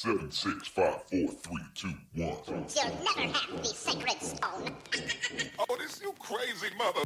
7, 6, 5, 4, 3, 2, 1. You'll never have the sacred stone. Oh, this you crazy mother.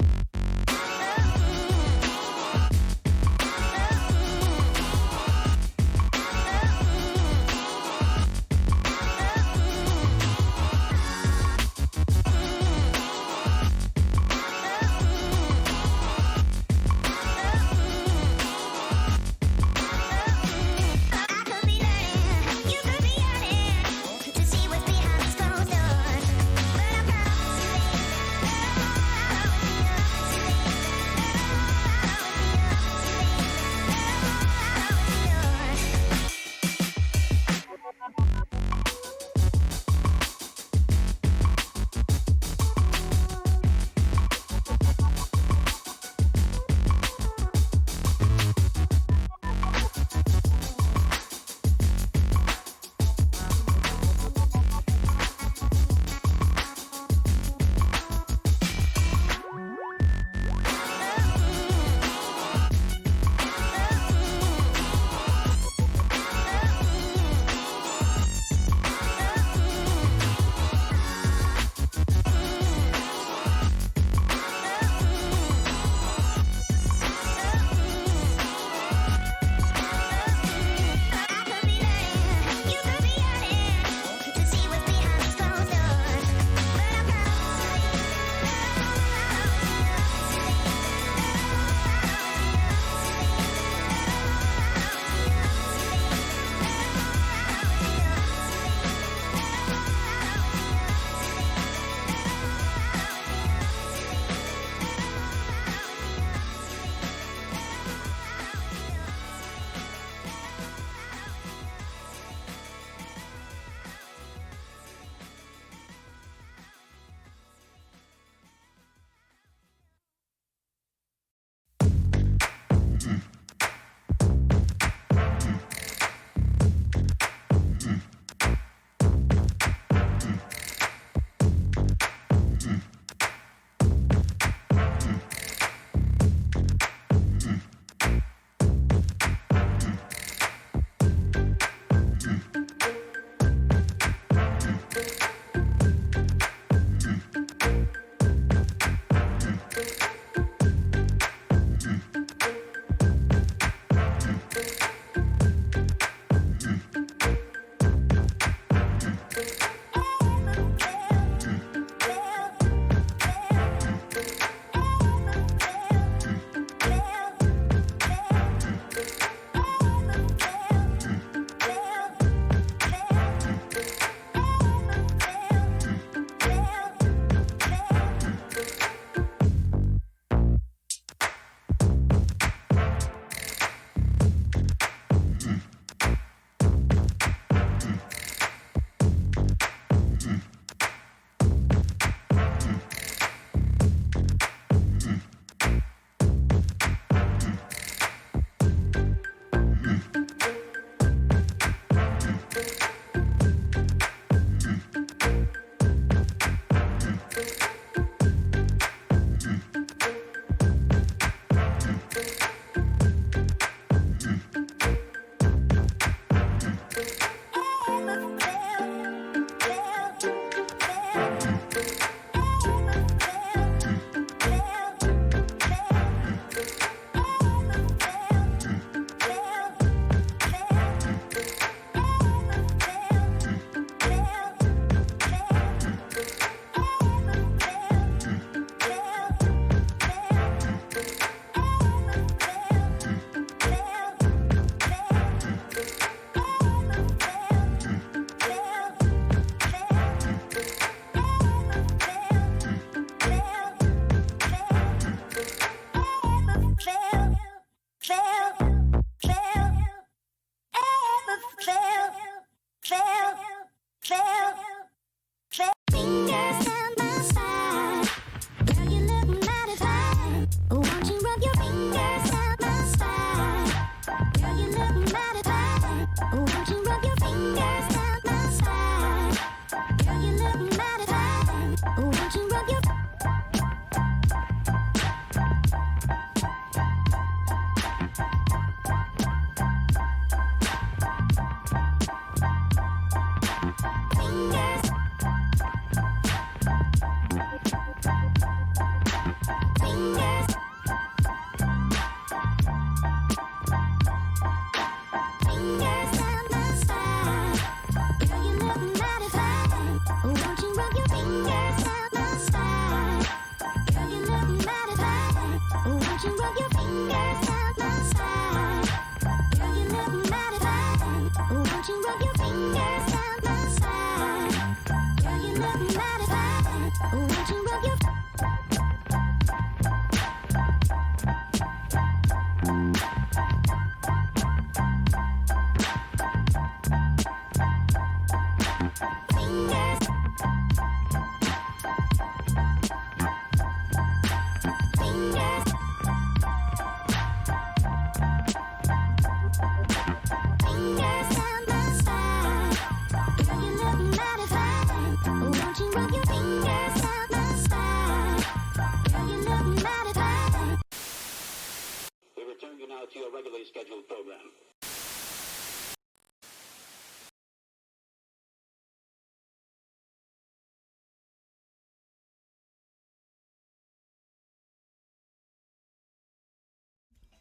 your regularly scheduled program.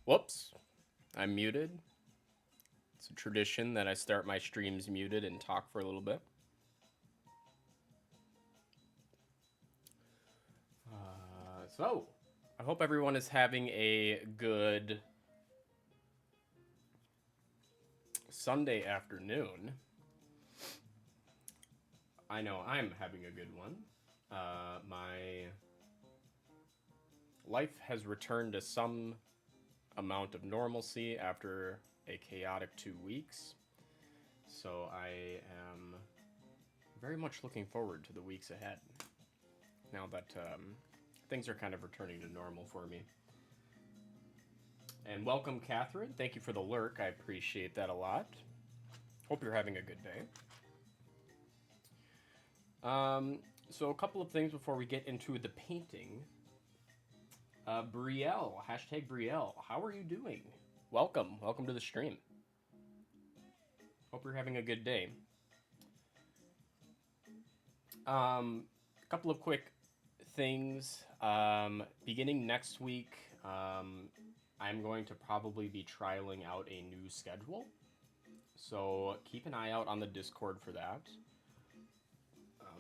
Whoops, I'm muted. It's a tradition that I start my streams muted and talk for a little bit. So, I hope everyone is having a good Sunday afternoon. I know I'm having a good one. My life has returned to some amount of normalcy after a chaotic 2 weeks. So I am very much looking forward to the weeks ahead. Now that things are kind of returning to normal for me. And welcome, Catherine. Thank you for the lurk. I appreciate that a lot. Hope you're having a good day. So a couple of things before we get into the painting. Brielle, hashtag Brielle, how are you doing? Welcome to the stream. Hope you're having a good day. A couple of quick things. Beginning next week, I'm going to probably be trialing out a new schedule. So keep an eye out on the Discord for that.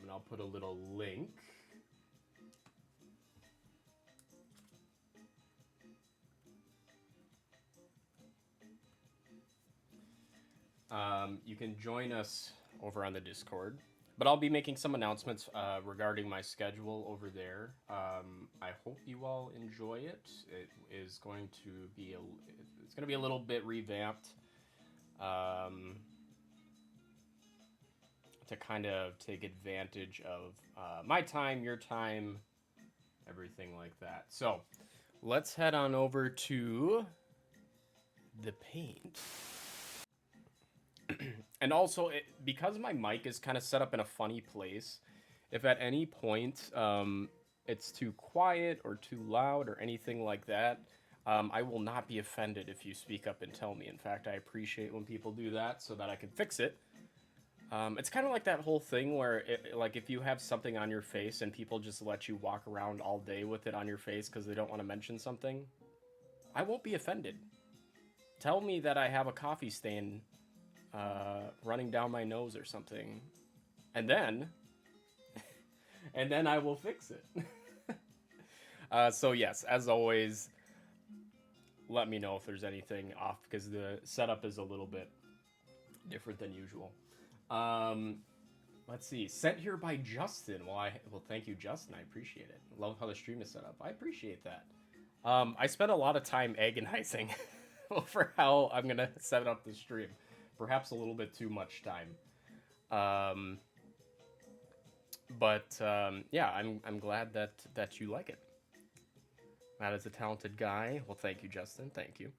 And I'll put a little link. You can join us over on the Discord. But I'll be making some announcements regarding my schedule over there. I hope you all enjoy it. It is going to be it's going to be a little bit revamped to kind of take advantage of my time, your time, everything like that. So let's head on over to the paint. And also, because my mic is kind of set up in a funny place, if at any point it's too quiet or too loud or anything like that, I will not be offended if you speak up and tell me. In fact, I appreciate when people do that so that I can fix it. It's kind of like that whole thing where, like, if you have something on your face and people just let you walk around all day with it on your face because they don't want to mention something, I won't be offended. Tell me that I have a coffee stain running down my nose or something, and then I will fix it. So yes, as always, let me know if there's anything off because the setup is a little bit different than usual. Let's see, sent here by Justin. Well, thank you, Justin. I appreciate it. Love how the stream is set up. I appreciate that. I spent a lot of time agonizing over how I'm gonna set up the stream. Perhaps a little bit too much time. But yeah, I'm glad that you like it. Matt is a talented guy. Well, thank you, Justin. Thank you.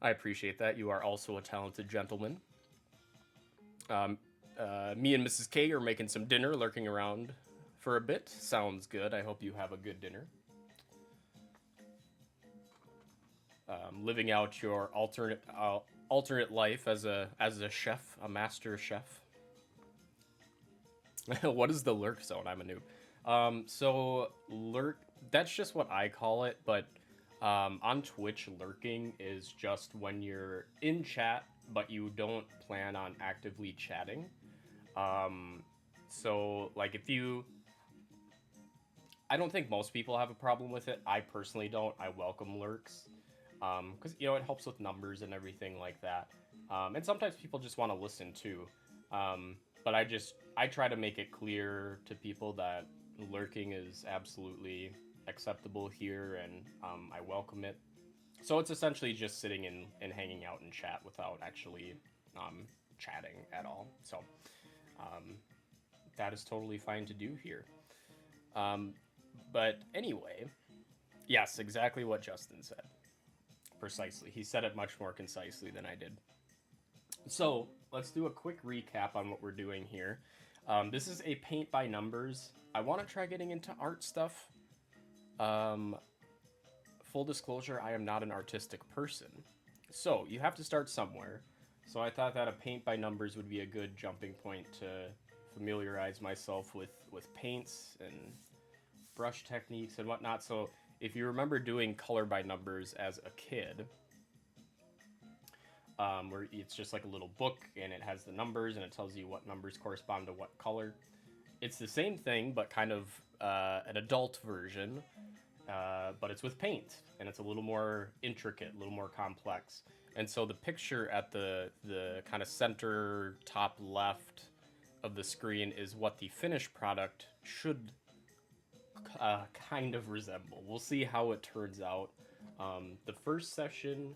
I appreciate that. You are also a talented gentleman. Me and Mrs. K are making some dinner, lurking around for a bit. Sounds good. I hope you have a good dinner. Living out your alternate life as a chef, a master chef. What is the lurk zone? I'm a noob. So lurk, that's just what I call it, but on Twitch, lurking is just when you're in chat, but you don't plan on actively chatting. So like I don't think most people have a problem with it. I personally don't. I welcome lurks. Because, you know, it helps with numbers and everything like that. And sometimes people just want to listen too. But I try to make it clear to people that lurking is absolutely acceptable here, and I welcome it. So it's essentially just sitting and hanging out in chat without actually chatting at all. So that is totally fine to do here. But anyway, yes, exactly what Justin said. Precisely. He said it much more concisely than I did. So let's do a quick recap on what we're doing here. This is a paint by numbers. I want to try getting into art stuff full disclosure, I am not an artistic person. So you have to start somewhere. So I thought that a paint by numbers would be a good jumping point to familiarize myself with paints and brush techniques and whatnot. So if you remember doing color by numbers as a kid, where it's just like a little book and it has the numbers and it tells you what numbers correspond to what color. It's the same thing, but kind of an adult version, but it's with paint, and it's a little more intricate, a little more complex. And so the picture at the kind of center top left of the screen is what the finished product should kind of resemble. We'll see how it turns out. The first session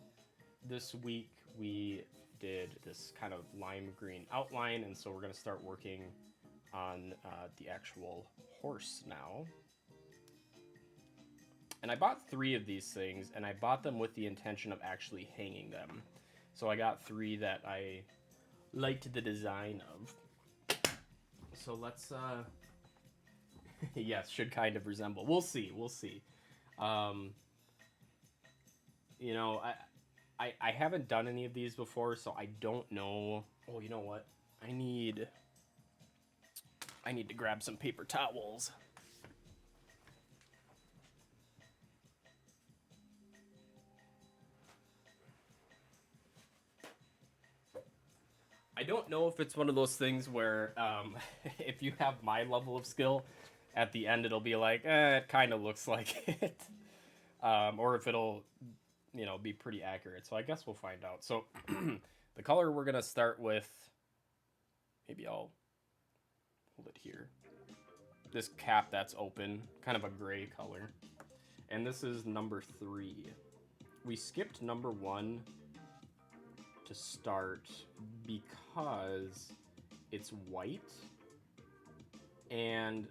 this week, we did this kind of lime green outline, and so we're going to start working on the actual horse now. And I bought 3 of these things, and I bought them with the intention of actually hanging them. So I got 3 that I liked the design of. So let's, yes, should kind of resemble. We'll see, we'll see. You know, I haven't done any of these before, so I don't know. Oh, you know what? I need to grab some paper towels. I don't know if it's one of those things where if you have my level of skill, at the end it'll be like, it kind of looks like it. Or if it'll, you know, be pretty accurate. So I guess we'll find out. So the color we're going to start with, maybe I'll hold it here. This cap that's open, kind of a gray color. And this is number 3. We skipped number 1 to start because it's white, and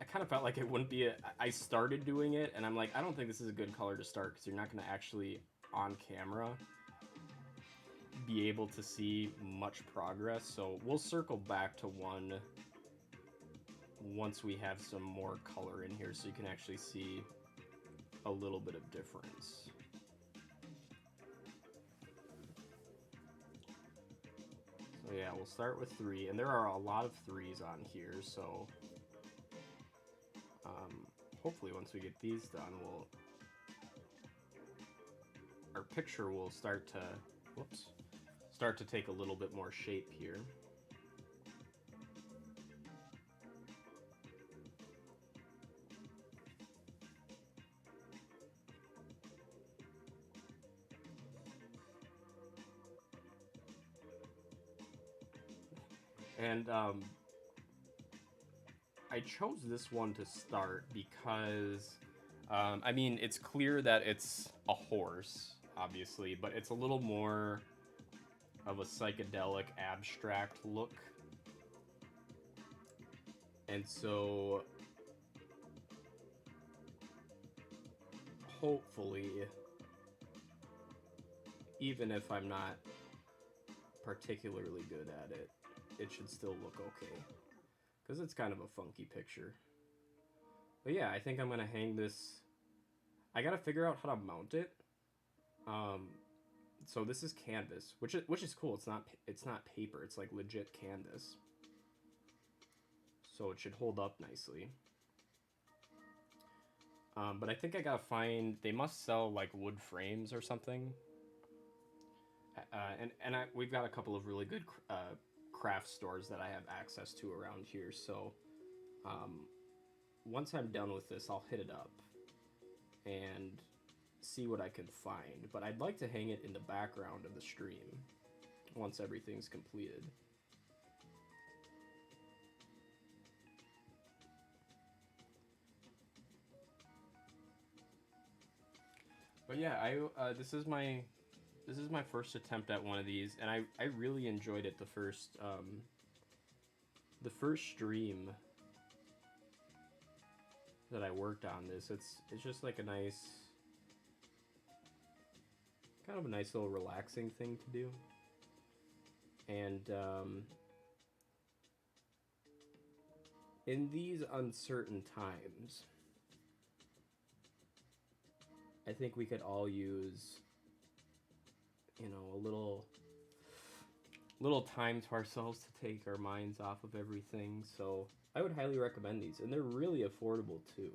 I kind of felt like it wouldn't be I started doing it and I'm like, I don't think this is a good color to start because you're not going to actually on camera be able to see much progress. So we'll circle back to 1 once we have some more color in here so you can actually see a little bit of difference. So yeah, we'll start with 3, and there are a lot of 3s on here, so hopefully once we get these done, our picture will start to take a little bit more shape here. And I chose this one to start because, I mean, it's clear that it's a horse, obviously, but it's a little more of a psychedelic, abstract look. And so, hopefully, even if I'm not particularly good at it, it should still look okay. Because it's kind of a funky picture. But yeah, I think I'm going to hang this. I got to figure out how to mount it. So this is canvas, which is cool. It's not paper. It's like legit canvas. So it should hold up nicely. But I think I got to find, they must sell like wood frames or something. We've got a couple of really good craft stores that I have access to around here, so once I'm done with this, I'll hit it up and see what I can find. But I'd like to hang it in the background of the stream once everything's completed. But yeah, this is my first attempt at one of these, and I really enjoyed it the first stream that I worked on this. It's just like a nice, kind of a nice little relaxing thing to do. And in these uncertain times, I think we could all use, you know, a little time to ourselves to take our minds off of everything. So I would highly recommend these, and they're really affordable too.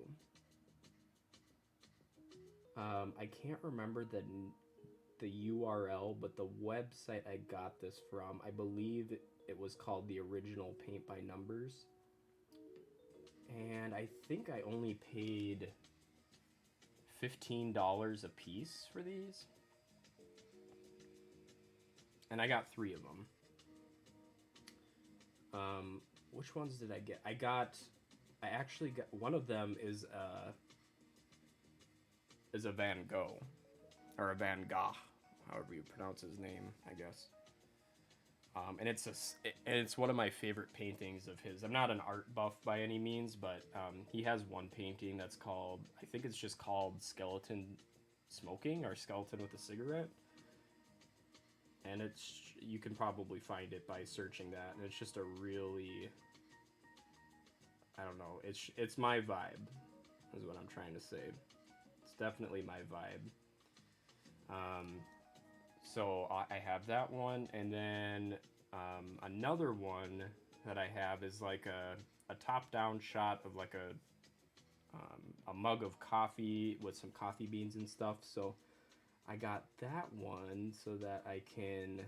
I can't remember the URL, but the website I got this from, I believe it was called the Original Paint by Numbers, and I think I only paid $15 a piece for these, and I got 3 of them. Which ones did I get? I actually got one of them is a Van Gogh, or a Van Gogh, however you pronounce his name, I guess. And it's one of my favorite paintings of his. I'm not an art buff by any means, but he has one painting that's called, I think it's just called Skeleton Smoking, or Skeleton with a Cigarette. And you can probably find it by searching that, and it's just a really, I don't know, it's my vibe, is what I'm trying to say. It's definitely my vibe. So I have that one, and then another one that I have is like a top-down shot of like a mug of coffee with some coffee beans and stuff. So I got that one so that I can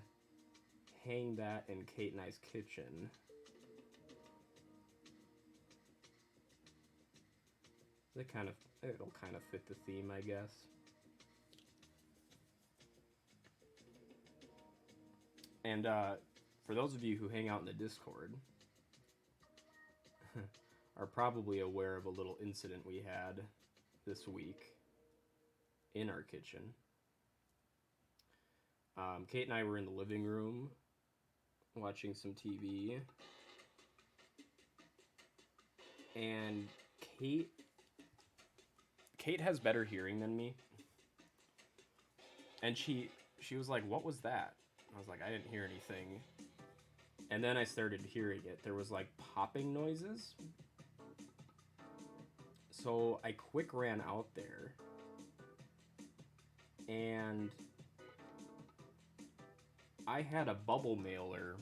hang that in Kate and I's kitchen. It'll kind of fit the theme, I guess. And for those of you who hang out in the Discord, are probably aware of a little incident we had this week in our kitchen. Kate and I were in the living room watching some TV, and Kate has better hearing than me, and she was like, "What was that?" I was like, "I didn't hear anything." And then I started hearing it. There was like popping noises. So I quick ran out there, and I had a bubble mailer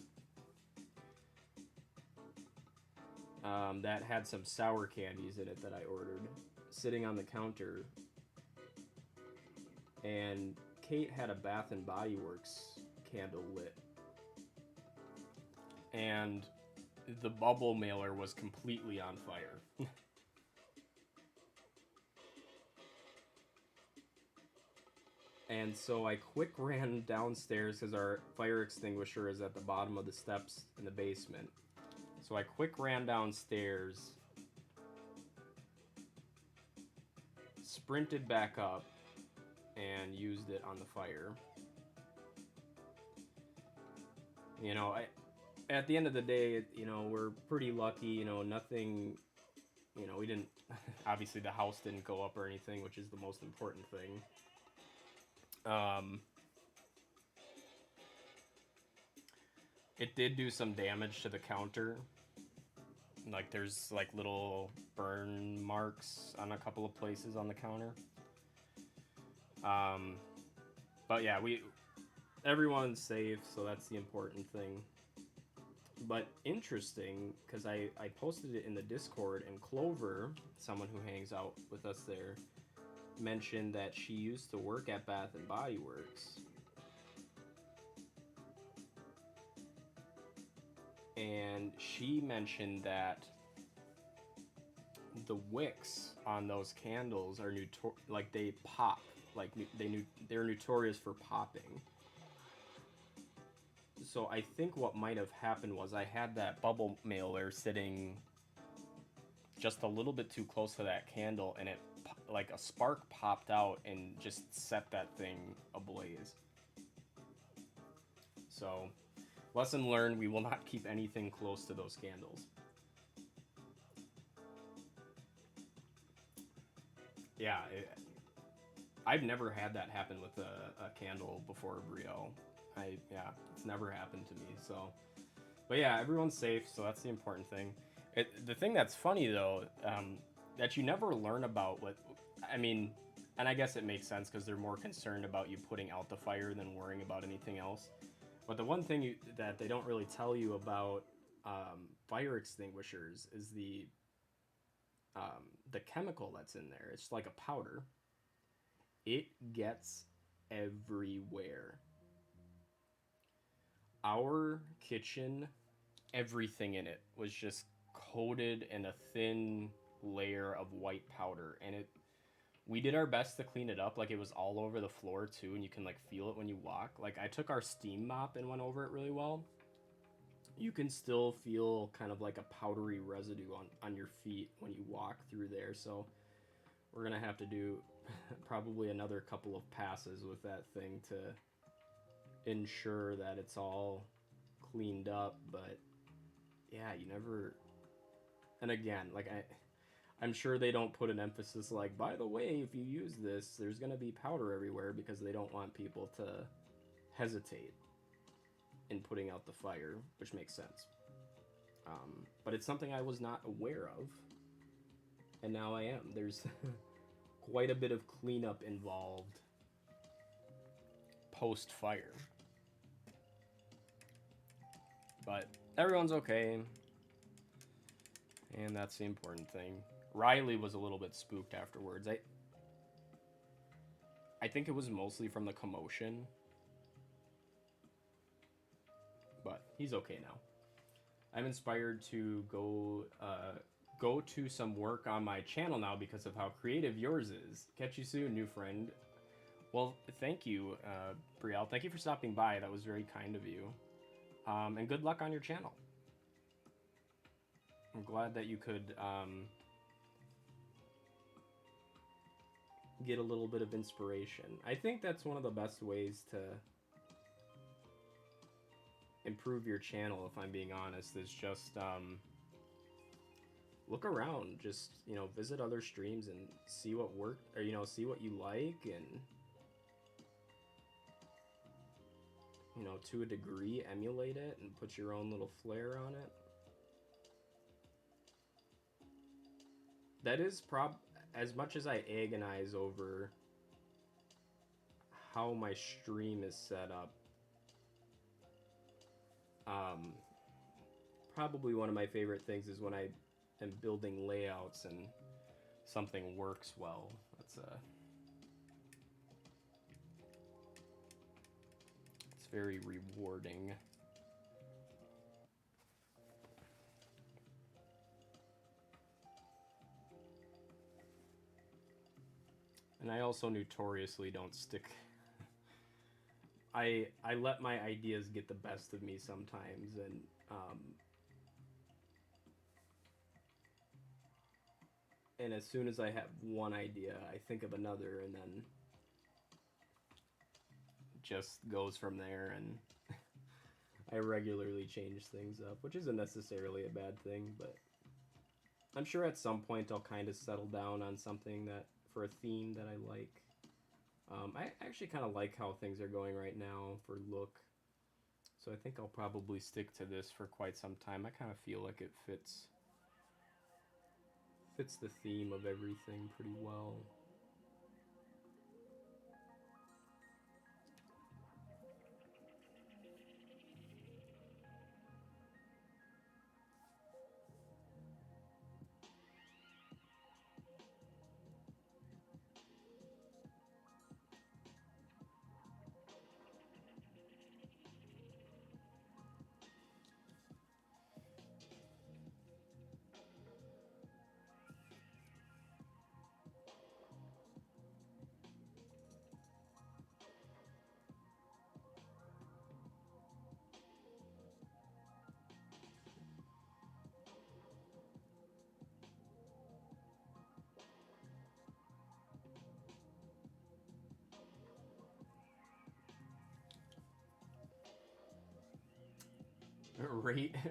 that had some sour candies in it that I ordered, sitting on the counter. And Kate had a Bath and Body Works candle lit, and the bubble mailer was completely on fire. And so I quick ran downstairs because our fire extinguisher is at the bottom of the steps in the basement. So I quick ran downstairs, sprinted back up, and used it on the fire. You know, at the end of the day, you know, we're pretty lucky, you know, nothing, you know, we didn't, obviously the house didn't go up or anything, which is the most important thing. It did do some damage to the counter. Like, there's like little burn marks on a couple of places on the counter. But yeah, everyone's safe, so that's the important thing. But interesting, because I posted it in the Discord, and Clover, someone who hangs out with us there, mentioned that she used to work at Bath and Body Works. And she mentioned that the wicks on those candles are like they pop, like they're notorious for popping. So I think what might have happened was I had that bubble mailer sitting just a little bit too close to that candle, and it, like, a spark popped out and just set that thing ablaze. So, lesson learned, we will not keep anything close to those candles. Yeah, I've never had that happen with a candle before, Brielle. It's never happened to me, so. But yeah, everyone's safe, so that's the important thing. The thing that's funny, though, that you never learn about I mean, And I guess it makes sense because they're more concerned about you putting out the fire than worrying about anything else. But the one thing that they don't really tell you about fire extinguishers is the chemical that's in there. It's like a powder. It gets everywhere. Our kitchen, everything in it was just coated in a thin layer of white powder, and we did our best to clean it up. Like, it was all over the floor too, and you can like feel it when you walk. Like, I took our steam mop and went over it really well. You can still feel kind of like a powdery residue on your feet when you walk through there. So we're gonna have to do probably another couple of passes with that thing to ensure that it's all cleaned up. But yeah, you never. And again, like, I'm sure they don't put an emphasis like, by the way, if you use this, there's gonna be powder everywhere, because they don't want people to hesitate in putting out the fire, which makes sense. But it's something I was not aware of, and now I am. There's quite a bit of cleanup involved post-fire. But everyone's okay, and that's the important thing. Riley was a little bit spooked afterwards. I think it was mostly from the commotion, but he's okay now. I'm inspired to go to some work on my channel now because of how creative yours is. Catch you soon, new friend. Well, thank you, Brielle. Thank you for stopping by. That was very kind of you. And good luck on your channel. I'm glad that you could get a little bit of inspiration. I think that's one of the best ways to improve your channel, if I'm being honest, is just look around. Just, visit other streams and see what worked, or, see what you like, and, to a degree, emulate it and put your own little flair on it. That is as much as I agonize over how my stream is set up, probably one of my favorite things is when I am building layouts and something works well. It's very rewarding. And I also notoriously don't stick. I let my ideas get the best of me sometimes, and as soon as I have one idea, I think of another, and then just goes from there, and I regularly change things up, which isn't necessarily a bad thing, but I'm sure at some point I'll kind of settle down on something for a theme that I like. I actually kind of like how things are going right now for look, so I think I'll probably stick to this for quite some time. I kind of feel like it fits the theme of everything pretty well.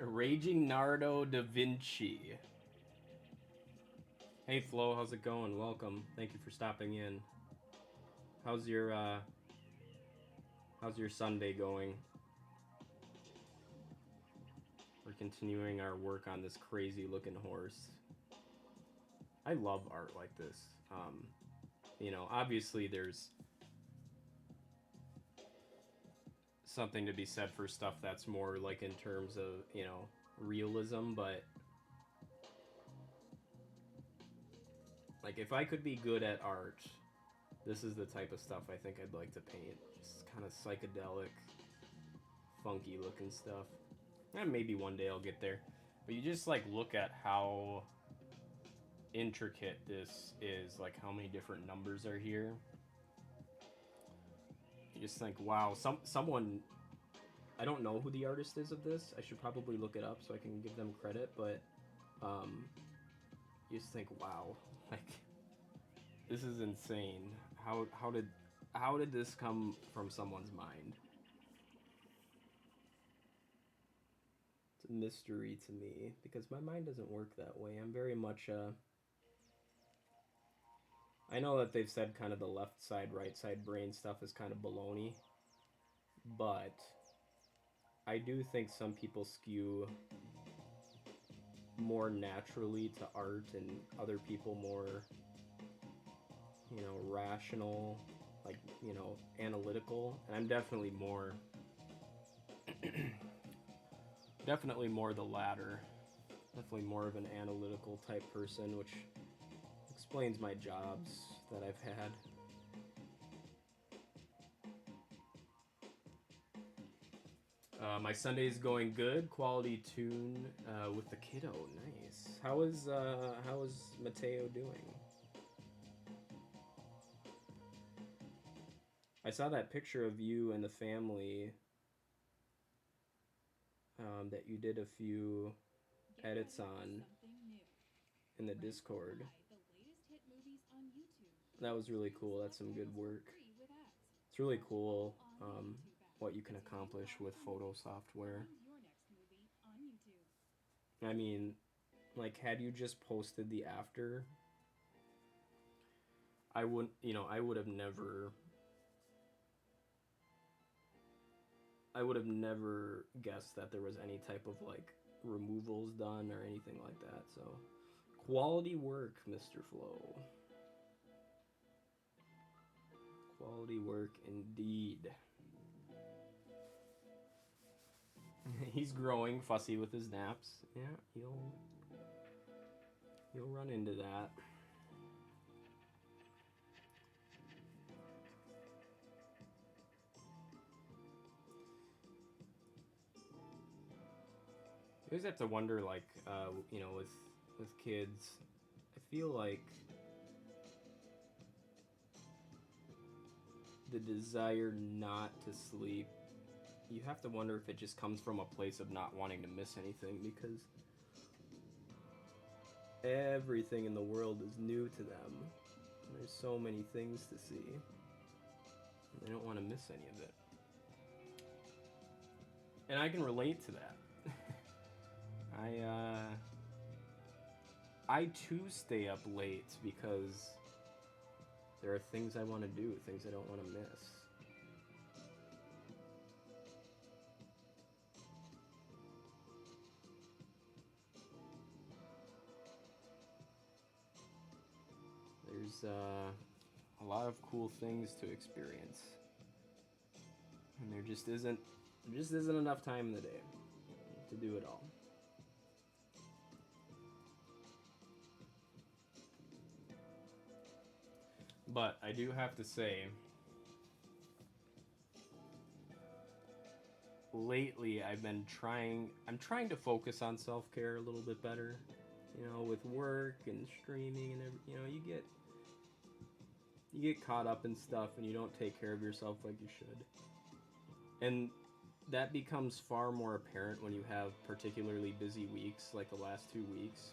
Raging Nardo da Vinci. Hey Flo, how's it going? Welcome. Thank you for stopping in. How's your Sunday going? We're continuing our work on this crazy looking horse. I love art like this. you know, obviously there's something to be said for stuff that's more like in terms of, you know, realism, but like if I could be good at art, this is the type of stuff I think I'd like to paint. Just kind of psychedelic, funky looking stuff. And maybe one day I'll get there. But you just like look at how intricate this is, like how many different numbers are here. You just think, wow, someone, I don't know who the artist is of this. I should probably look it up so I can give them credit, but you just think, wow, like this is insane. How did this come from someone's mind? It's a mystery to me because my mind doesn't work that way. I'm very much I know that they've said kind of the left side, right side brain stuff is kind of baloney, but I do think some people skew more naturally to art and other people more, you know, rational, like, you know, analytical. And I'm definitely more definitely more the latter. Definitely more of an analytical type person, which explains my jobs that I've had. My Sunday's going good. Quality tune with the kiddo. Nice. How is Mateo doing? I saw that picture of you and the family that you did a few edits on in the Discord. That was really cool. That's some good work. It's really cool what you can accomplish with photo software. I mean, like, had you just posted the after, I wouldn't, you know, I would have never guessed that there was any type of like removals done or anything like that. So, quality work, Mr. Flo. Quality work indeed. He's growing fussy with his naps. Yeah, you'll run into that. You always have to wonder, like, you know, with kids, I feel like the desire not to sleep, you have to wonder if it just comes from a place of not wanting to miss anything, because everything in the world is new to them. There's so many things to see. They don't want to miss any of it. And I can relate to that. I too stay up late because there are things I want to do, things I don't want to miss. There's a lot of cool things to experience, and there just isn't enough time in the day to do it all. But I do have to say, lately I'm trying to focus on self-care a little bit better. You know, with work and streaming and you know, you get caught up in stuff and you don't take care of yourself like you should. And that becomes far more apparent when you have particularly busy weeks like the last 2 weeks.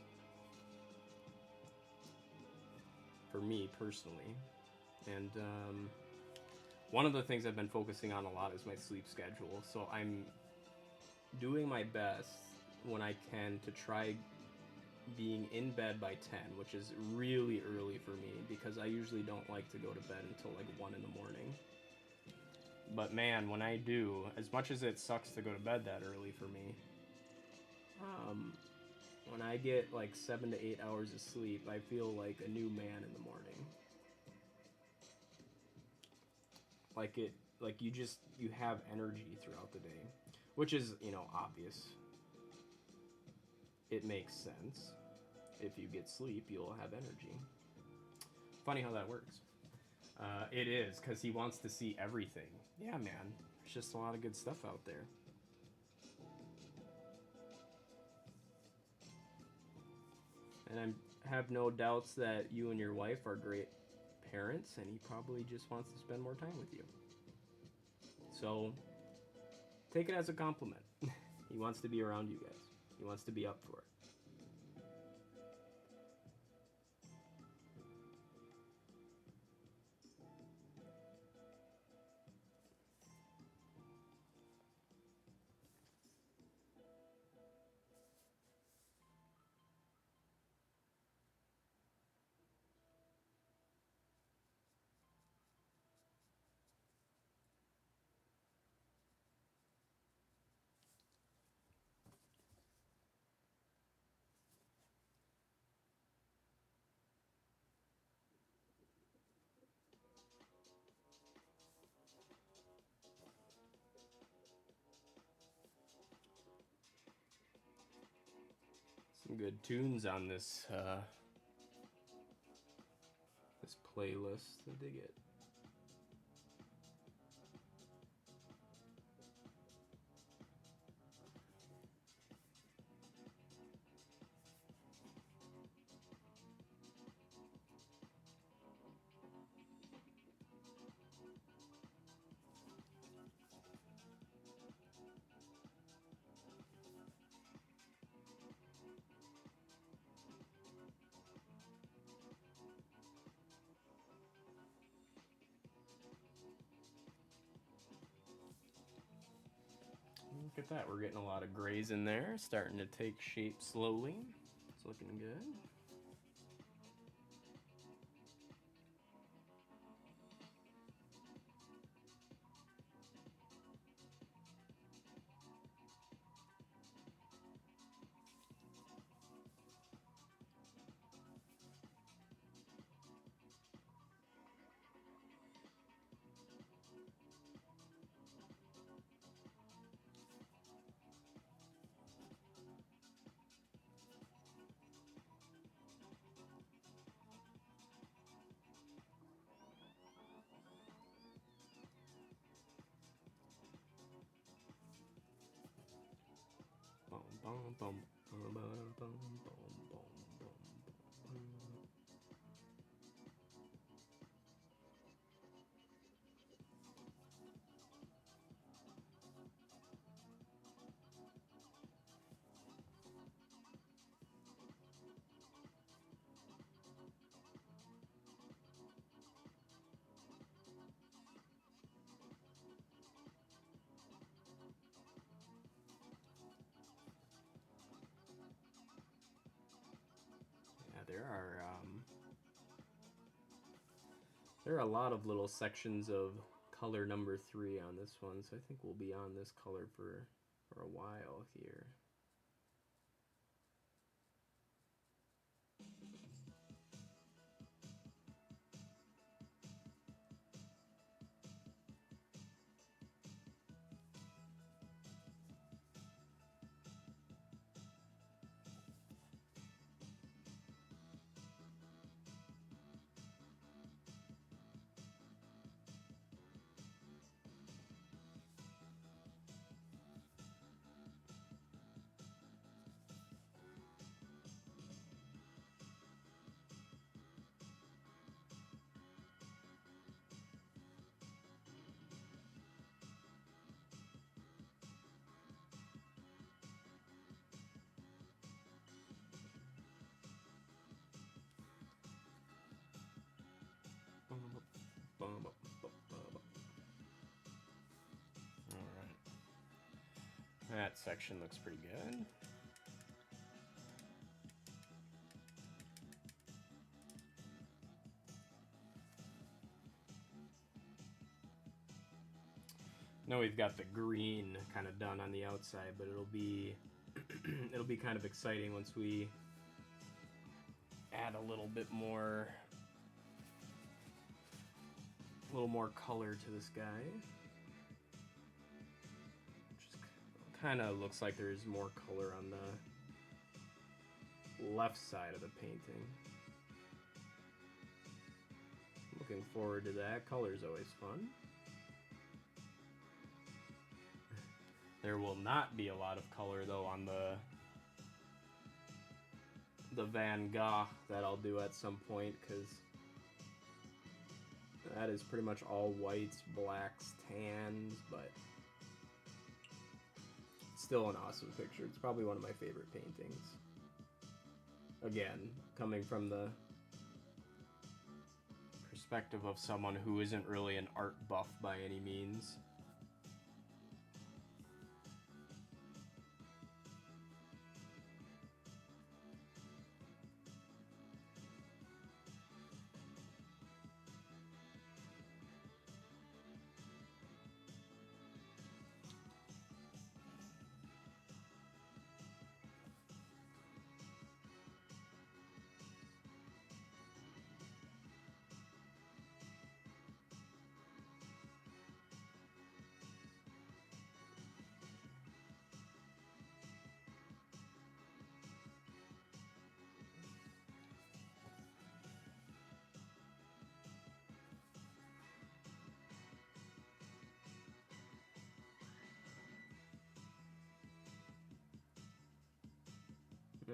For me personally. And one of the things I've been focusing on a lot is my sleep schedule. So I'm doing my best when I can to try being in bed by 10, which is really early for me because I usually don't like to go to bed until like 1 in the morning. But man, when I do, as much as it sucks to go to bed that early for me, when I get like 7 to 8 hours of sleep, I feel like a new man in the morning. like you have energy throughout the day, which is obvious. It makes sense. If you get sleep, you'll have energy. Funny how that works. It is because he wants to see everything. Yeah, man. There's just a lot of good stuff out there. And I have no doubts that you and your wife are great parents, and he probably just wants to spend more time with you. So take it as a compliment. He wants to be around you guys. He wants to be up for it. Some good tunes on this playlist. I dig it. Look at that, we're getting a lot of grays in there, starting to take shape slowly. It's looking good. There are a lot of little sections of color number 3 on this one, so I think we'll be on this color for a while here. Alright. That section looks pretty good. Now we've got the green kind of done on the outside, but it'll be it'll be kind of exciting once we add a little bit more little more color to this guy. Just kind of looks like there's more color on the left side of the painting. Looking forward to that. Color's always fun. There will not be a lot of color though on the Van Gogh that I'll do at some point, because that is pretty much all whites, blacks, tans, but still an awesome picture. It's probably one of my favorite paintings. Again, coming from the perspective of someone who isn't really an art buff by any means.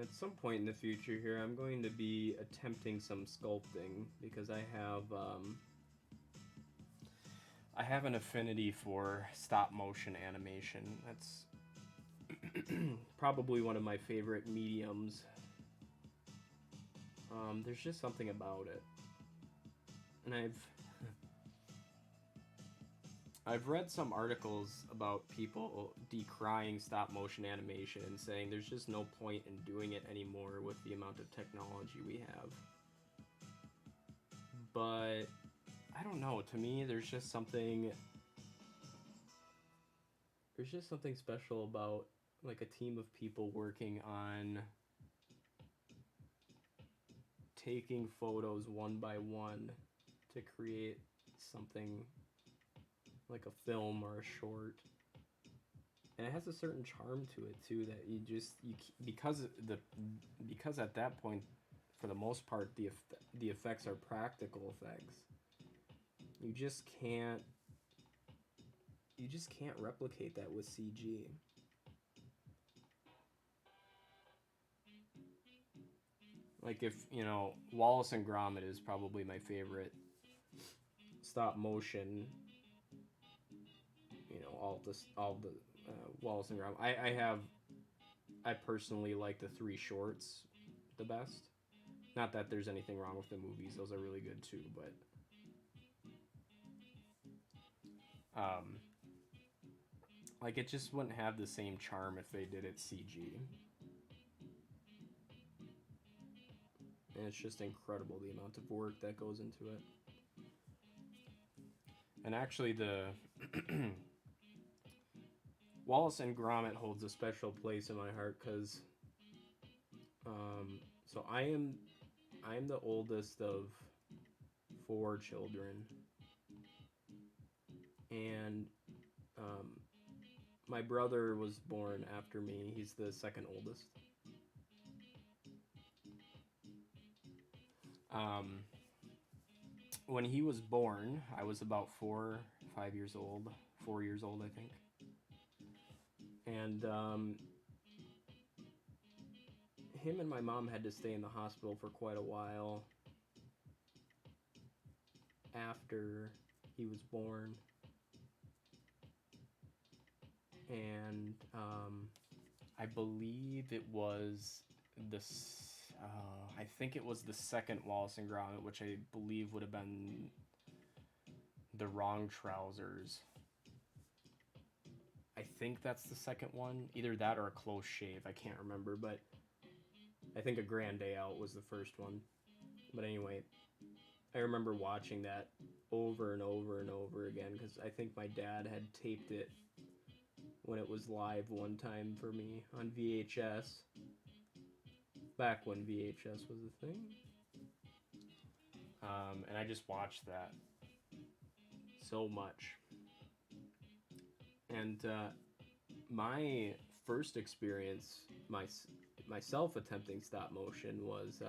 At some point in the future here, I'm going to be attempting some sculpting, because I have an affinity for stop motion animation. That's probably one of my favorite mediums. There's just something about it, and I've read some articles about people decrying stop motion animation and saying there's just no point in doing it anymore with the amount of technology we have. But I don't know, to me there's just something special about like a team of people working on taking photos one by one to create something like a film or a short, and it has a certain charm to it too, that because at that point, for the most part, the effects are practical effects. You just can't replicate that with CG. Like, if Wallace and Gromit is probably my favorite stop motion. All the Wallace and Gromit. I personally like the 3 shorts the best. Not that there's anything wrong with the movies; those are really good too. But like, it just wouldn't have the same charm if they did it CG. And it's just incredible the amount of work that goes into it. And actually, the Wallace and Gromit holds a special place in my heart, because so I am the oldest of 4 children, and my brother was born after me. He's the second oldest. When he was born, I was about 4 years old, I think. And him and my mom had to stay in the hospital for quite a while after he was born. And I believe it was I think it was the second Wallace and Gromit, which I believe would have been The Wrong Trousers. I think that's the second one. Either that or A Close Shave. I can't remember, but I think A Grand Day Out was the first one. But anyway, I remember watching that over and over and over again, because I think my dad had taped it when it was live one time for me on VHS. Back when VHS was a thing. And I just watched that so much. And my first experience, myself attempting stop motion was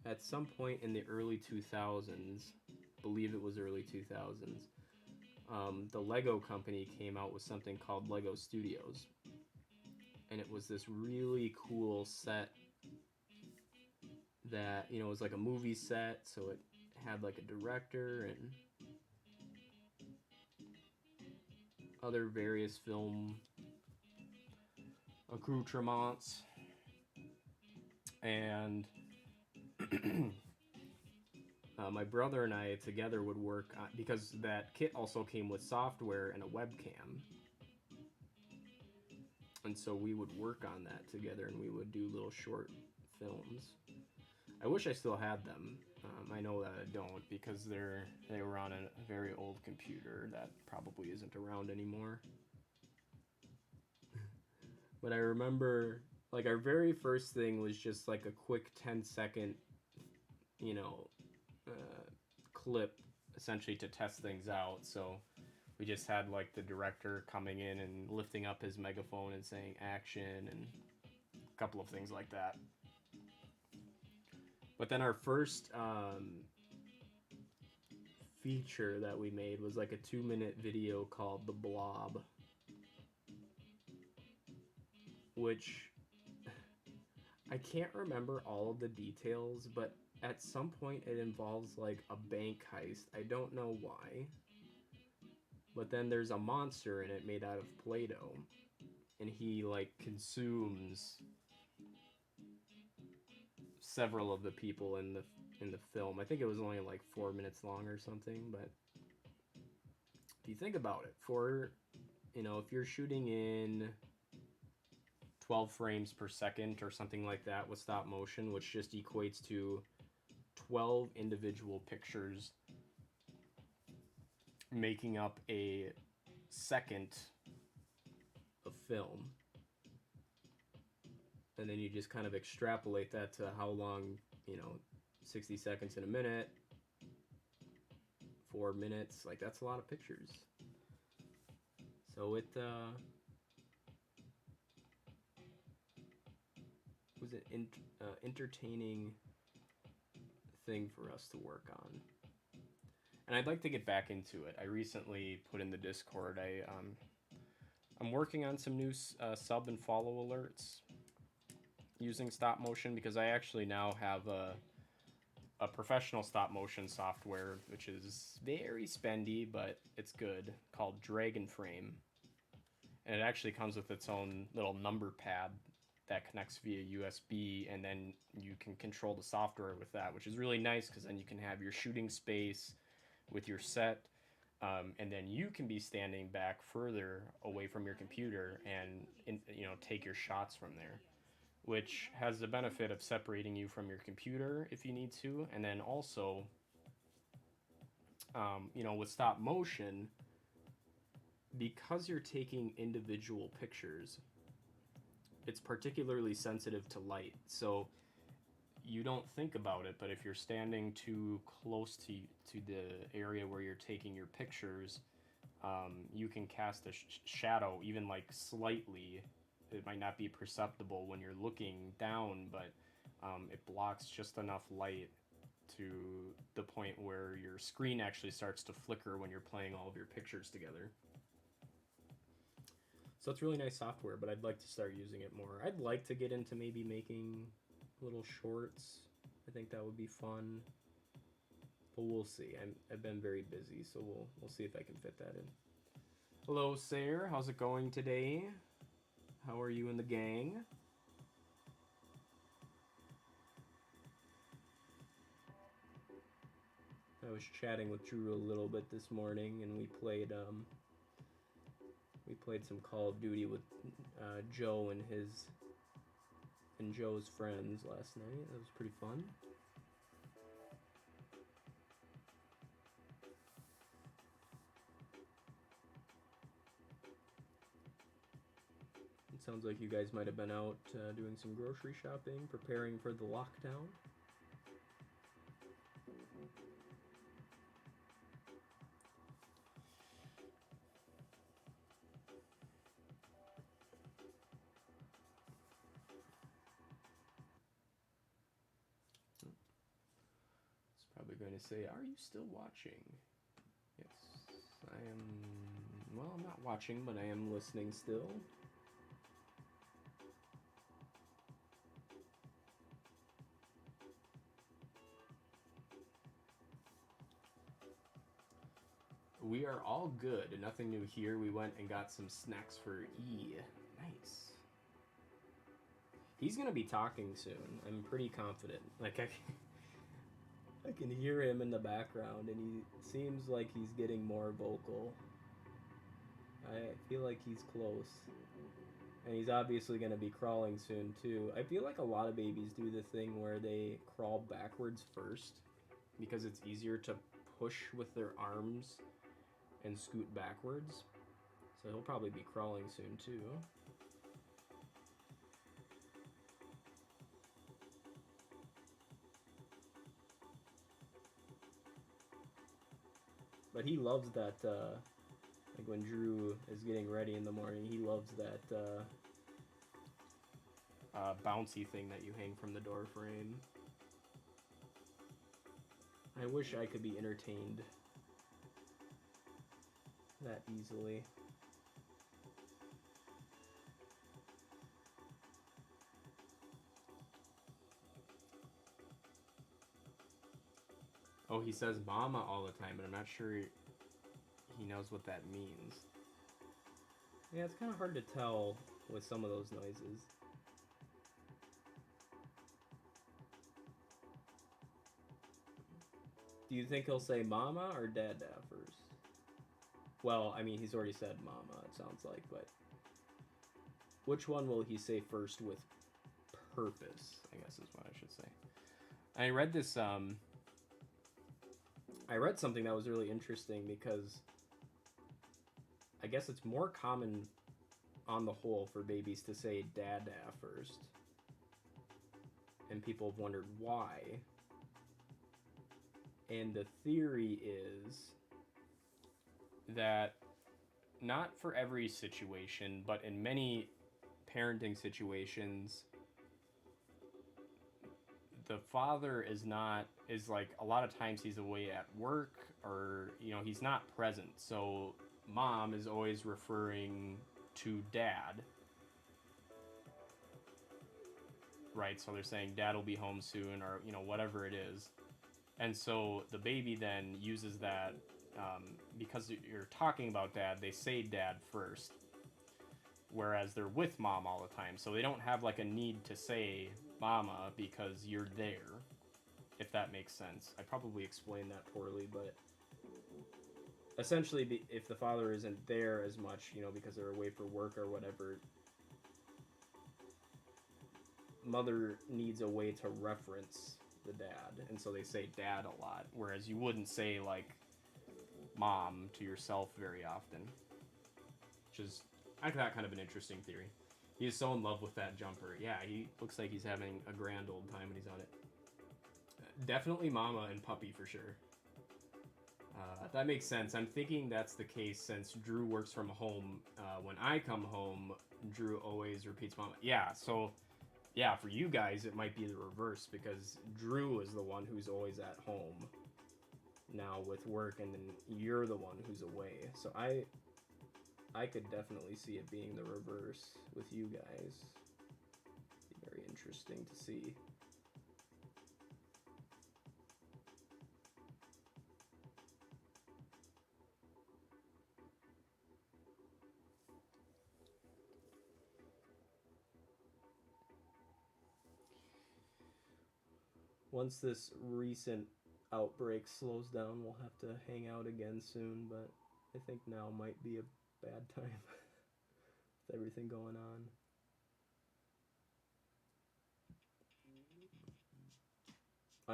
at some point in the early 2000s, believe it was early 2000s, the Lego company came out with something called Lego Studios. And it was this really cool set that, you know, was like a movie set, so it had like a director and other various film accoutrements. And my brother and I together would work on, because that kit also came with software and a webcam. And so we would work on that together, and we would do little short films. I wish I still had them. I know that I don't, because they were on a very old computer that probably isn't around anymore. But I remember, like, our very first thing was just like a quick 10-second, you know, clip, essentially, to test things out. So we just had like the director coming in and lifting up his megaphone and saying action and a couple of things like that. But then our first feature that we made was like a 2-minute video called The Blob, which I can't remember all of the details, but at some point it involves like a bank heist. I don't know why. But then there's a monster in it made out of Play-Doh, and he like consumes several of the people in the film. I think it was only like 4 minutes long or something, but if you think about it, for, you know, if you're shooting in 12 frames per second or something like that with stop motion, which just equates to 12 individual pictures making up a second of film, and then you just kind of extrapolate that to how long, you know, 60 seconds in a minute, 4 minutes, like that's a lot of pictures. So it was an entertaining thing for us to work on. And I'd like to get back into it. I recently put in the Discord, I'm working on some new sub and follow alerts using stop motion, because I actually now have a professional stop motion software, which is very spendy, but it's good, called Dragon Frame. And it actually comes with its own little number pad that connects via USB, and then you can control the software with that, which is really nice, because then you can have your shooting space with your set, and then you can be standing back further away from your computer and you know, take your shots from there, which has the benefit of separating you from your computer if you need to. And then also, you know, with stop motion, because you're taking individual pictures, it's particularly sensitive to light. So you don't think about it, but if you're standing too close to the area where you're taking your pictures, you can cast a shadow, even like slightly. It might not be perceptible when you're looking down, but it blocks just enough light to the point where your screen actually starts to flicker when you're playing all of your pictures together. So it's really nice software, but I'd like to start using it more. I'd like to get into maybe making little shorts. I think that would be fun, but we'll see. I've been very busy, so we'll see if I can fit that in. Hello, Sayer. How's it going today? How are you and the gang? I was chatting with Drew a little bit this morning, and we played some Call of Duty with Joe and Joe's friends last night. That was pretty fun. It sounds like you guys might have been out doing some grocery shopping, preparing for the lockdown. Probably going to say, are you still watching? Yes, I am. Well, I'm not watching, but I am listening still. We are all good. Nothing new here. We went and got some snacks for E. Nice. He's gonna be talking soon. I'm pretty confident. Like I can hear him in the background, and he seems like he's getting more vocal. I feel like he's close. And he's obviously going to be crawling soon, too. I feel like a lot of babies do the thing where they crawl backwards first because it's easier to push with their arms and scoot backwards. So he'll probably be crawling soon, too. But he loves that, like when Drew is getting ready in the morning, he loves that bouncy thing that you hang from the door frame. I wish I could be entertained that easily. Oh, he says mama all the time, but I'm not sure he knows what that means. Yeah, it's kind of hard to tell with some of those noises. Do you think he'll say mama or dada first? Well, I mean, he's already said mama, it sounds like, but which one will he say first with purpose, I guess is what I should say. I read this, I read something that was really interesting because I guess it's more common on the whole for babies to say dada first. And people have wondered why. And the theory is that not for every situation, but in many parenting situations, the father is like a lot of times he's away at work, or he's not present, so mom is always referring to dad, right? So they're saying dad will be home soon, or whatever it is. And so the baby then uses that, because you're talking about dad, they say dad first, whereas they're with mom all the time, so they don't have like a need to say mama because you're there, if that makes sense. I probably explained that poorly, but essentially, if the father isn't there as much, because they're away for work or whatever, mother needs a way to reference the dad, and so they say dad a lot, whereas you wouldn't say like mom to yourself very often, which is, I thought, kind of an interesting theory. He is so in love with that jumper. Yeah, he looks like he's having a grand old time when he's on it. Definitely mama and puppy for sure. That makes sense. I'm thinking that's the case since Drew works from home. When I come home, Drew always repeats mama. Yeah, so yeah, for you guys, it might be the reverse because Drew is the one who's always at home now with work, and then you're the one who's away. So I could definitely see it being the reverse with you guys. Be very interesting to see. Once this recent outbreak slows down, we'll have to hang out again soon, but I think now might be a bad time with everything going on.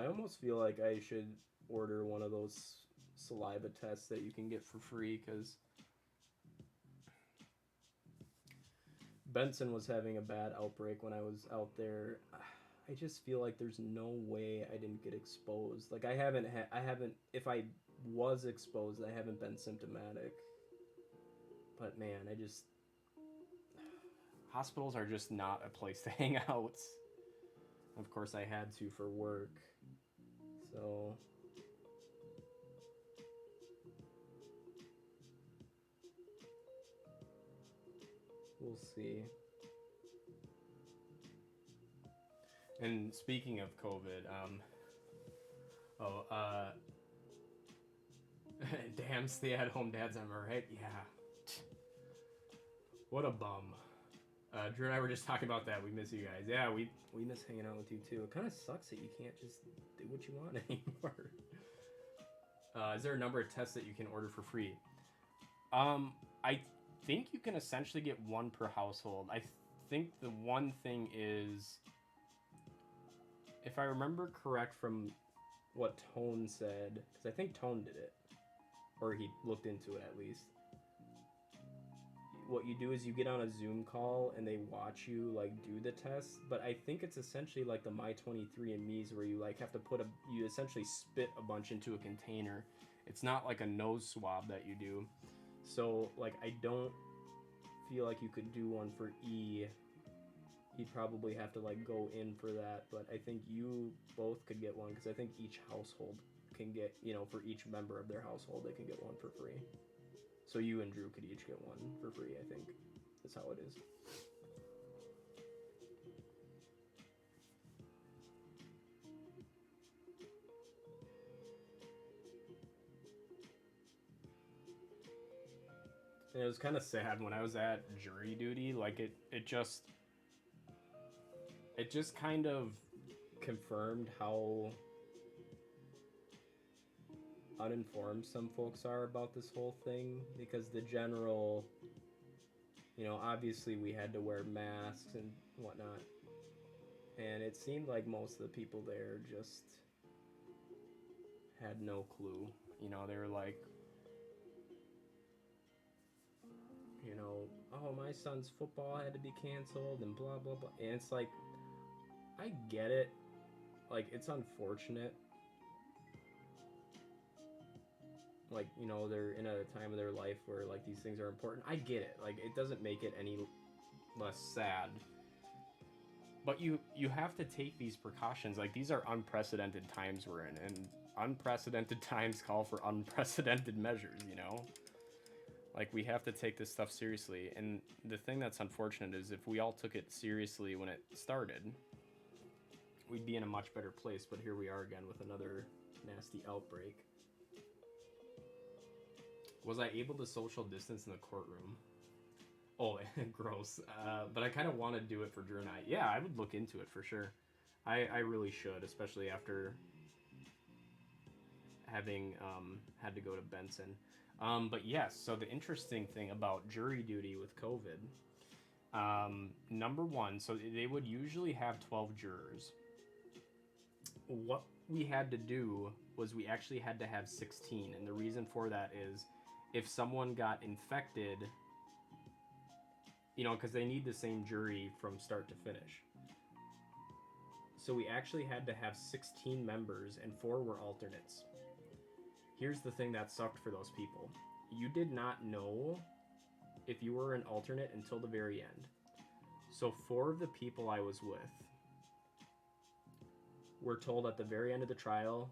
I almost feel like I should order one of those saliva tests that you can get for free, because Benson was having a bad outbreak when I was out there. I just feel like there's no way I didn't get exposed. Like I haven't, if I was exposed, I haven't been symptomatic. But man, hospitals are just not a place to hang out. Of course I had to for work. So We'll see. And speaking of COVID, damn stay-at-home dads, am I right? Yeah. What a bum. Drew and I were just talking about that. We miss you guys. Yeah, we miss hanging out with you too. It kind of sucks that you can't just do what you want anymore. Is there a number of tests that you can order for free? I think you can essentially get one per household. I think the one thing is, if I remember correct from what Tone said, because I think Tone did it, or he looked into it at least. What you do is you get on a Zoom call and they watch you like do the test, but I think it's essentially like the My23andMe's where you like have to you essentially spit a bunch into a container. It's not like a nose swab that you do. So like I don't feel like you could do one for E. You'd probably have to like go in for that, but I think you both could get one because I think each household can get, for each member of their household they can get one for free. So you and Drew could each get one for free, I think. That's how it is. And it was kind of sad when I was at jury duty. Like it just kind of confirmed how uninformed some folks are about this whole thing, because the general, obviously we had to wear masks and whatnot, and it seemed like most of the people there just had no clue. They were like, oh, my son's football had to be canceled and blah blah blah, and it's like, I get it, like it's unfortunate. Like, they're in a time of their life where, like, these things are important. I get it. Like, it doesn't make it any less sad. But you have to take these precautions. Like, these are unprecedented times we're in. And unprecedented times call for unprecedented measures, Like, we have to take this stuff seriously. And the thing that's unfortunate is if we all took it seriously when it started, we'd be in a much better place. But here we are again with another nasty outbreak. Was I able to social distance in the courtroom? Oh, gross. But I kind of want to do it for Drew and I. Yeah, I would look into it for sure. I really should, especially after having had to go to Benson. But yes, so the interesting thing about jury duty with COVID, number one, so they would usually have 12 jurors. What we had to do was we actually had to have 16, and the reason for that is if someone got infected, because they need the same jury from start to finish. So we actually had to have 16 members and 4 were alternates. Here's the thing that sucked for those people. You did not know if you were an alternate until the very end. So 4 of the people I was with were told at the very end of the trial,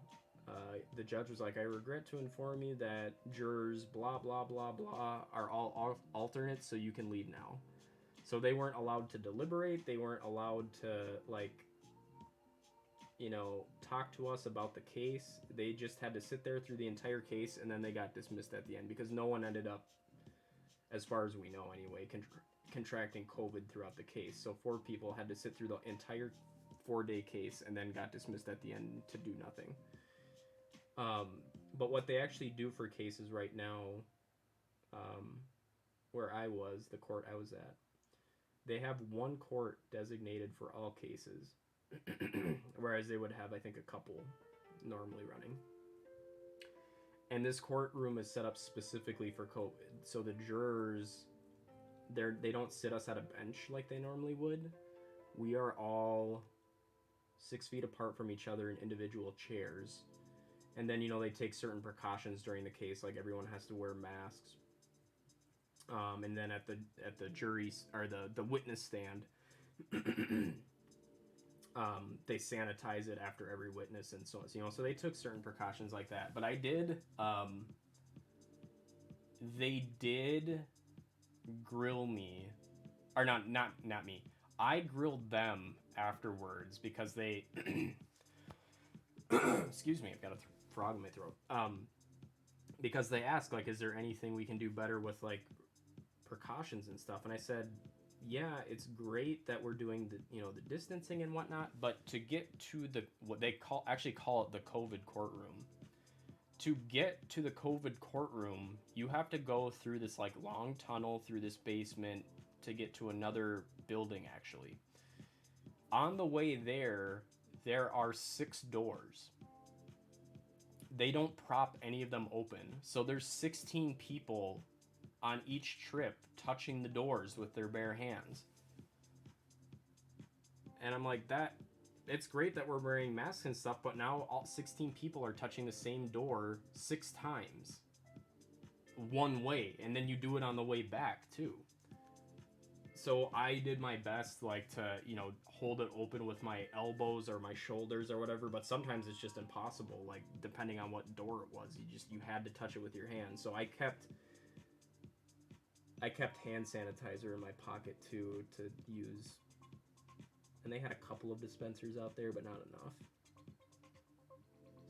the judge was like, I regret to inform you that jurors blah blah blah blah are all alternates, so you can leave now. So they weren't allowed to deliberate, they weren't allowed to talk to us about the case. They just had to sit there through the entire case, and then they got dismissed at the end because no one ended up, as far as we know anyway, contracting COVID throughout the case. So 4 people had to sit through the entire 4-day case and then got dismissed at the end to do nothing. But what they actually do for cases right now, where I was, the court I was at, they have one court designated for all cases, whereas they would have, I think, a couple normally running. And this courtroom is set up specifically for COVID. So the jurors, they don't sit us at a bench like they normally would. We are all 6 feet apart from each other in individual chairs. And then, they take certain precautions during the case, like everyone has to wear masks. And then at the jury, or the witness stand, they sanitize it after every witness and so on. So they took certain precautions like that. But they did grill me or not me. I grilled them afterwards because they excuse me, I've got a frog in my throat. Because they asked like, is there anything we can do better with like precautions and stuff? And I said, yeah, it's great that we're doing the the distancing and whatnot, but to get to the what they call it the COVID courtroom. To get to the COVID courtroom, you have to go through this like long tunnel through this basement to get to another building actually. On the way there are 6 doors. They don't prop any of them open. So there's 16 people on each trip touching the doors with their bare hands. And I'm like, that it's great that we're wearing masks and stuff, but now all 16 people are touching the same door 6 times one way, and then you do it on the way back too. So I did my best like to, hold it open with my elbows or my shoulders or whatever, but sometimes it's just impossible, like depending on what door it was. You had to touch it with your hand. So I kept hand sanitizer in my pocket too to use. And they had a couple of dispensers out there, but not enough.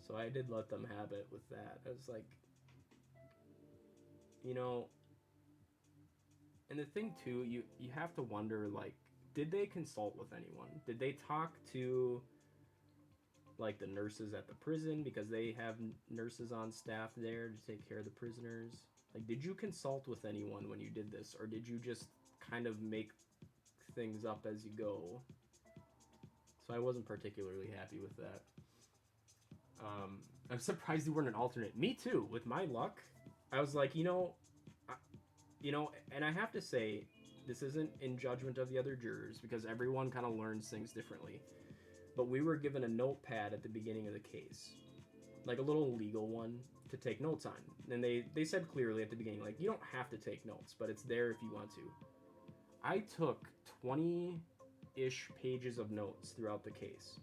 So I did let them have it with that. I was like, and the thing too, you have to wonder, like, did they consult with anyone? Did they talk to like the nurses at the prison, because they have nurses on staff there to take care of the prisoners? Like, did you consult with anyone when you did this, or did you just kind of make things up as you go? So I wasn't particularly happy with that. I'm surprised you weren't an alternate. Me too. With my luck, I was like, and I have to say, this isn't in judgment of the other jurors, because everyone kind of learns things differently. But we were given a notepad at the beginning of the case, like a little legal one to take notes on. And they said clearly at the beginning, like, you don't have to take notes, but it's there if you want to. I took 20-ish pages of notes throughout the case.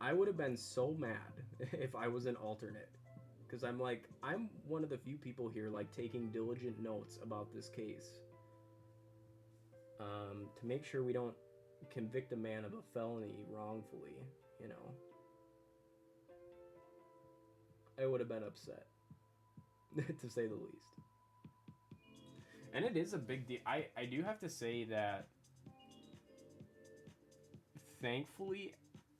I would have been so mad if I was an alternate, because I'm like, I'm one of the few people here like taking diligent notes about this case, to make sure we don't convict a man of a felony wrongfully. I would have been upset, to say the least. And it is a big deal. I do have to say that thankfully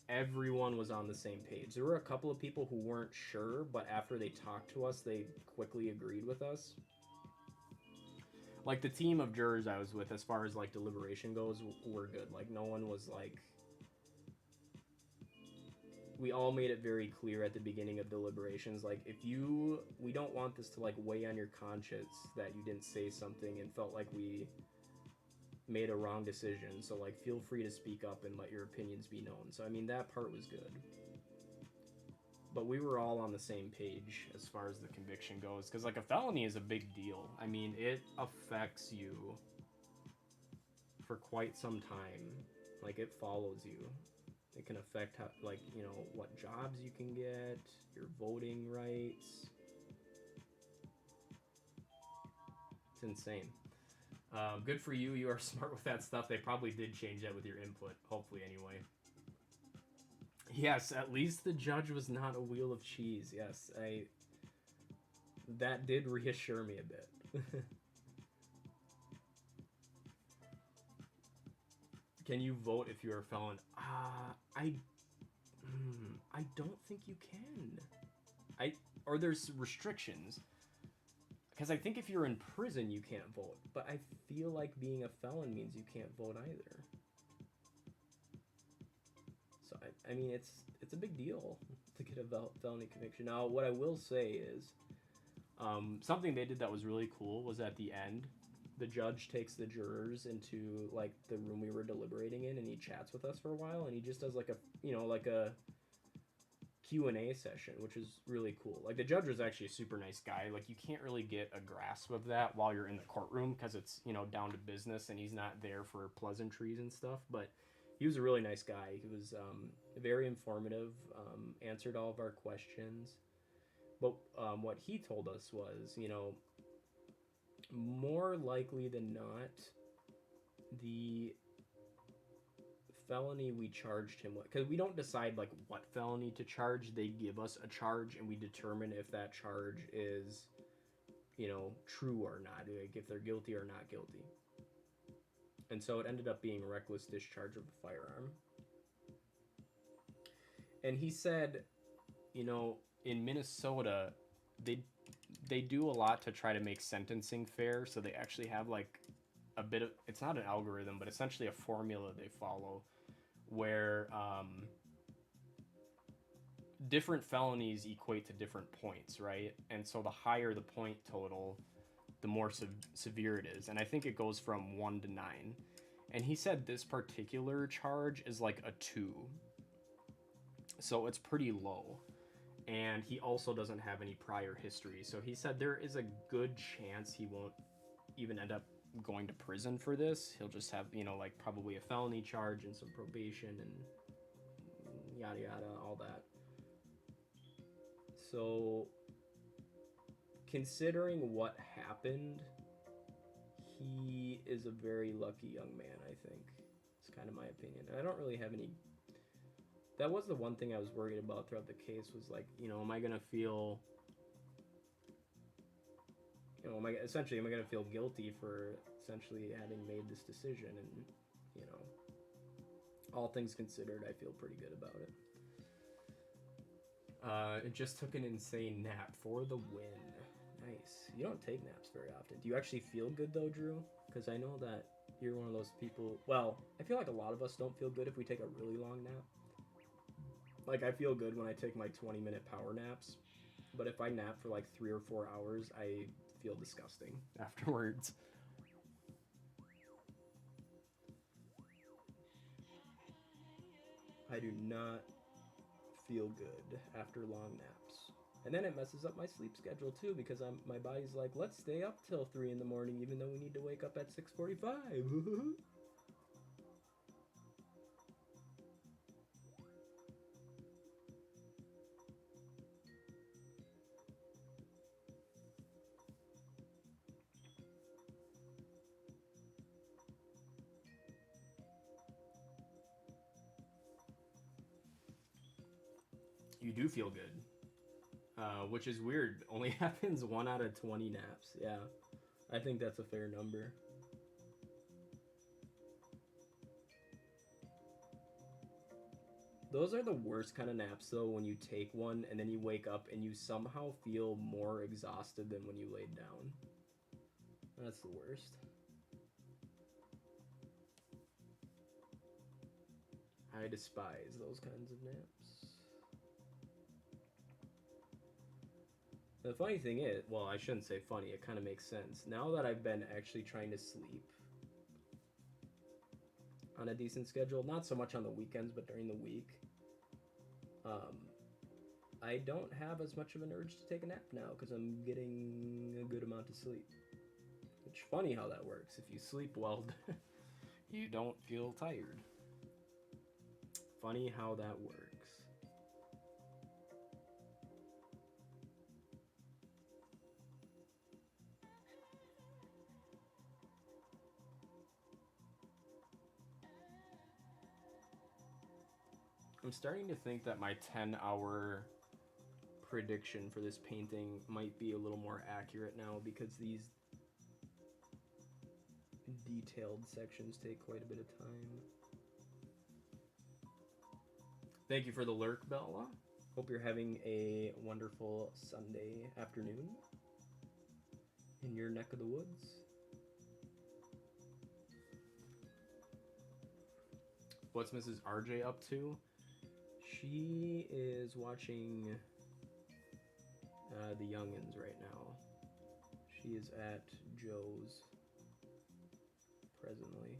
everyone was on the same page. There were a couple of people who weren't sure, but after they talked to us, they quickly agreed with us. Like, the team of jurors I was with, as far as like deliberation goes, were good. Like, no one was like... We all made it very clear at the beginning of deliberations, like, we don't want this to like weigh on your conscience that you didn't say something and felt like we made a wrong decision, so like, feel free to speak up and let your opinions be known. So I mean, that part was good, but we were all on the same page as far as the conviction goes, because like, a felony is a big deal. I mean, it affects you for quite some time. Like, it follows you. It can affect how, like, what jobs you can get, your voting rights. It's insane. Good for you. You are smart with that stuff. They probably did change that with your input. Hopefully, anyway. Yes, at least the judge was not a wheel of cheese. Yes, that did reassure me a bit. Can you vote if you're a felon? I don't think you can. Or there's restrictions. Because I think if you're in prison, you can't vote. But I feel like being a felon means you can't vote either. So, I mean, it's a big deal to get a felony conviction. Now, what I will say is, something they did that was really cool was at the end, the judge takes the jurors into, like, the room we were deliberating in, and he chats with us for a while, and he just does, like, a Q&A session, which is really cool. Like, the judge was actually a super nice guy. Like, you can't really get a grasp of that while you're in the courtroom, because it's, down to business, and he's not there for pleasantries and stuff, but he was a really nice guy. He was very informative, answered all of our questions. But what he told us was, more likely than not, the felony we charged him with, because we don't decide like what felony to charge. They give us a charge and we determine if that charge is, true or not, like if they're guilty or not guilty. And so it ended up being reckless discharge of a firearm. And he said, in Minnesota, they do a lot to try to make sentencing fair. So they actually have like a bit of, it's not an algorithm, but essentially a formula they follow where different felonies equate to different points, right? And so the higher the point total, the more severe it is. And I think it goes from 1 to 9. And he said this particular charge is like a 2. So it's pretty low. And he also doesn't have any prior history. So he said there is a good chance he won't even end up going to prison for this. He'll just have, like probably a felony charge and some probation and yada yada, all that. So considering what happened, he is a very lucky young man, I think. It's kind of my opinion. And I don't really have any... That was the one thing I was worried about throughout the case was like, am I going to feel... am I going to feel guilty for essentially having made this decision? And, all things considered, I feel pretty good about it. It just took an insane nap for the win. Nice. You don't take naps very often. Do you actually feel good though, Drew? Because I know that you're one of those people... Well, I feel like a lot of us don't feel good if we take a really long nap. Like, I feel good when I take my 20-minute power naps. But if I nap for like 3 or 4 hours, I feel disgusting afterwards. I do not feel good after long naps. And then it messes up my sleep schedule too, because my body's like, let's stay up till 3 in the morning even though we need to wake up at 6:45. You do feel good. Which is weird. Only happens 1 out of 20 naps. Yeah, I think that's a fair number. Those are the worst kind of naps, though, when you take one and then you wake up and you somehow feel more exhausted than when you laid down. That's the worst. I despise those kinds of naps. The funny thing is, well, I shouldn't say funny, it kind of makes sense. Now that I've been actually trying to sleep on a decent schedule, not so much on the weekends, but during the week, I don't have as much of an urge to take a nap now because I'm getting a good amount of sleep. It's funny how that works. If you sleep well, you don't feel tired. Funny how that works. I'm starting to think that my 10-hour prediction for this painting might be a little more accurate now because these detailed sections take quite a bit of time. Thank you for the lurk, Bella. Hope you're having a wonderful Sunday afternoon in your neck of the woods. What's Mrs. RJ up to? She is watching The Youngins right now. She is at Joe's presently.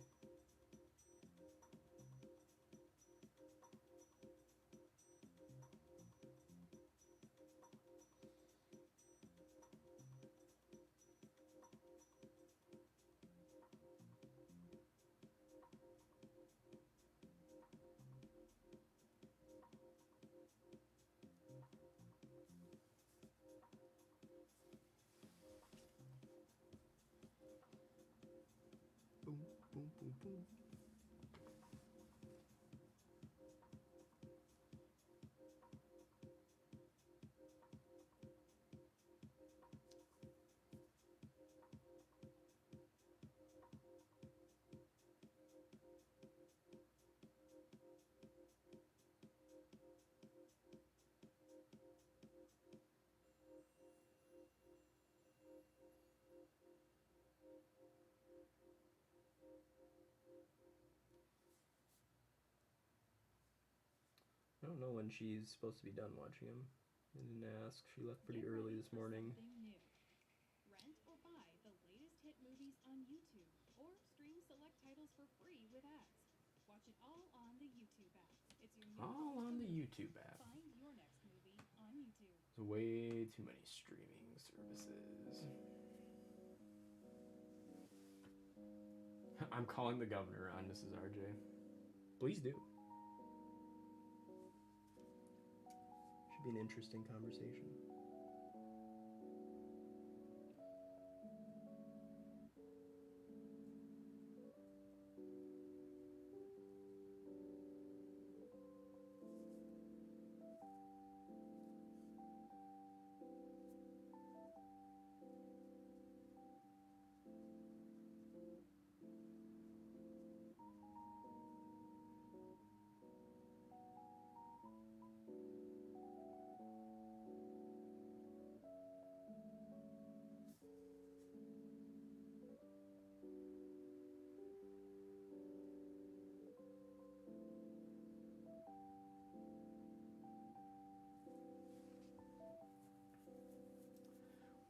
I don't know when she's supposed to be done watching him. I didn't ask. She left pretty early this morning. New. Rent or buy the latest hit movies on YouTube, or stream select titles for free with ads. Watch it all on the YouTube app. It's your new All on the YouTube app. Find your next movie on YouTube. There's way too many streaming services. I'm calling the governor on Mrs. RJ. Please do. Should be an interesting conversation.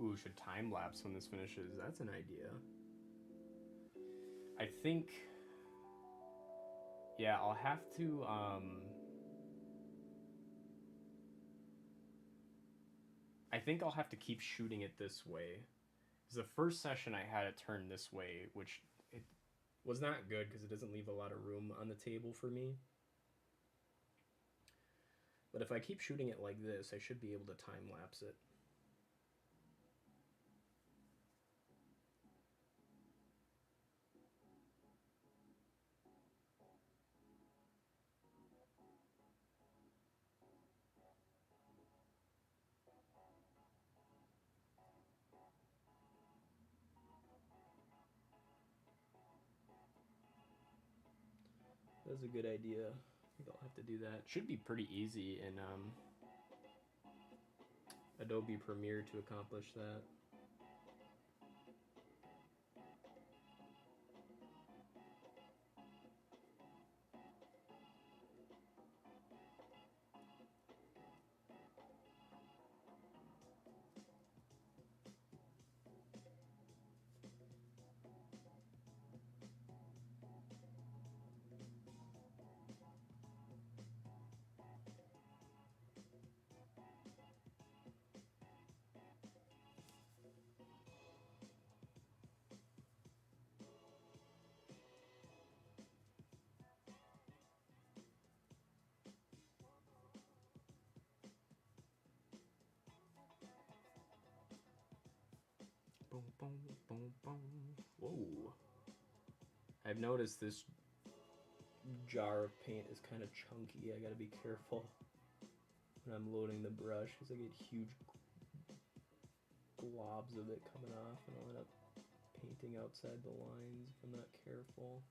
Ooh, should time lapse when this finishes. That's an idea. I think... Yeah, I'll have to, I think I'll have to keep shooting it this way. Because the first session I had it turned this way, which it was not good because it doesn't leave a lot of room on the table for me. But if I keep shooting it like this, I should be able to time lapse it. That's a good idea. I think I'll have to do that. Should be pretty easy in Adobe Premiere to accomplish that. Boom, boom, boom, boom. Whoa. I've noticed this jar of paint is kind of chunky. I gotta be careful when I'm loading the brush because I get huge globs of it coming off and I'll end up painting outside the lines if I'm not careful.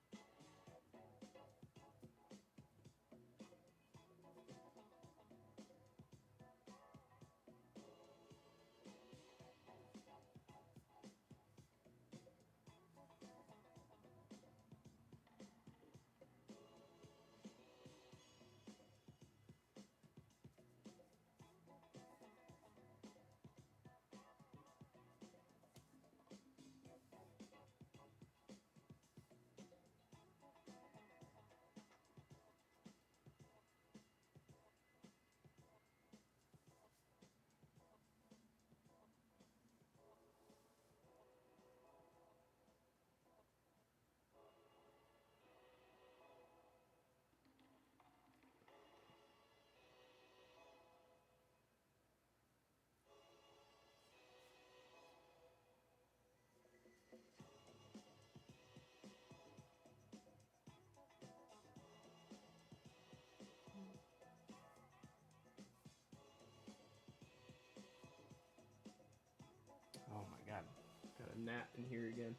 gnat in here again.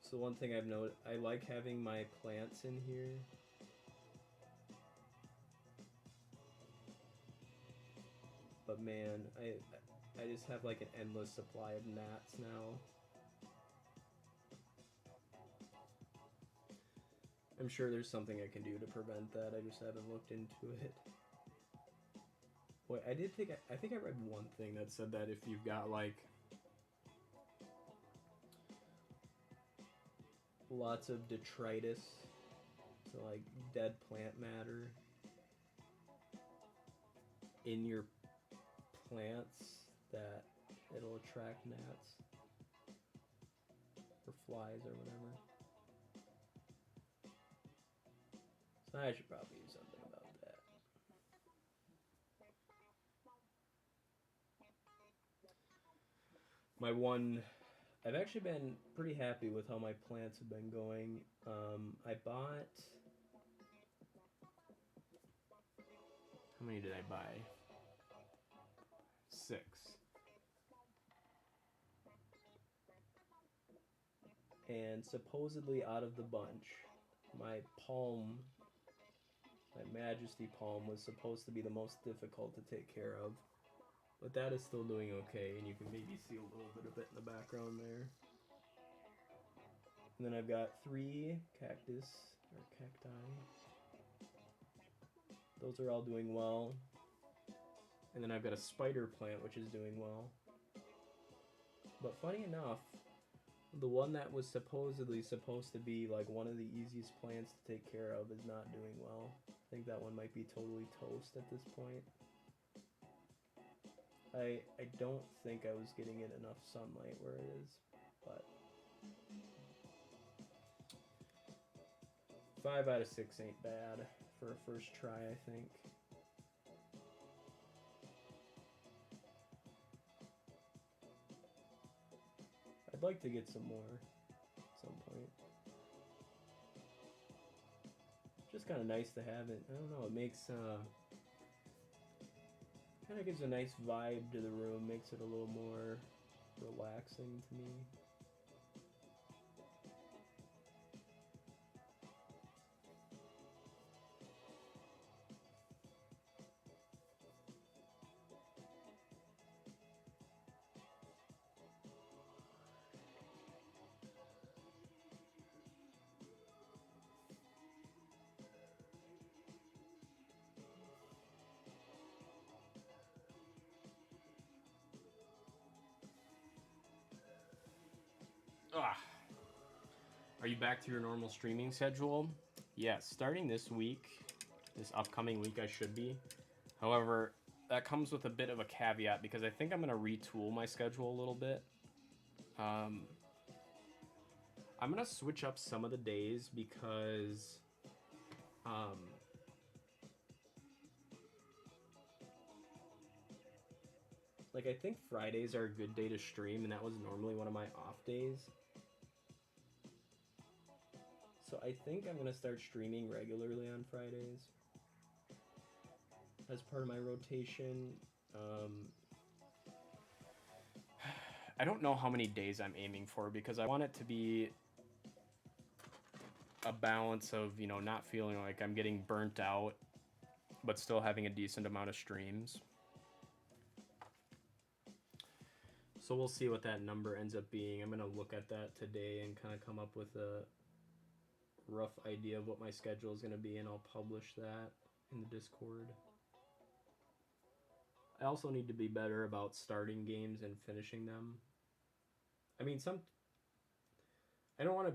So one thing I've noticed, I like having my plants in here. But man, I just have like an endless supply of gnats now. I'm sure there's something I can do to prevent that. I just haven't looked into it. Wait, I think I read one thing that said that if you've got like lots of detritus, so like dead plant matter in your plants, that it'll attract gnats or flies or whatever. So I should probably do something about that. I've actually been pretty happy with how my plants have been going. I bought, how many did I buy? 6. And supposedly out of the bunch, my Majesty palm was supposed to be the most difficult to take care of. But that is still doing okay, and you can maybe see a little bit of it in the background there. And then I've got 3 cacti. Those are all doing well. And then I've got a spider plant, which is doing well. But funny enough, the one that was supposedly supposed to be like one of the easiest plants to take care of is not doing well. I think that one might be totally toast at this point. I don't think I was getting it enough sunlight where it is, but 5 out of 6 ain't bad for a first try, I think. I'd like to get some more at some point. Just kind of nice to have it. I don't know, it makes kind of gives a nice vibe to the room, makes it a little more relaxing to me. Ah. Are you back to your normal streaming schedule? Yes, starting this week, this upcoming week I should be. However, that comes with a bit of a caveat because I think I'm going to retool my schedule a little bit. I'm going to switch up some of the days because like I think Fridays are a good day to stream, and that was normally one of my off days. So I think I'm going to start streaming regularly on Fridays as part of my rotation. I don't know how many days I'm aiming for because I want it to be a balance of, you know, not feeling like I'm getting burnt out, but still having a decent amount of streams. So we'll see what that number ends up being. I'm going to look at that today and kind of come up with a rough idea of what my schedule is going to be, and I'll publish that in the Discord. I also need to be better about starting games and finishing them. I mean, I don't want to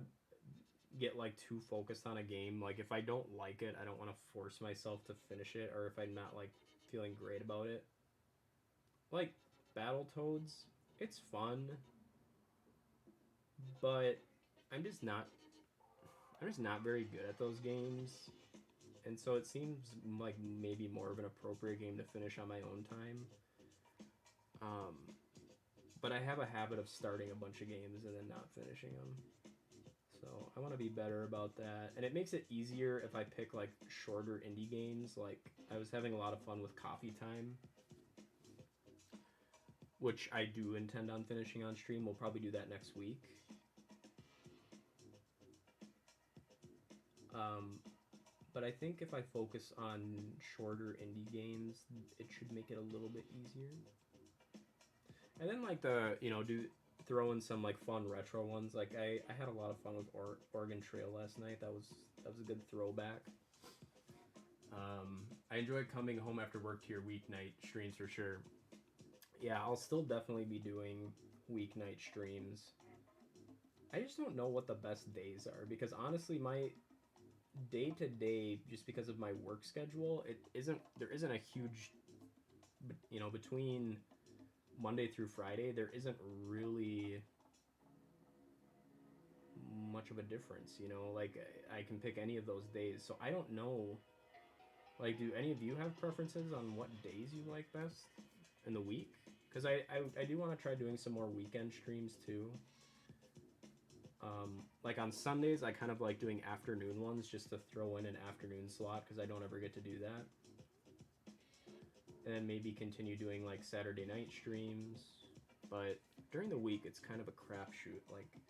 get like too focused on a game. Like if I don't like it, I don't want to force myself to finish it, or if I'm not like feeling great about it. Like Battletoads, it's fun, but I'm just not very good at those games, and so it seems like maybe more of an appropriate game to finish on my own time. But I have a habit of starting a bunch of games and then not finishing them. So I want to be better about that, and it makes it easier if I pick like shorter indie games. Like I was having a lot of fun with Coffee Time. which I do intend on finishing on stream. We'll probably do that next week. But I think if I focus on shorter indie games, it should make it a little bit easier. And then like throw in some like fun retro ones. Like I had a lot of fun with Oregon Trail last night. That was a good throwback. I enjoyed coming home after work to your weeknight streams for sure. Yeah, I'll still definitely be doing weeknight streams. I just don't know what the best days are because honestly my day to day, just because of my work schedule, there isn't a huge, between Monday through Friday, there isn't really much of a difference, like I can pick any of those days. So I don't know, like, do any of you have preferences on what days you like best in the week? Because I do want to try doing some more weekend streams too. Like on Sundays, I kind of like doing afternoon ones just to throw in an afternoon slot because I don't ever get to do that. And then maybe continue doing like Saturday night streams. But during the week, it's kind of a crapshoot. Like,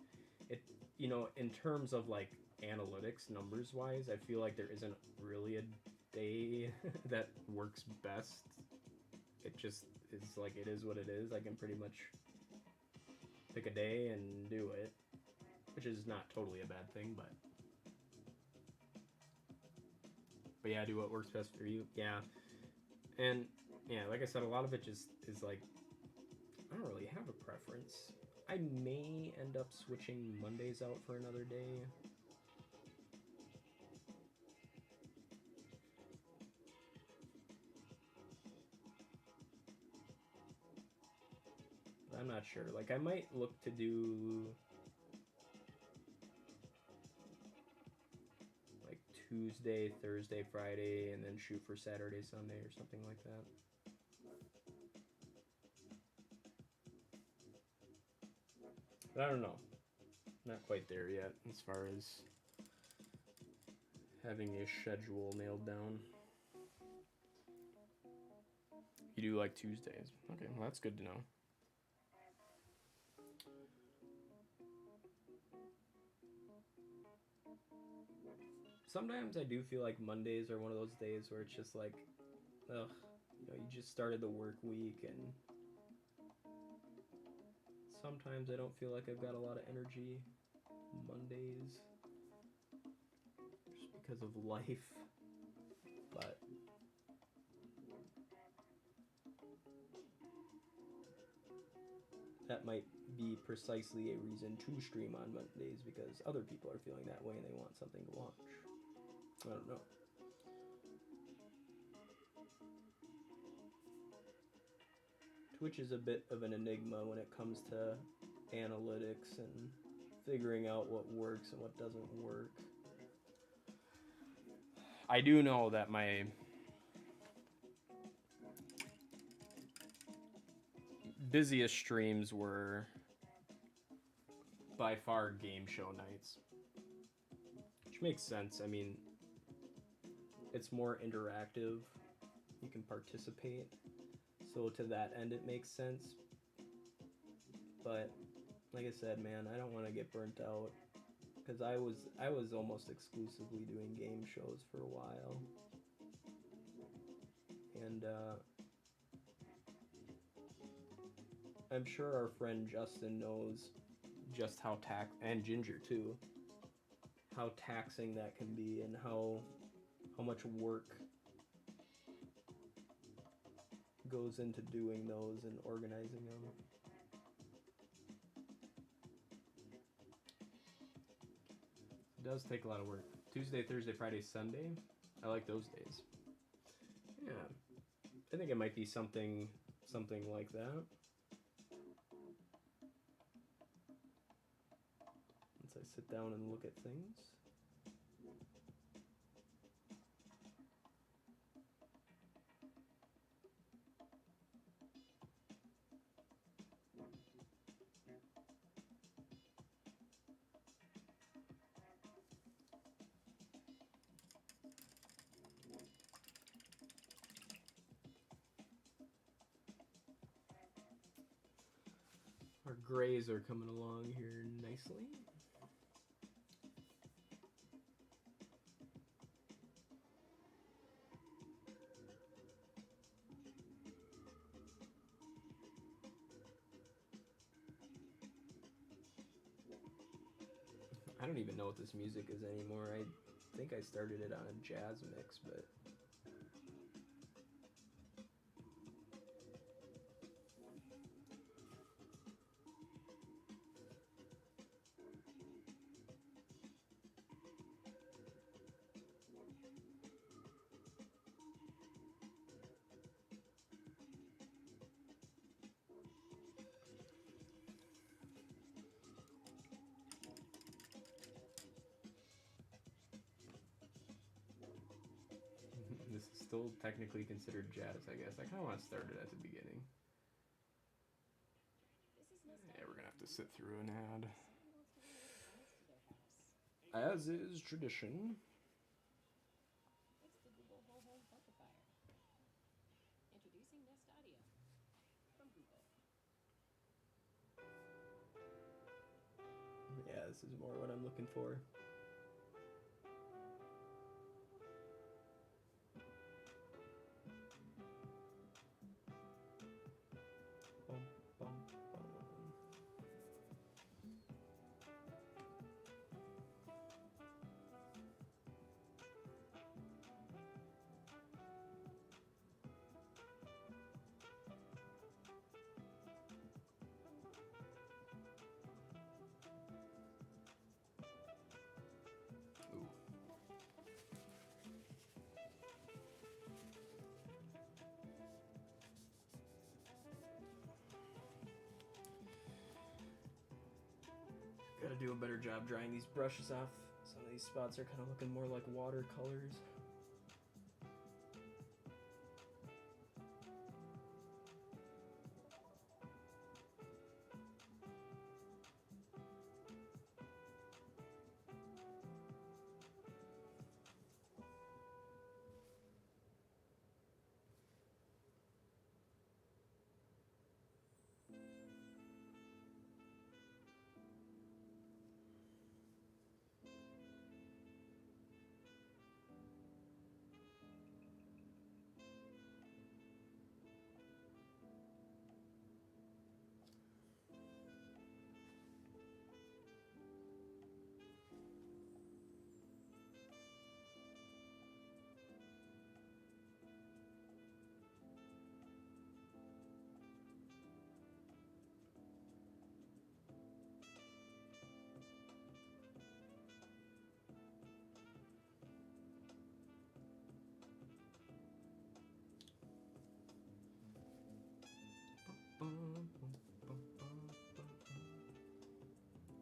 it, in terms of like analytics, numbers wise, I feel like there isn't really a day that works best. It just is like, it is what it is. I can pretty much pick a day and do it. Which is not totally a bad thing, but yeah, do what works best for you. Yeah. And yeah, like I said, a lot of it just is like, I don't really have a preference. I may end up switching Mondays out for another day. I'm not sure. Like, I might look to do Tuesday, Thursday, Friday, and then shoot for Saturday, Sunday, or something like that. But I don't know. Not quite there yet as far as having a schedule nailed down. You do like Tuesdays. Okay, well that's good to know. Sometimes I do feel like Mondays are one of those days where it's just like, ugh, you just started the work week, and sometimes I don't feel like I've got a lot of energy Mondays just because of life, but that might be precisely a reason to stream on Mondays, because other people are feeling that way and they want something to watch. I don't know. Twitch is a bit of an enigma when it comes to analytics and figuring out what works and what doesn't work. I do know that my busiest streams were by far game show nights, which makes sense. I mean, it's more interactive, you can participate, so to that end it makes sense. But like I said, man, I don't want to get burnt out, because I was almost exclusively doing game shows for a while, and I'm sure our friend Justin knows just how and Ginger too, how taxing that can be, and how much work goes into doing those and organizing them. It does take a lot of work. Tuesday, Thursday, Friday, Sunday, I like those days. Yeah, I think it might be something like that. Once I sit down and look at things. grays are coming along here nicely. I don't even know what this music is anymore. I think I started it on a jazz mix, but this is still technically considered jazz, I guess. I kind of want to start it at the beginning. Yeah, we're gonna have to sit through an ad. As is tradition. It's the Google Whole Home Amplifier. Introducing Nest Audio from Google. Yeah, this is more what I'm looking for. Bum, bum, bum. Ooh. Gotta do a better job drying these brushes off. Some of these spots are kind of looking more like watercolors.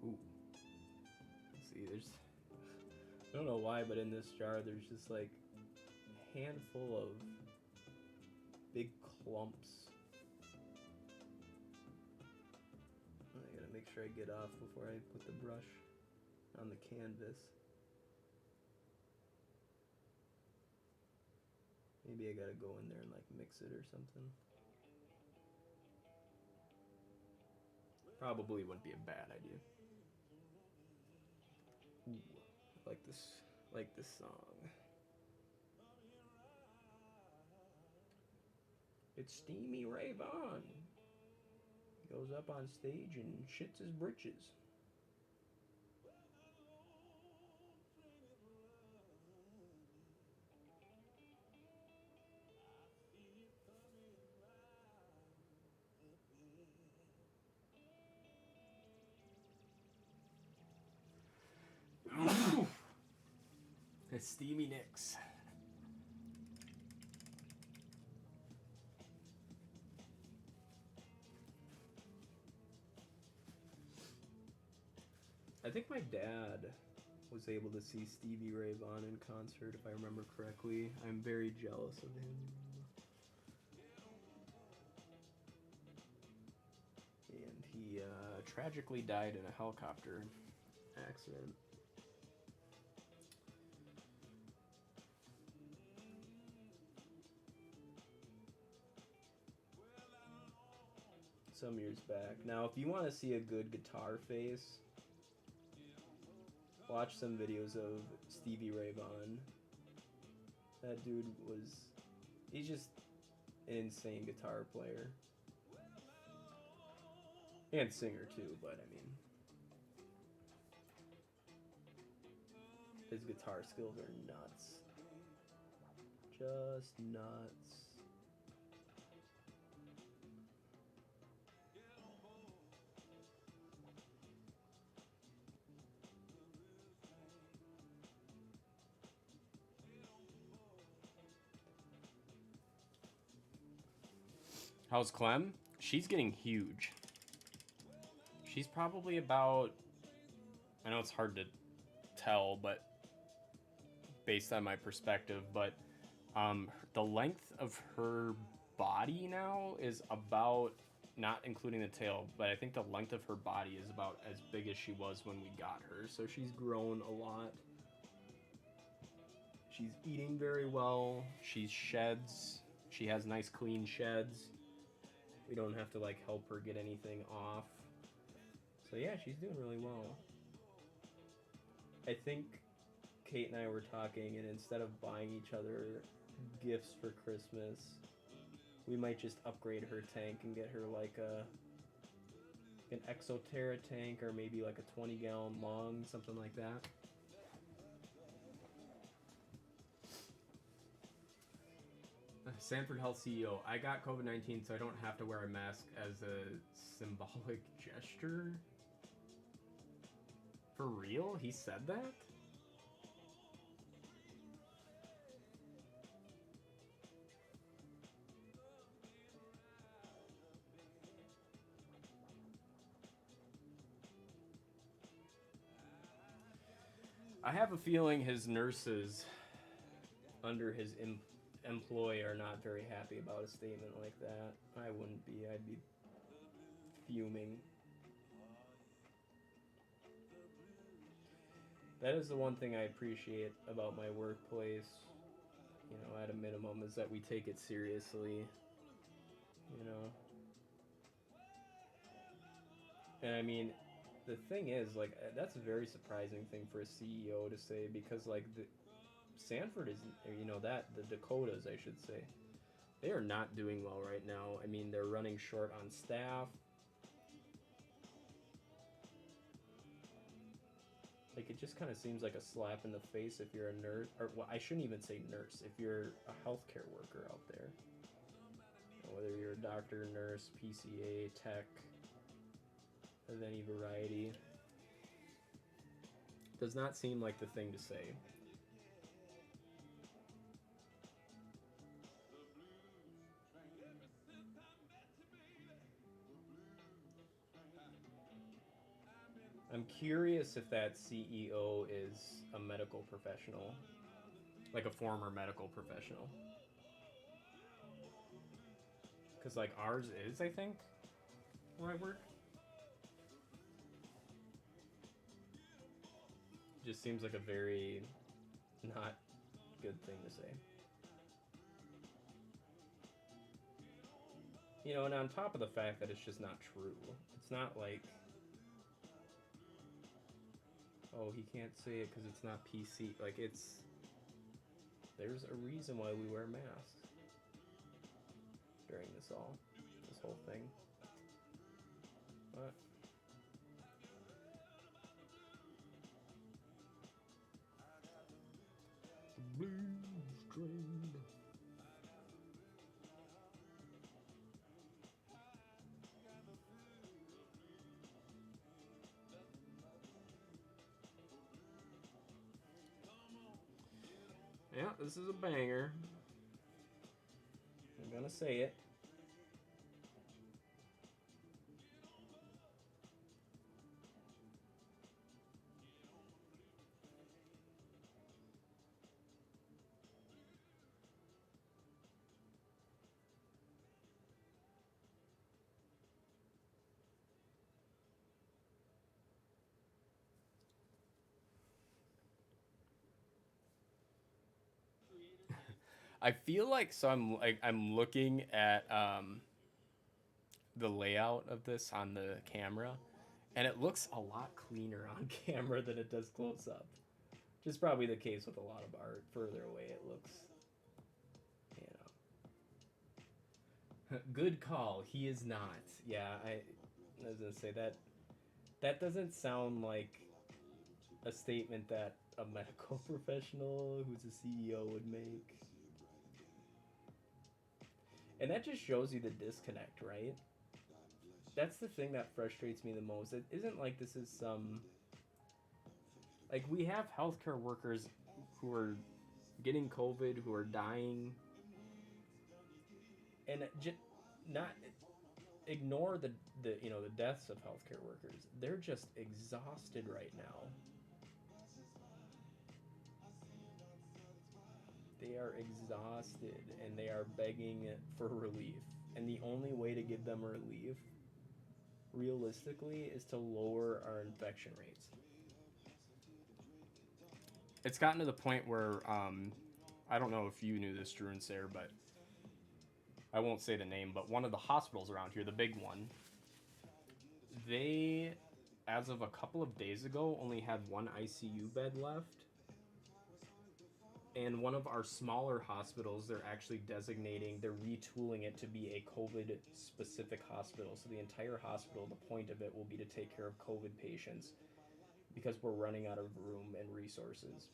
Ooh. See, there's... I don't know why, but in this jar there's just like a handful of big clumps. I gotta make sure I get off before I put the brush on the canvas. Maybe I gotta go in there and like mix it or something. Probably wouldn't be a bad idea. Ooh, I like this song. It's Steamy Ray Vaughan. He goes up on stage and shits his britches. It's Steamy Nicks. I think my dad was able to see Stevie Ray Vaughan in concert, if I remember correctly. I'm very jealous of him. And he tragically died in a helicopter accident. some years back. Now, if you want to see a good guitar face, watch some videos of Stevie Ray Vaughan. That dude he's just an insane guitar player. And singer too, but I mean, his guitar skills are nuts. Just nuts. How's Clem? She's getting huge. She's probably about, I know it's hard to tell, but based on my perspective, but the length of her body now is about, not including the tail, but I think the length of her body is about as big as she was when we got her. So she's grown a lot. She's eating very well. She sheds. She has nice clean sheds. We don't have to like help her get anything off. So yeah, she's doing really well. I think Kate and I were talking, and instead of buying each other gifts for Christmas, we might just upgrade her tank and get her like an Exoterra tank, or maybe like a 20-gallon long, something like that. Sanford Health CEO, I got COVID-19 so I don't have to wear a mask as a symbolic gesture. For real? He said that? I have a feeling his nurses under his employ are not very happy about a statement like that. I wouldn't be. I'd be fuming. That is the one thing I appreciate about my workplace, you know, at a minimum, is that we take it seriously, you know. And I mean, the thing is, like, that's a very surprising thing for a CEO to say, because, like, Sanford is, you know, the Dakotas, I should say, they are not doing well right now. I mean, they're running short on staff. Like, it just kind of seems like a slap in the face if you're a nurse, or, well, I shouldn't even say nurse, if you're a healthcare worker out there. Whether you're a doctor, nurse, PCA, tech, of any variety. Does not seem like the thing to say. I'm curious if that CEO is a medical professional, like a former medical professional. Because, like, ours is, I think, where I work. Just seems like a very not good thing to say. You know, and on top of the fact that it's just not true. It's not like, oh, he can't say it because it's not PC. Like, there's a reason why we wear masks during this whole thing. But blues train. Yeah, this is a banger. I'm gonna say it. I feel like, so I'm looking at the layout of this on the camera, and it looks a lot cleaner on camera than it does close up. Which is probably the case with a lot of art. Further away, it looks, you know. Good call. He is not. Yeah, I was gonna say that. That doesn't sound like a statement that a medical professional who's a CEO would make. And that just shows you the disconnect, right? That's the thing that frustrates me the most. It isn't like this is some... Like, we have healthcare workers who are getting COVID, who are dying. And not... Ignore the you know, the deaths of healthcare workers. They're just exhausted right now. They are exhausted and they are begging for relief. And the only way to give them relief, realistically, is to lower our infection rates. It's gotten to the point where, I don't know if you knew this, Drew and Sarah, but I won't say the name, but one of the hospitals around here, the big one, they, as of a couple of days ago, only had one ICU bed left. And one of our smaller hospitals, they're actually designating, they're retooling it to be a COVID-specific hospital. So the entire hospital, the point of it will be to take care of COVID patients because we're running out of room and resources.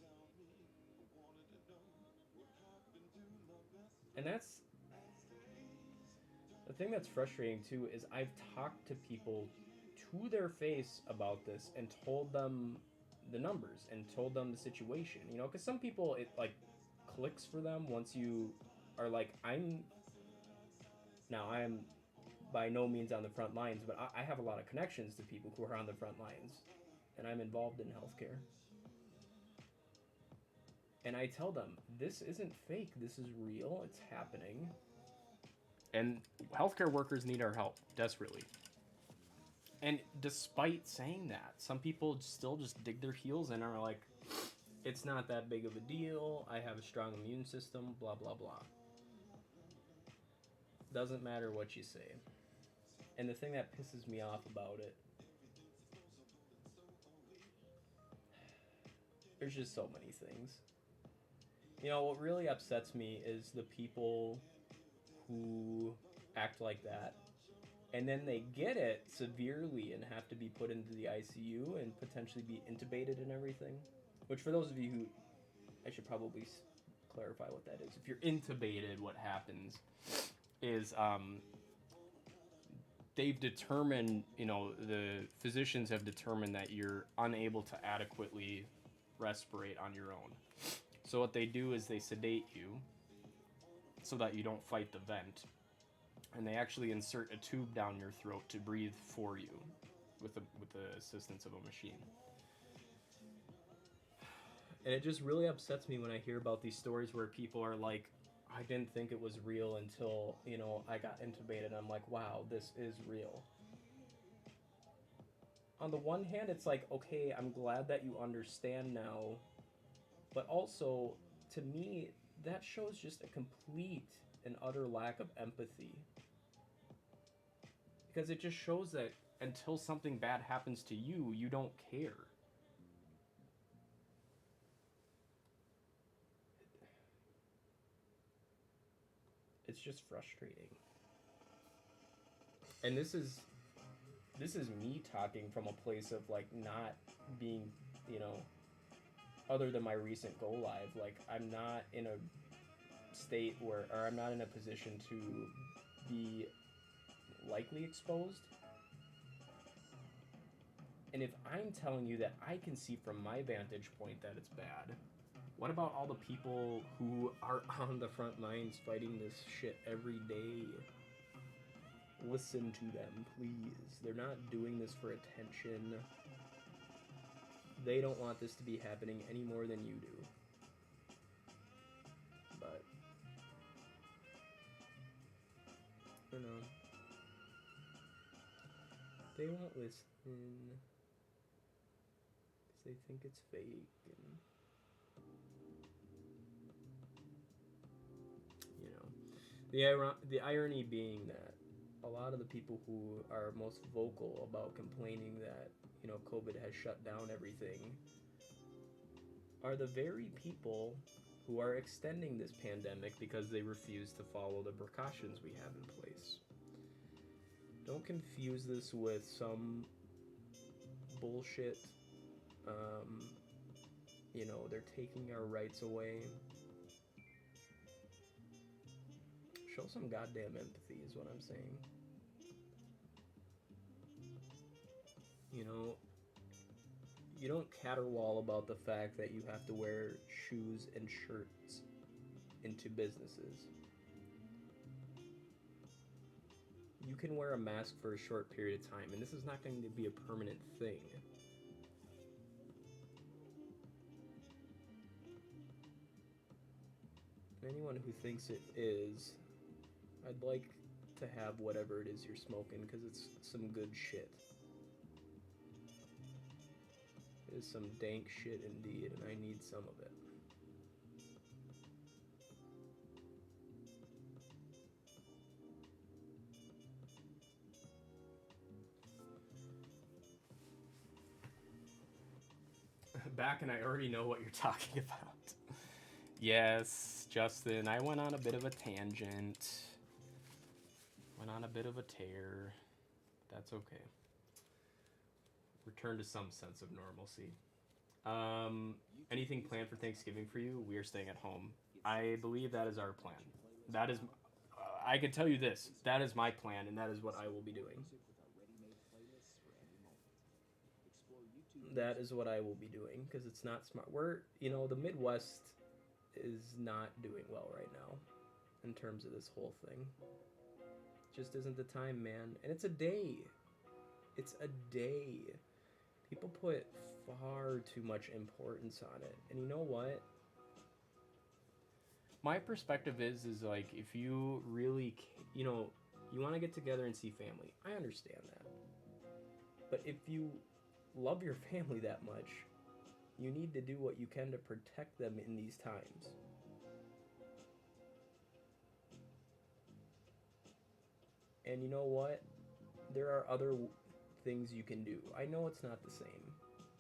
And that's... The thing that's frustrating, too, is I've talked to people to their face about this and told them the numbers and told them the situation, you know, because some people, it like clicks for them once you are like, I'm by no means on the front lines, but I have a lot of connections to people who are on the front lines, and I'm involved in healthcare. And I tell them, this isn't fake, this is real, it's happening. And healthcare workers need our help, desperately. And despite saying that, some people still just dig their heels in and are like, it's not that big of a deal, I have a strong immune system, blah, blah, blah. Doesn't matter what you say. And the thing that pisses me off about it, there's just so many things. You know, what really upsets me is the people who act like that, and then they get it severely and have to be put into the ICU and potentially be intubated and everything. Which, for those of you who... I should probably clarify what that is. If you're intubated, what happens is they've determined, you know, the physicians have determined that you're unable to adequately respirate on your own. So what they do is they sedate you so that you don't fight the vent. And they actually insert a tube down your throat to breathe for you with the assistance of a machine. And it just really upsets me when I hear about these stories where people are like, I didn't think it was real until, you know, I got intubated. I'm like, wow, this is real. On the one hand, it's like, okay, I'm glad that you understand now. But also, to me, that shows just a complete and utter lack of empathy. Because it just shows that until something bad happens to you, you don't care. It's just frustrating. And this is me talking from a place of like not being, you know, other than my recent go live, like I'm not in a state where, or I'm not in a position to be likely exposed. And if I'm telling you that I can see from my vantage point that it's bad, what about all the people who are on the front lines fighting this shit every day? Listen to them, please. They're not doing this for attention. They don't want this to be happening any more than you do. But, you know, they won't listen because they think it's fake. And, you know, the irony being that a lot of the people who are most vocal about complaining that, COVID has shut down everything are the very people who are extending this pandemic because they refuse to follow the precautions we have in place. Don't confuse this with some bullshit, they're taking our rights away. Show some goddamn empathy is what I'm saying. You don't caterwaul about the fact that you have to wear shoes and shirts into businesses. You can wear a mask for a short period of time, and this is not going to be a permanent thing. Anyone who thinks it is, I'd like to have whatever it is you're smoking, because it's some good shit. It is some dank shit indeed, and I need some of it. Back, and I already know what you're talking about. Yes, Justin, I went on a bit of a tangent. Went on a bit of a tear. That's okay. Return to some sense of normalcy. Anything planned for Thanksgiving for you? We are staying at home. I believe that is our plan. That is, I can tell you this. That is my plan, and that is what I will be doing. That is what I will be doing, because it's not smart. The Midwest is not doing well right now in terms of this whole thing. Just isn't the time, man. And it's a day. It's a day. People put far too much importance on it. And you know what? My perspective is like, if you really, you want to get together and see family. I understand that. But if you love your family that much, you need to do what you can to protect them in these times. And you know what? There are other things you can do. I know it's not the same,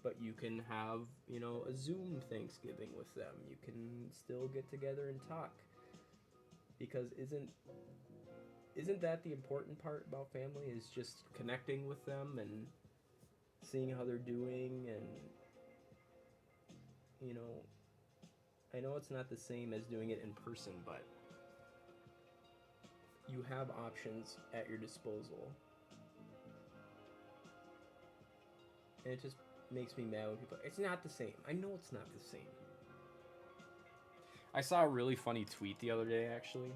but you can have, a Zoom Thanksgiving with them. You can still get together and talk. Because isn't that the important part about family, is just connecting with them and seeing how they're doing? And I know it's not the same as doing it in person, but you have options at your disposal. And it just makes me mad when people, it's not the same. I know it's not the same. I saw a really funny tweet the other day, actually.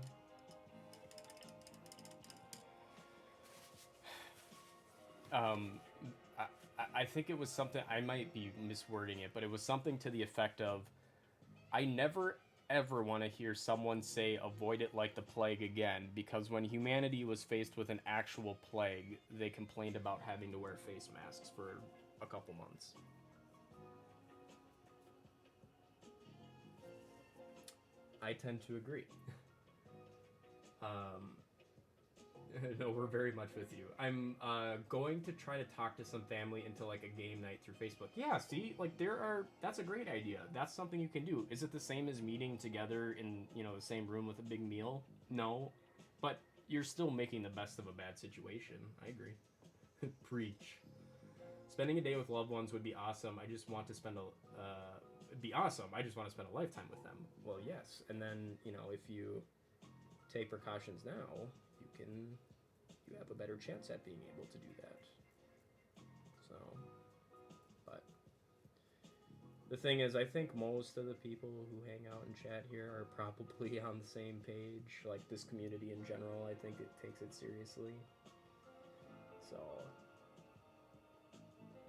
I think it was something, I might be miswording it, but it was something to the effect of, I never ever want to hear someone say avoid it like the plague again, because when humanity was faced with an actual plague, they complained about having to wear face masks for a couple months. I tend to agree. No, we're very much with you. I'm going to try to talk to some family into like a game night through Facebook. Yeah, see, like that's a great idea. That's something you can do. Is it the same as meeting together in, the same room with a big meal? No, but you're still making the best of a bad situation. I agree. Preach. Spending a day with loved ones would be awesome. I just want to spend it'd be awesome. I just want to spend a lifetime with them. Well, yes. And then, if you take precautions now, you have a better chance at being able to do that. So, but the thing is, I think most of the people who hang out and chat here are probably on the same page. Like, this community in general, I think it takes it seriously. So,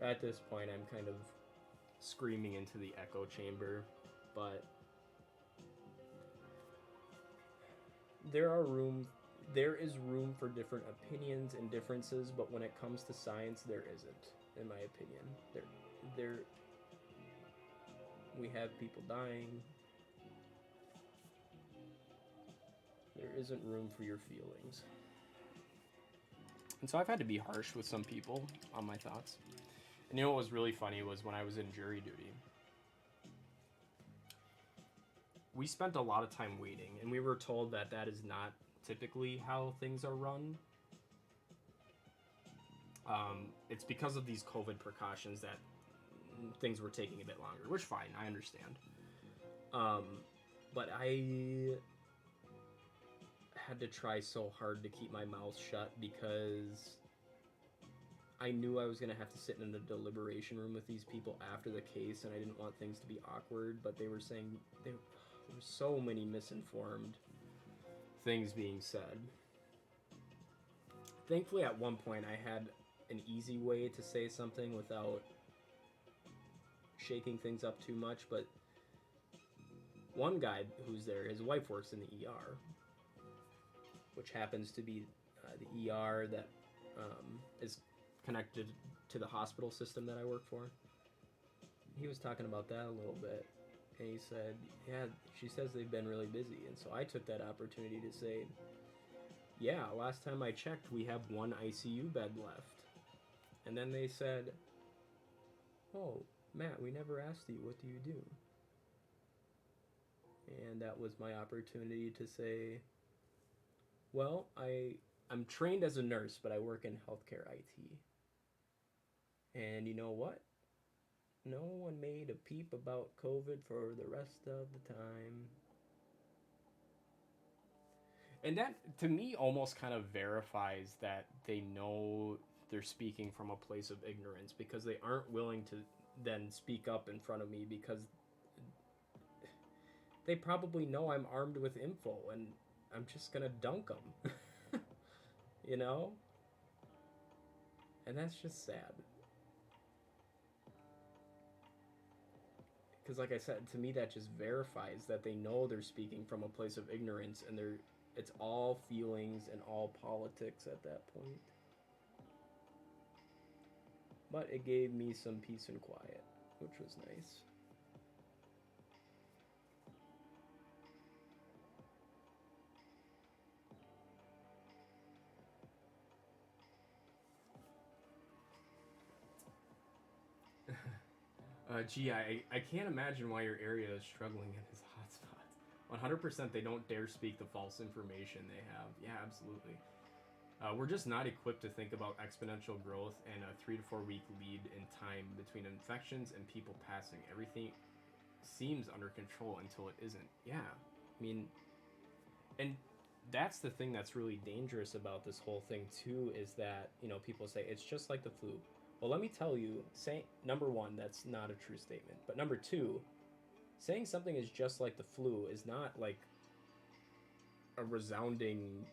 at this point, I'm kind of screaming into the echo chamber, but there is room for different opinions and differences, but when it comes to science, there isn't, in my opinion. We have people dying. There isn't room for your feelings. And so I've had to be harsh with some people on my thoughts. And you know what was really funny was when I was in jury duty. We spent a lot of time waiting, and we were told that that is not typically how things are run. It's because of these COVID precautions that things were taking a bit longer, which fine, I understand. But I had to try so hard to keep my mouth shut because I knew I was going to have to sit in the deliberation room with these people after the case, and I didn't want things to be awkward, but they were saying there were so many misinformed things being said. Thankfully, at one point, I had an easy way to say something without shaking things up too much, but one guy who's there, his wife works in the ER, which happens to be the ER that is connected to the hospital system that I work for. He was talking about that a little bit, and he said, yeah, she says they've been really busy, and so I took that opportunity to say, yeah, last time I checked, we have one ICU bed left. And then they said, oh, Matt, we never asked you, what do you do? And that was my opportunity to say, well, I'm trained as a nurse, but I work in healthcare IT. And you know what? No one made a peep about COVID for the rest of the time. And that, to me, almost kind of verifies that they know they're speaking from a place of ignorance, because they aren't willing to then speak up in front of me, because they probably know I'm armed with info and I'm just gonna dunk them. You know? And that's just sad. Because like I said, to me that just verifies that they know they're speaking from a place of ignorance, and it's all feelings and all politics at that point. But it gave me some peace and quiet, which was nice. Gee, I can't imagine why your area is struggling in his hotspots. 100% they don't dare speak the false information they have. Yeah, absolutely. We're just not equipped to think about exponential growth and a 3 to 4 week lead in time between infections and people passing. Everything seems under control until it isn't. Yeah, I mean, and that's the thing that's really dangerous about this whole thing too, is that, you know, people say it's just like the flu. Well, let me tell you, number one, that's not a true statement. But number two, saying something is just like the flu is not like a resounding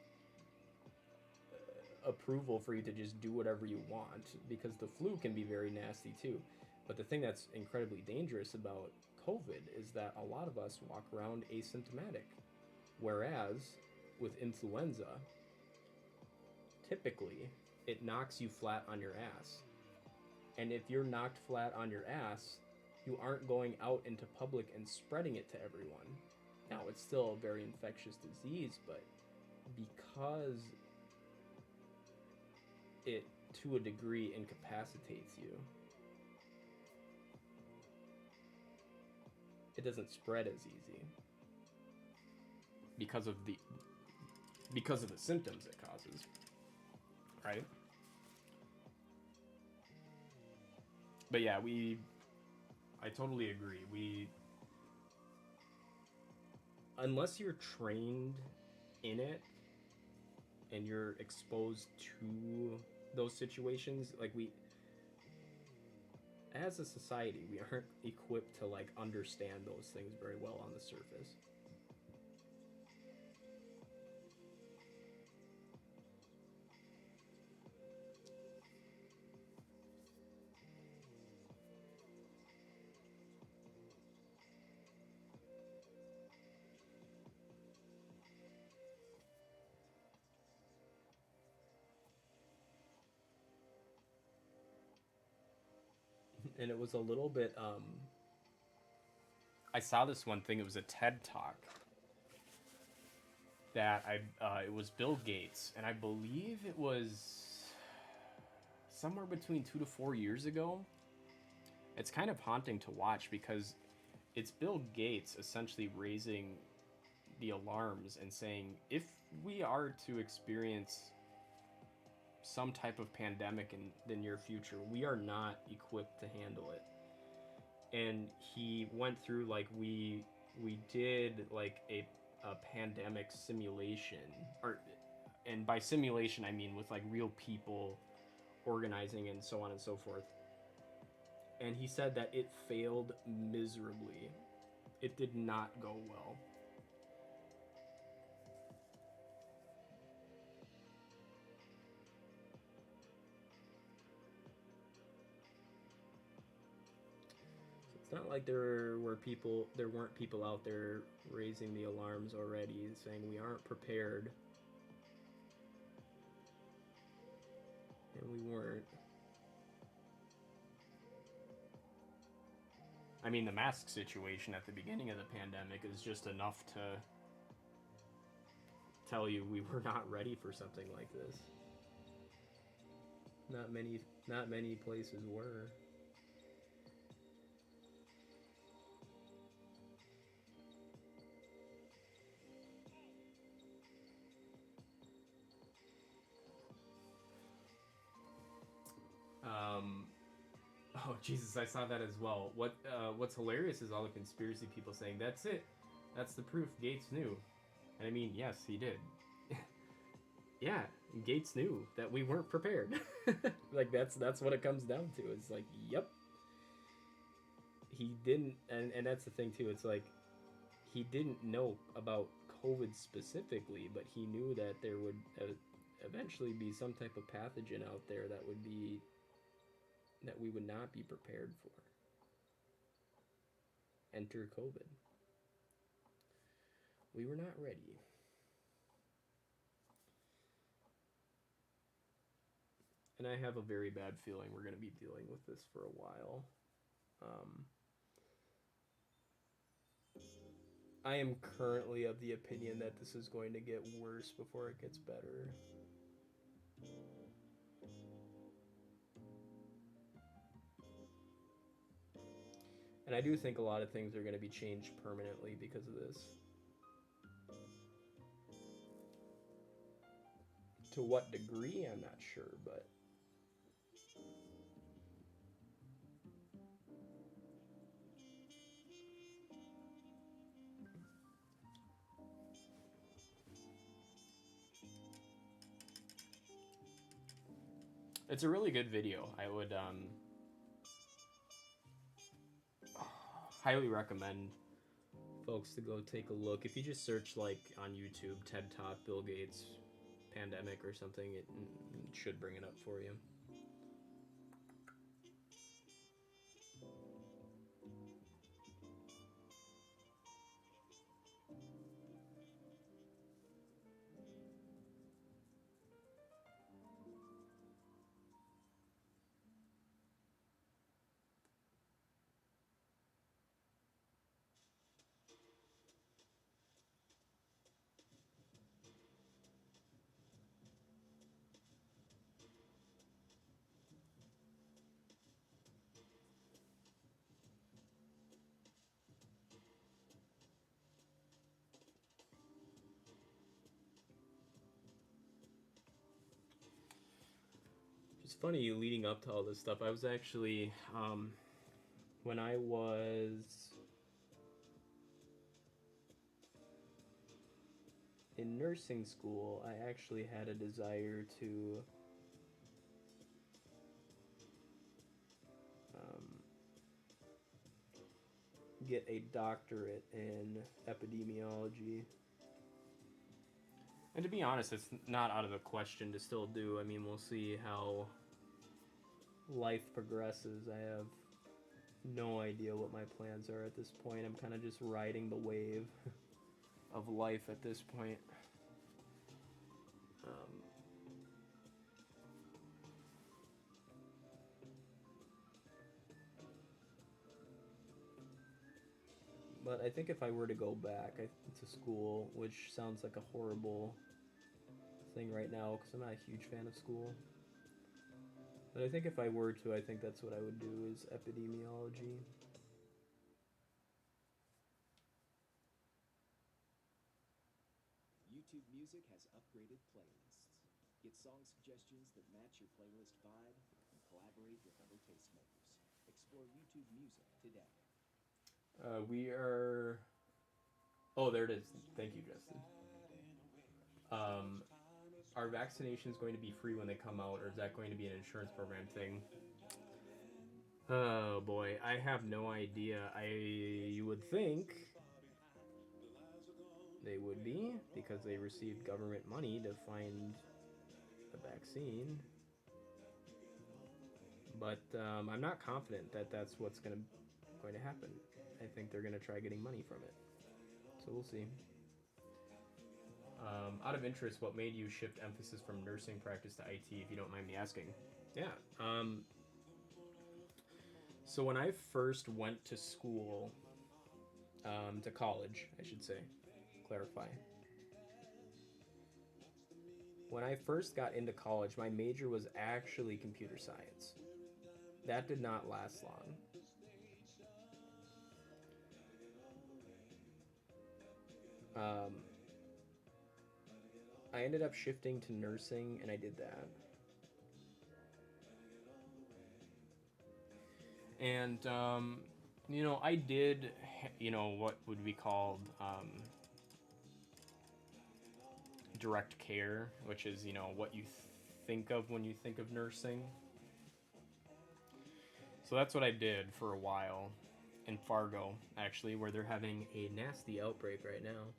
approval for you to just do whatever you want, because the flu can be very nasty too. But the thing that's incredibly dangerous about COVID is that a lot of us walk around asymptomatic, whereas with influenza, typically it knocks you flat on your ass. And if you're knocked flat on your ass, you aren't going out into public and spreading it to everyone. Now, it's still a very infectious disease, but because it, to a degree, incapacitates you, it doesn't spread as easy because of the symptoms it causes, right? But yeah, I totally agree. Unless you're trained in it and you're exposed to those situations, like as a society, we aren't equipped to like understand those things very well on the surface. And it was a little bit I saw this one thing, it was a TED talk that it was Bill Gates, and I believe it was somewhere between 2 to 4 years ago. It's kind of haunting to watch because it's Bill Gates essentially raising the alarms and saying if we are to experience some type of pandemic in the near future, we are not equipped to handle it. And he went through like we did like a pandemic simulation, or and by simulation I mean with like real people organizing and so on and so forth. And he said that it failed miserably. It did not go well. It's not like there weren't people out there raising the alarms already, saying we aren't prepared. And we weren't. I mean, the mask situation at the beginning of the pandemic is just enough to tell you we were not ready for something like this. Not many places were. Oh Jesus, I saw that as well. What's hilarious is all the conspiracy people saying that's it, that's the proof Gates knew, and I mean yes he did. Yeah, Gates knew that we weren't prepared. Like that's what it comes down to. It's like yep, he didn't, and that's the thing too. It's like he didn't know about COVID specifically, but he knew that there would eventually be some type of pathogen out there that we would not be prepared for. Enter COVID. We were not ready. And I have a very bad feeling we're going to be dealing with this for a while. I am currently of the opinion that this is going to get worse before it gets better. And I do think a lot of things are going to be changed permanently because of this. To what degree, I'm not sure, but... It's a really good video. I would highly recommend folks to go take a look. If you just search like on YouTube, TED Talk, Bill Gates, pandemic or something, it should bring it up for you. It's funny, leading up to all this stuff, I was actually, when I was in nursing school, I actually had a desire to get a doctorate in epidemiology. And to be honest, it's not out of the question to still do. I mean, we'll see how life progresses. I have no idea what my plans are at this point. I'm kind of just riding the wave of life at this point. But I think if I were to go back to school, which sounds like a horrible thing right now because I'm not a huge fan of school, But I think if I were to, I think that's what I would do is epidemiology. YouTube Music has upgraded playlists. Get song suggestions that match your playlist vibe and collaborate with other tastemakers. Explore YouTube Music today. We are. Oh, there it is. Thank you, Justin. Are vaccinations going to be free when they come out, or is that going to be an insurance program thing? Oh boy, I have no idea. You would think they would be, because they received government money to find a vaccine. But I'm not confident that that's what's going to happen. I think they're going to try getting money from it. So we'll see. Out of interest, what made you shift emphasis from nursing practice to IT, if you don't mind me asking? Yeah. So when I first went to school, to college, I should say, clarify. When I first got into college, my major was actually computer science. That did not last long. I ended up shifting to nursing, and I did that. And, you know, I did, you know, what would be called direct care, which is, you know, what you think of when you think of nursing. So that's what I did for a while in Fargo, actually, where they're having a nasty outbreak right now.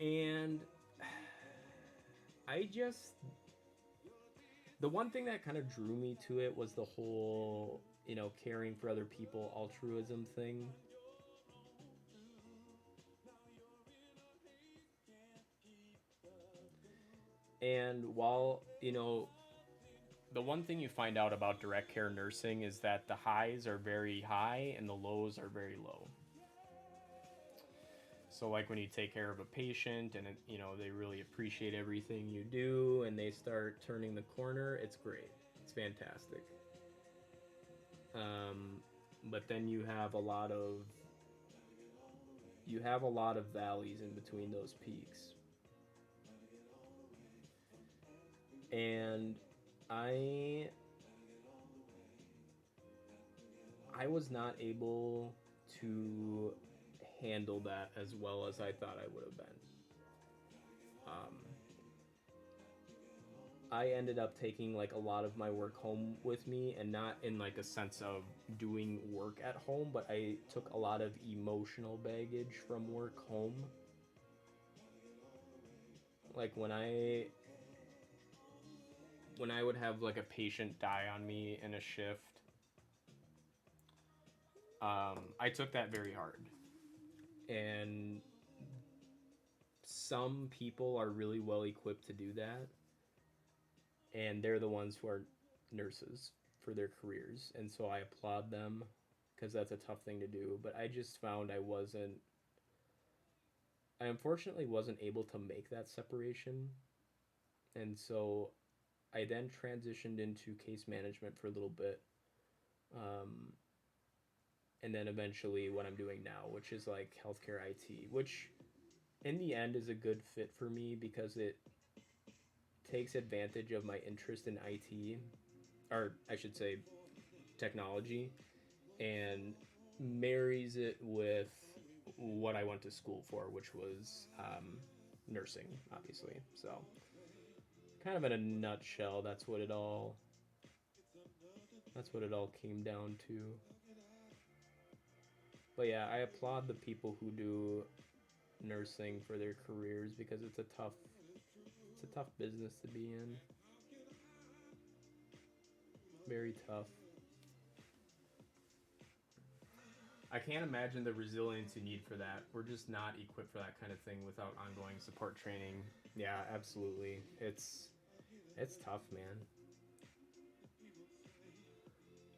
And the one thing that kind of drew me to it was the whole, you know, caring for other people, altruism thing. And while, you know, the one thing you find out about direct care nursing is that the highs are very high and the lows are very low. So like when you take care of a patient and, you know, they really appreciate everything you do and they start turning the corner, it's great. It's fantastic. But then you have a lot of valleys in between those peaks. And I was not able to handle that as well as I thought I would have been. I ended up taking like a lot of my work home with me, and not in like a sense of doing work at home, but I took a lot of emotional baggage from work home. Like when I would have like a patient die on me in a shift, I took that very hard. And some people are really well equipped to do that, and they're the ones who are nurses for their careers, and so I applaud them because that's a tough thing to do. But I just found I unfortunately wasn't able to make that separation, and so I then transitioned into case management for a little bit, and then eventually what I'm doing now, which is like healthcare IT, which in the end is a good fit for me because it takes advantage of my interest in IT, or I should say technology, and marries it with what I went to school for, which was nursing, obviously. So kind of in a nutshell, that's what it all came down to. But yeah, I applaud the people who do nursing for their careers because it's a tough business to be in. Very tough. I can't imagine the resilience you need for that. We're just not equipped for that kind of thing without ongoing support training. Yeah, absolutely. It's tough, man.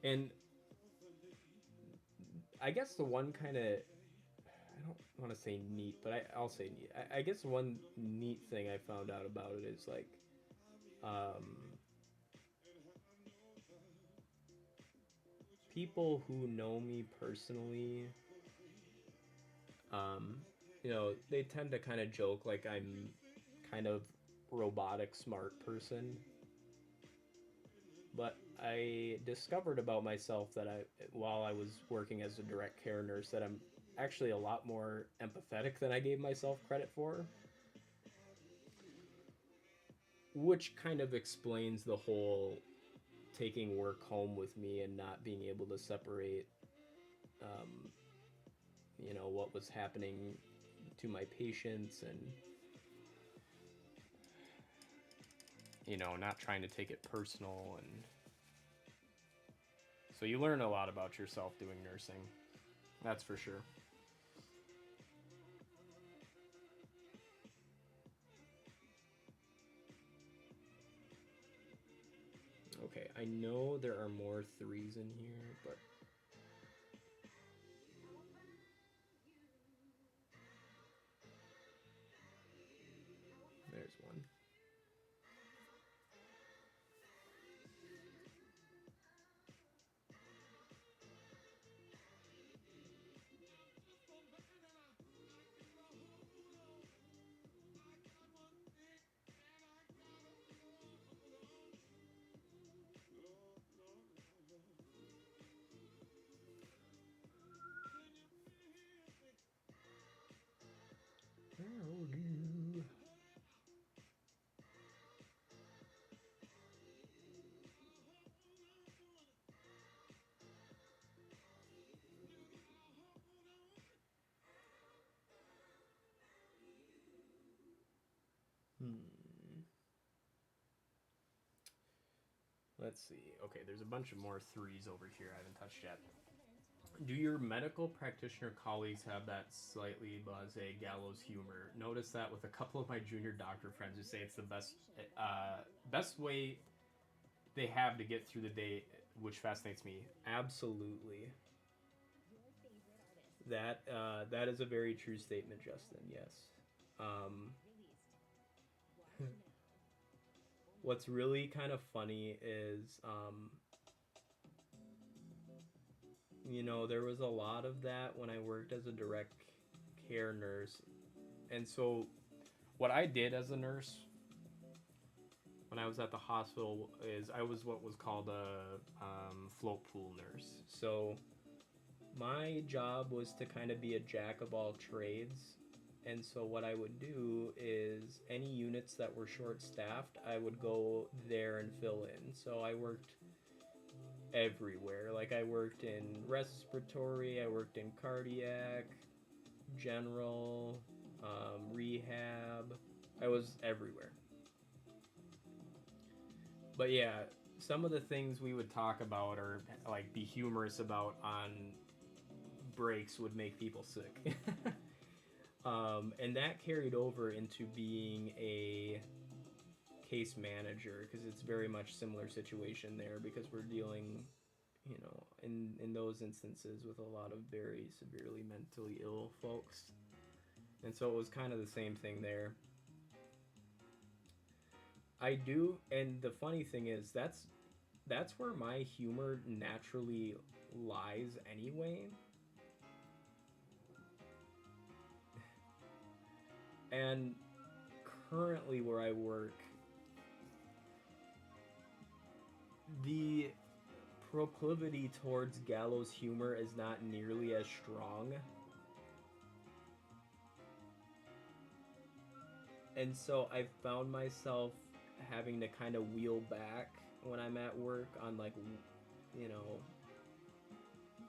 And I guess the one kind of, I don't want to say neat, but I'll say neat. I guess one neat thing I found out about it is like, people who know me personally, um, they tend to kind of joke like I'm kind of robotic smart person. But I discovered about myself that while I was working as a direct care nurse, that I'm actually a lot more empathetic than I gave myself credit for. Which kind of explains the whole taking work home with me and not being able to separate, um, what was happening to my patients and, not trying to take it personal. And so you learn a lot about yourself doing nursing. That's for sure. Okay, I know there are more threes in here, but there's one. Where are you? Let's see. Okay, there's a bunch of more threes over here I haven't touched yet. Do your medical practitioner colleagues have that slightly blasé gallows humor? Notice that with a couple of my junior doctor friends who say it's the best way they have to get through the day, which fascinates me. Absolutely. That is a very true statement, Justin. Yes. What's really kind of funny is, there was a lot of that when I worked as a direct care nurse. And so, what I did as a nurse when I was at the hospital is I was what was called a float pool nurse. So, my job was to kind of be a jack of all trades. And so what I would do is any units that were short staffed, I would go there and fill in. So I worked everywhere. Like I worked in respiratory, I worked in cardiac, general, rehab. I was everywhere. But yeah, some of the things we would talk about or like be humorous about on breaks would make people sick. And that carried over into being a case manager because it's very much similar situation there because we're dealing, in those instances with a lot of very severely mentally ill folks. And so it was kind of the same thing there. I do, and the funny thing is that's where my humor naturally lies anyway. And currently where I work, the proclivity towards gallows humor is not nearly as strong. And so I've found myself having to kind of wheel back when I'm at work on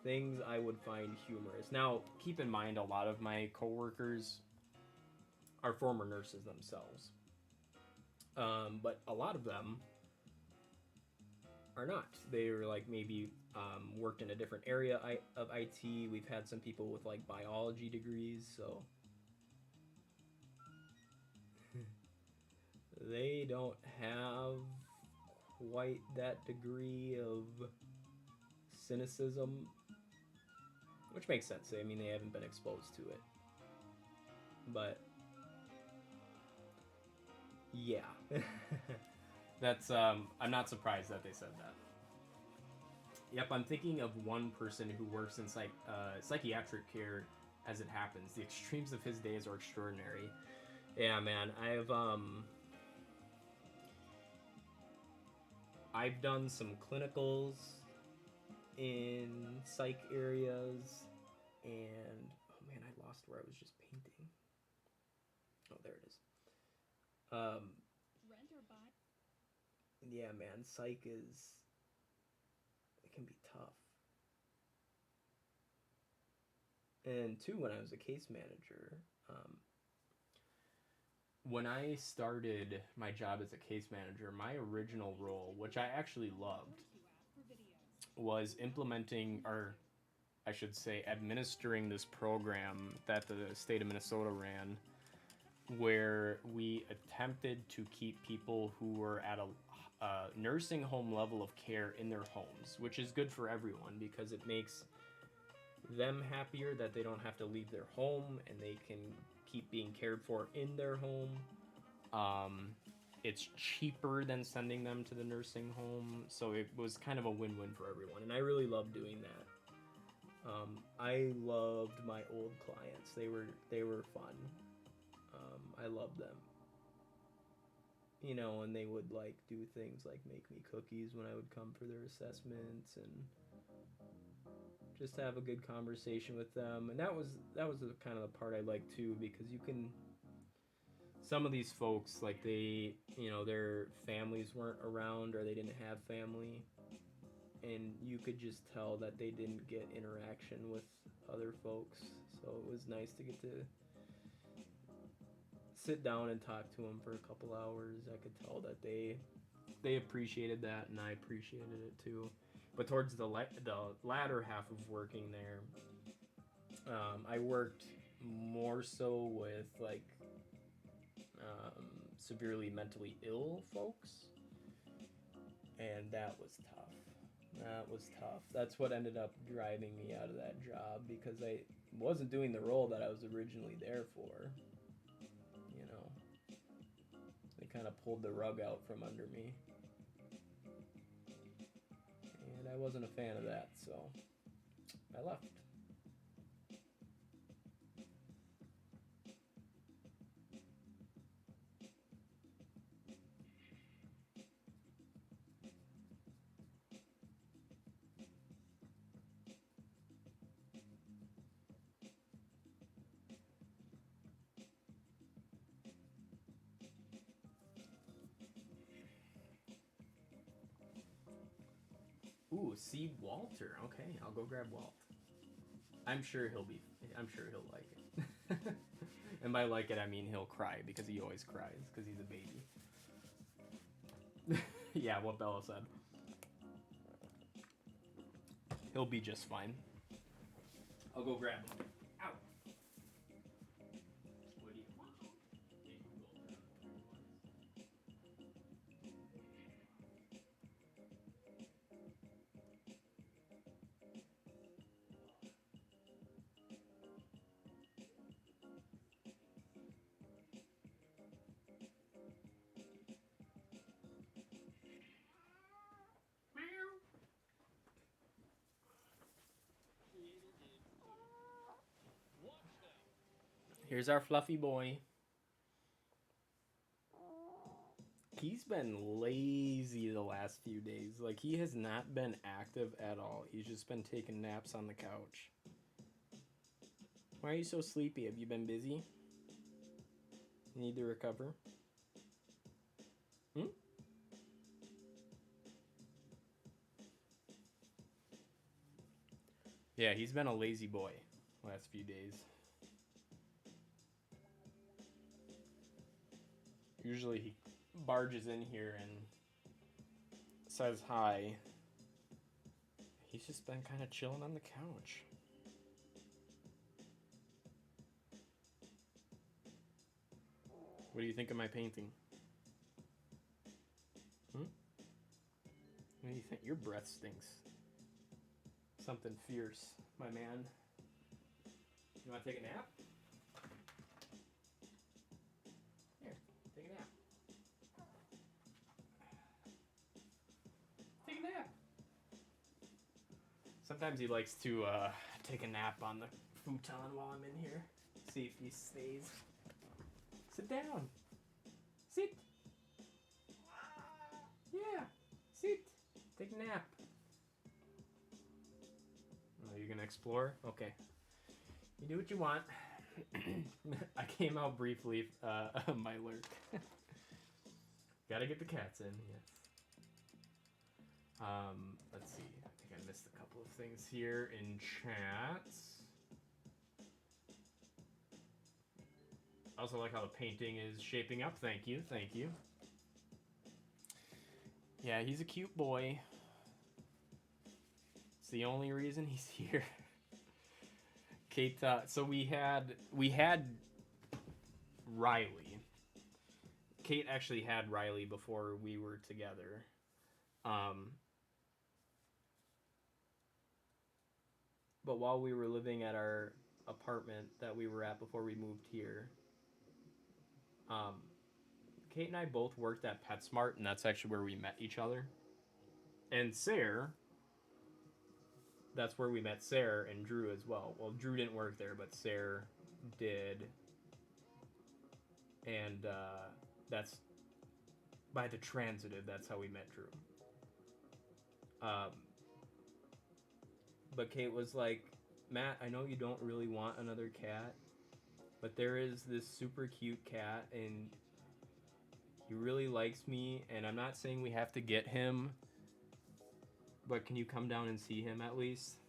things I would find humorous. Now, keep in mind a lot of my coworkers are former nurses themselves. But a lot of them are not. They were like maybe worked in a different area of IT. We've had some people with like biology degrees, so they don't have quite that degree of cynicism, which makes sense. I mean, they haven't been exposed to it. But yeah. That's I'm not surprised that they said that. Yep, I'm thinking of one person who works in psychiatric care. As it happens, the extremes of his days are extraordinary. Yeah, man, I've done some clinicals in psych areas, and oh man, I lost where I was just painting. Oh, there it is. Rent or buy. Yeah, man, psych is, it can be tough. And two, when I was a case manager, when I started my job as a case manager, my original role, which I actually loved, was implementing, or I should say, administering this program that the state of Minnesota ran, where we attempted to keep people who were at a nursing home level of care in their homes, which is good for everyone because it makes them happier that they don't have to leave their home and they can keep being cared for in their home. It's cheaper than sending them to the nursing home, so it was kind of a win-win for everyone, and I really loved doing that. I loved my old clients. They were fun. I loved them. You know, and they would like do things like make me cookies when I would come for their assessments and just have a good conversation with them. And that was the kind of the part I liked too, because you can, some of these folks, like they, you know, their families weren't around or they didn't have family, and you could just tell that they didn't get interaction with other folks. So it was nice to get to sit down and talk to them for a couple hours. I could tell that they appreciated that, and I appreciated it too. But towards the latter half of working there, I worked more so with like severely mentally ill folks, and that was tough. That's what ended up driving me out of that job, because I wasn't doing the role that I was originally there for. You know, they kind of pulled the rug out from under me, and I wasn't a fan of that, so I left. Ooh, see Walter. Okay, I'll go grab Walt. I'm sure he'll like it. And by like it, I mean he'll cry, because he always cries, because he's a baby. Yeah, what Bella said. He'll be just fine. I'll go grab him. Ow! What do you want? Here's our fluffy boy. He's been lazy the last few days. Like, he has not been active at all. He's just been taking naps on the couch. Why are you so sleepy? Have you been busy? You need to recover? Hmm? Yeah, he's been a lazy boy last few days. Usually he barges in here and says hi. He's just been kind of chilling on the couch. What do you think of my painting? Hmm? What do you think? Your breath stinks. Something fierce, my man. You want to take a nap? Here, take a nap. Take a nap. Sometimes he likes to take a nap on the futon while I'm in here. See if he stays. Sit down. Sit. Yeah. Sit. Take a nap. Oh, you're gonna explore? Okay. You do what you want. I came out briefly, my lurk. Gotta get the cats in, yes. Let's see. I think I missed a couple of things here in chat. I also like how the painting is shaping up. Thank you, thank you. Yeah, he's a cute boy. It's the only reason he's here. Kate, so we had Riley. Kate actually had Riley before we were together. But while we were living at our apartment that we were at before we moved here, Kate and I both worked at PetSmart, and that's actually where we met each other. And Sarah, that's where we met Sarah and Drew as well. Well, Drew didn't work there, but Sarah did. And that's by the transitive, that's how we met Drew. But Kate was like, Matt, I know you don't really want another cat, but there is this super cute cat, and he really likes me, and I'm not saying we have to get him, but can you come down and see him at least?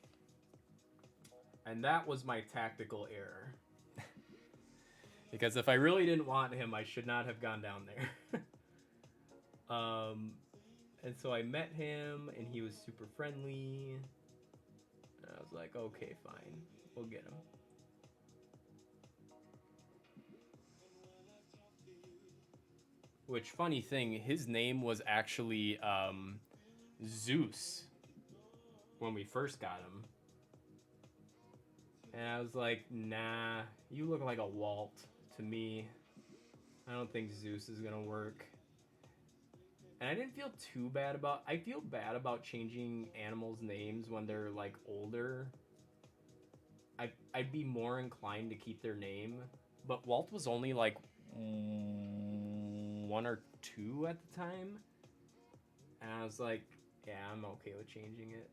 And that was my tactical error. Because if I really didn't want him, I should not have gone down there. And so I met him, and he was super friendly. And I was like, okay, fine. We'll get him. Which, funny thing, his name was actually Zeus when we first got him. And I was like, nah, you look like a Walt to me. I don't think Zeus is gonna work. And I didn't feel too bad about... I feel bad about changing animals' names when they're, like, older. I'd be more inclined to keep their name. But Walt was only, like, 1 or 2 at the time. And I was like, yeah, I'm okay with changing it.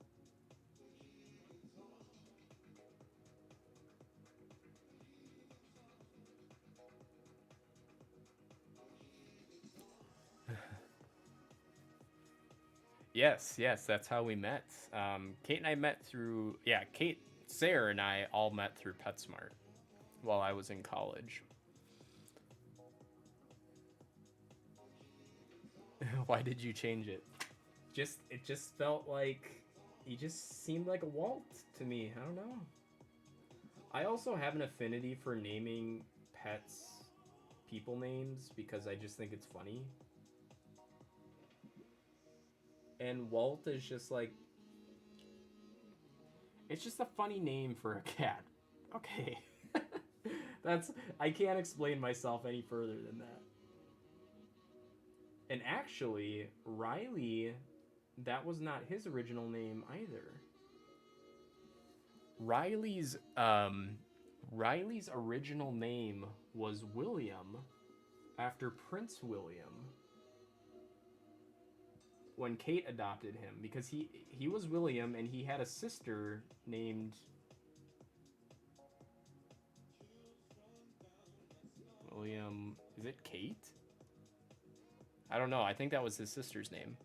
Yes, that's how we met. Kate and I met through... Yeah, Sarah and I all met through PetSmart while I was in college. Why did you change it? It just felt like... He just seemed like a Walt to me. I don't know. I also have an affinity for naming pets people names because I just think it's funny. And Walt is just like... It's just a funny name for a cat. Okay. I can't explain myself any further than that. And actually, Riley, that was not his original name either. Riley's original name was William, after Prince William. When Kate adopted him, because he was William and he had a sister named William. Is it Kate? I don't know. I think that was his sister's name.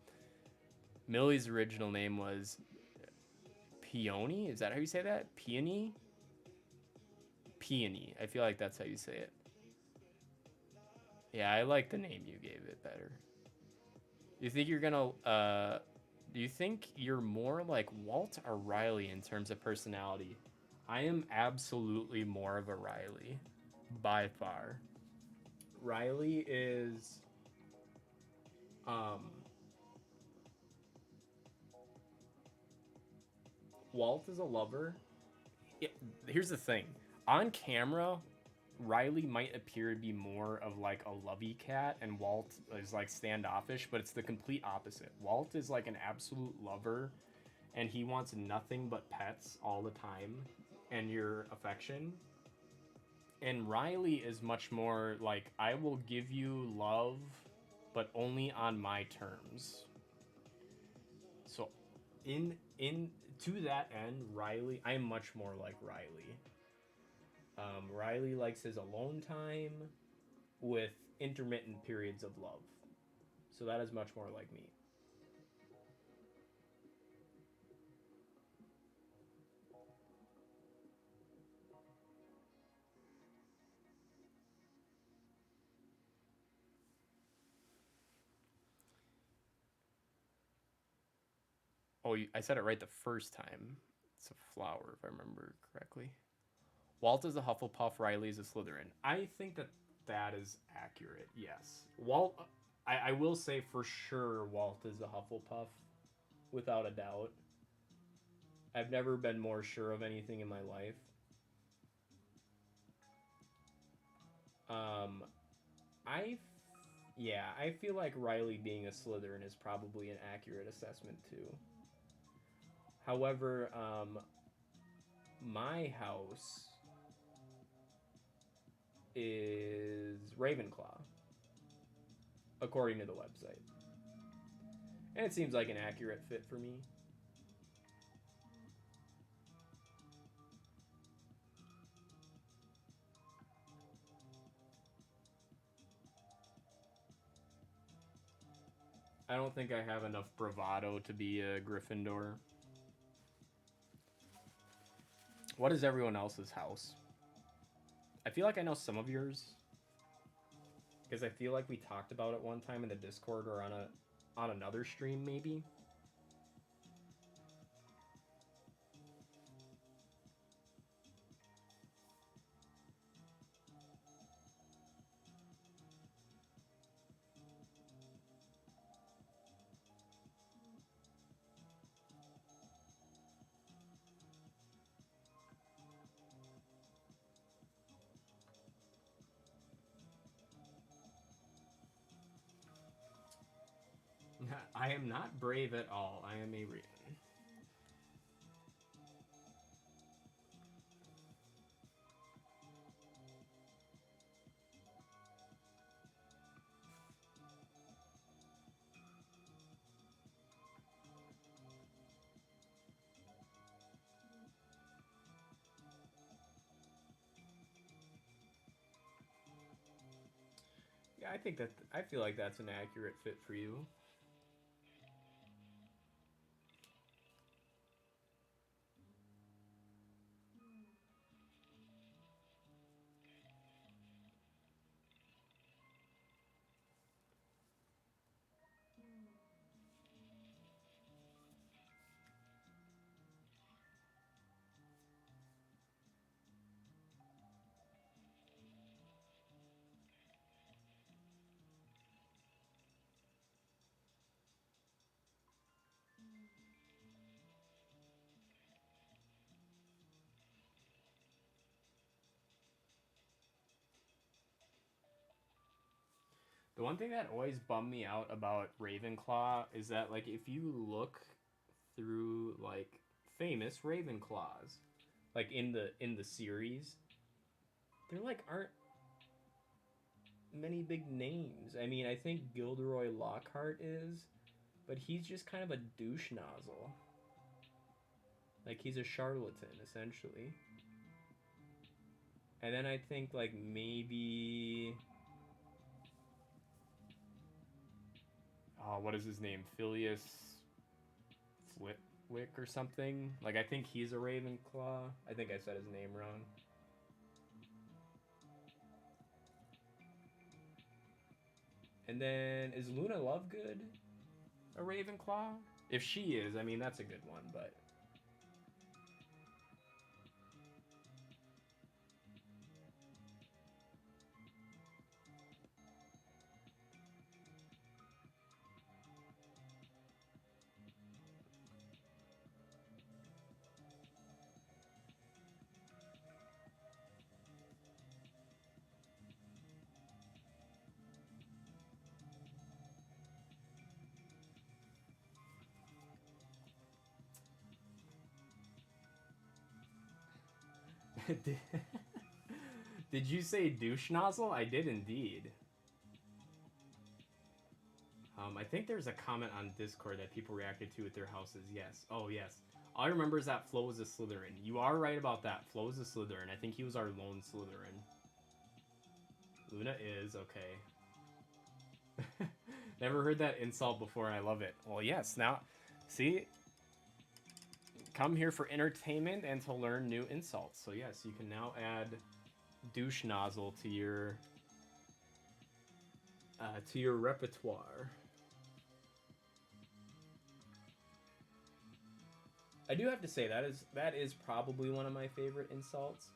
Millie's original name was Peony. Is that how you say that? Peony? Peony. I feel like that's how you say it. Yeah, I like the name you gave it better. You think you're gonna, do you think you're more like Walt or Riley in terms of personality? I am absolutely more of a Riley, by far. Riley is, Walt is a lover. Here's the thing. On camera, Riley might appear to be more of like a lovey cat and Walt is like standoffish, but it's the complete opposite. Walt is like an absolute lover and he wants nothing but pets all the time and your affection. And Riley is much more like, I will give you love, but only on my terms. So, in to that end, Riley, I'm much more like Riley. Riley likes his alone time with intermittent periods of love. So that is much more like me. Oh, I said it right the first time. It's a flower, if I remember correctly. Walt is a Hufflepuff, Riley is a Slytherin. I think that that is accurate, yes. Walt, I will say for sure Walt is a Hufflepuff, without a doubt. I've never been more sure of anything in my life. I feel like Riley being a Slytherin is probably an accurate assessment too. However, my house is Ravenclaw, according to the website. And it seems like an accurate fit for me. I don't think I have enough bravado to be a Gryffindor. What is everyone else's house? I feel like I know some of yours, because I feel like we talked about it one time in the Discord or on another stream maybe. I am not brave at all. I am a Raven. Yeah, I feel like that's an accurate fit for you. The one thing that always bummed me out about Ravenclaw is that, like, if you look through, like, famous Ravenclaws, like in the series, there like aren't many big names. I mean, I think Gilderoy Lockhart is, but he's just kind of a douche nozzle. Like, he's a charlatan essentially. And then I think like maybe what is his name? Phileas Flitwick or something. Like, I think he's a Ravenclaw. I think I said his name wrong. And then, is Luna Lovegood a Ravenclaw? If she is, I mean, that's a good one, but... did, did you say douche nozzle? I did indeed. I think there's a comment on Discord that people reacted to at their houses. Yes. Oh, yes. All I remember is that Flo was a Slytherin. You are right about that. Flo is a Slytherin. I think he was our lone Slytherin. Luna is, okay. Never heard that insult before, and I love it. Well, yes, now, see? Come here for entertainment and to learn new insults. So, yes, you can now add douche nozzle to your repertoire. I do have to say that is probably one of my favorite insults.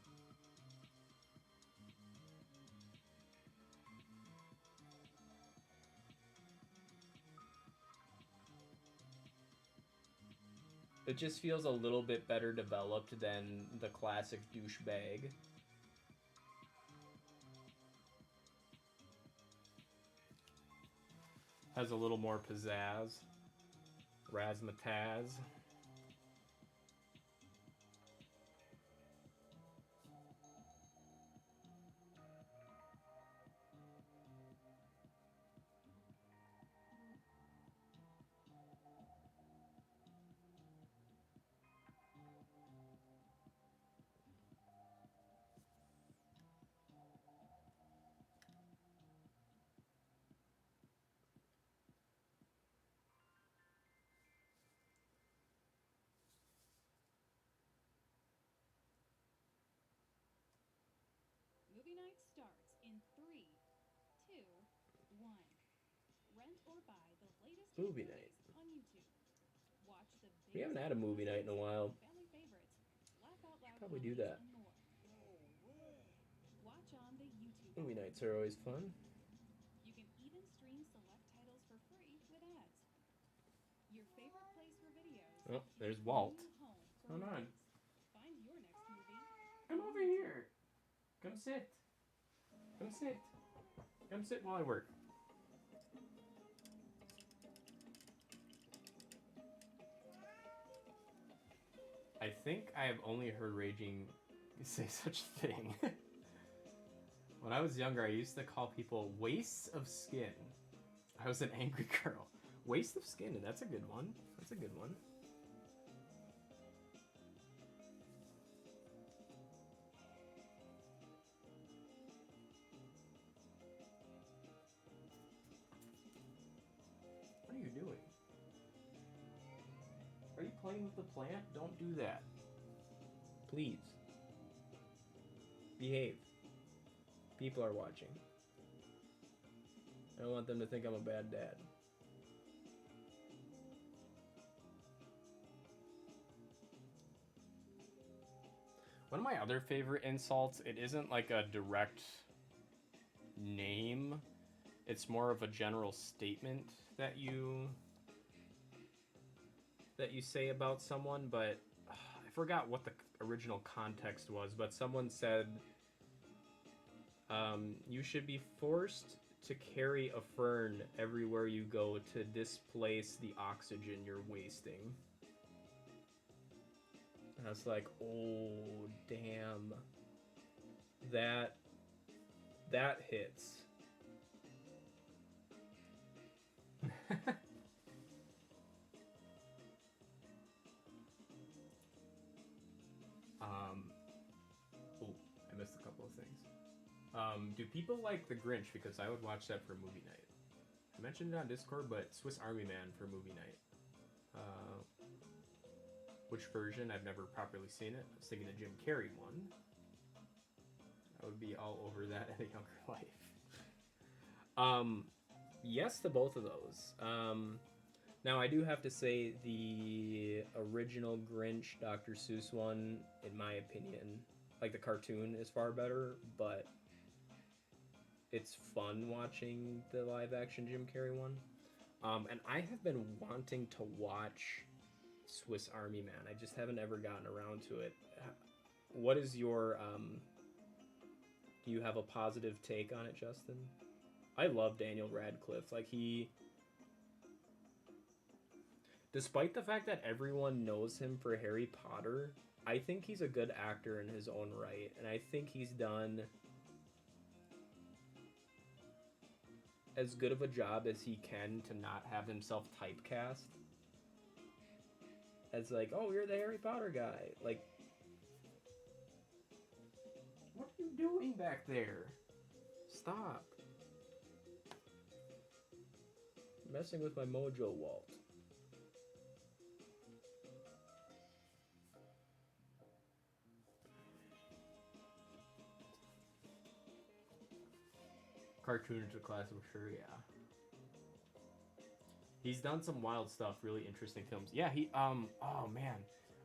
It just feels a little bit better developed than the classic douchebag. Has a little more pizzazz. Razzmatazz. Movie night starts in 3, 2, 1. Rent or buy the latest hit Movie movies night. on YouTube. Watch the We haven't biggest had a movie night in a while. family favorites, laugh out loud Probably do comedies, that. and more. Watch on the YouTube Movie app. nights are always fun. You can even stream select titles for free with ads. Your favorite place for videos. Oh, there's is Walt. your new home for Hold on. movies. Find your next movie. Come over here. Come sit. Come sit. Come sit while I work. I think I have only heard Raging say such a thing. When I was younger, I used to call people wastes of skin. I was an angry girl. Waste of skin, that's a good one. That's a good one. What are you doing? Are you playing with the plant? Don't do that. Please. Behave. People are watching. I don't want them to think I'm a bad dad. One of my other favorite insults, it isn't like a direct name. It's more of a general statement that you say about someone, but I forgot what the original context was, but someone said you should be forced to carry a fern everywhere you go to displace the oxygen you're wasting. And I was like, oh, damn. That hits. Oh, I missed a couple of things. Do people like The Grinch? Because I would watch that for movie night. I mentioned it on Discord, but Swiss Army Man for movie night. Which version? I've never properly seen it. I was thinking the Jim Carrey one. I would be all over that at a younger life. Yes to both of those. Now I do have to say the original Grinch Dr. Seuss one, in my opinion, like the cartoon is far better, but it's fun watching the live action Jim Carrey one. And I have been wanting to watch Swiss Army Man. I just haven't ever gotten around to it. What is your do you have a positive take on it, Justin? I love Daniel Radcliffe. Like, he, despite the fact that everyone knows him for Harry Potter, I think he's a good actor in his own right, and I think he's done as good of a job as he can to not have himself typecast as like, oh, you're the Harry Potter guy. Like, what are you doing back there? Stop. Messing with my mojo, Walt. Cartoons are class, I'm sure, yeah. He's done some wild stuff, really interesting films. Yeah, oh man.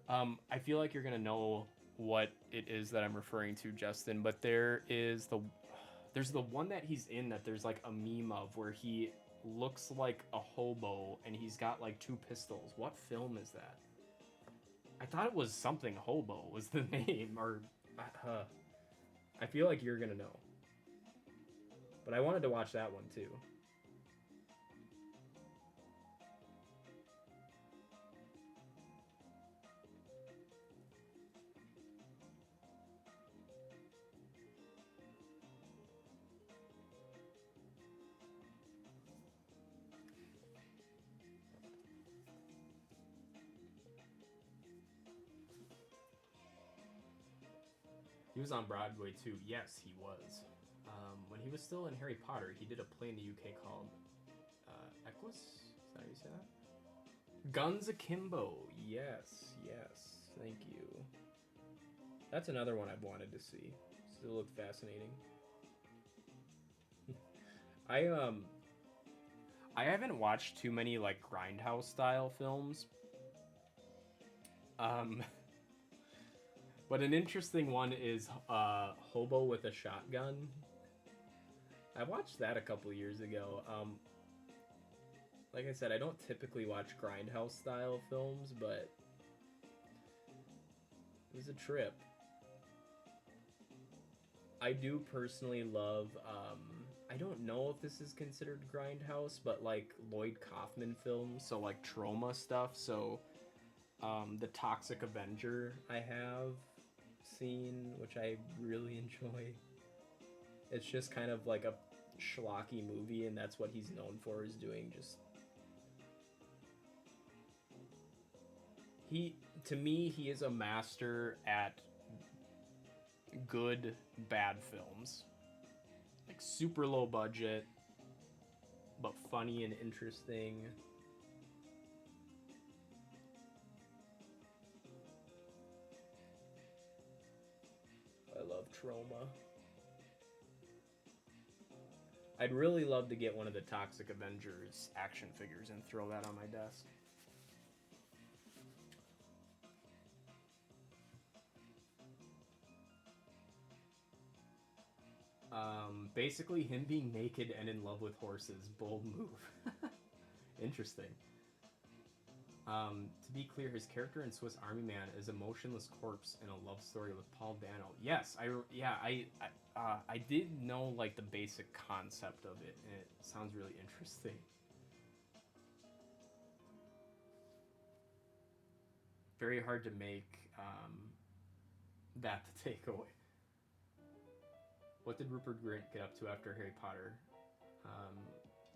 I feel like you're gonna know what it is that I'm referring to, Justin, but there's the one that he's in that there's like a meme of where he looks like a hobo and he's got like 2 pistols. What film is that? I thought it was something hobo was the name, or I feel like you're gonna know. But I wanted to watch that one too. He was on Broadway too. Yes, he was. When he was still in Harry Potter, he did a play in the UK called Equus? Is that how you say that? Guns Akimbo. Yes, yes. Thank you. That's another one I've wanted to see. Still looked fascinating. I haven't watched too many like Grindhouse style films. But an interesting one is Hobo with a Shotgun. I watched that a couple years ago. Like I said, I don't typically watch Grindhouse style films, but it was a trip. I do personally love, I don't know if this is considered Grindhouse, but like Lloyd Kaufman films, so like trauma stuff. So the Toxic Avenger I have seen, which I really enjoy. It's just kind of like a schlocky movie, and that's what he's known for, is doing just... To me, he is a master at good, bad films. Like super low budget, but funny and interesting. I love Trauma. I'd really love to get one of the Toxic Avengers action figures and throw that on my desk. Basically him being naked and in love with horses. Bold move. Interesting. To be clear, his character in Swiss Army Man is a motionless corpse in a love story with Paul Dano. Yes, I did know like the basic concept of it, and it sounds really interesting. Very hard to make that the takeaway. What did Rupert Grint get up to after Harry Potter?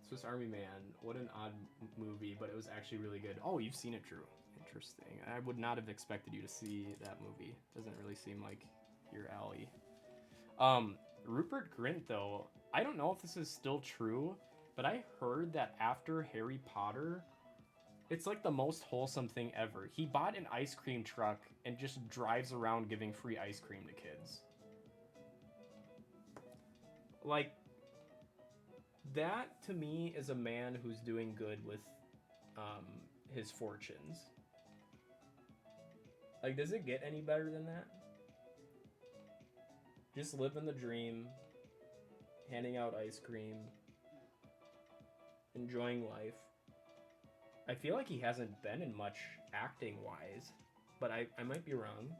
Swiss Army Man, what an odd movie, but it was actually really good. Oh, you've seen it, Drew. Interesting. I would not have expected you to see that movie. Doesn't really seem like your alley. Rupert Grint, though, I don't know if this is still true, but I heard that after Harry Potter, it's like the most wholesome thing ever. He bought an ice cream truck and just drives around giving free ice cream to kids. Like, that to me is a man who's doing good with his fortunes. Like, does it get any better than that? Just living the dream, handing out ice cream, enjoying life. I feel like he hasn't been in much acting wise, but I might be wrong.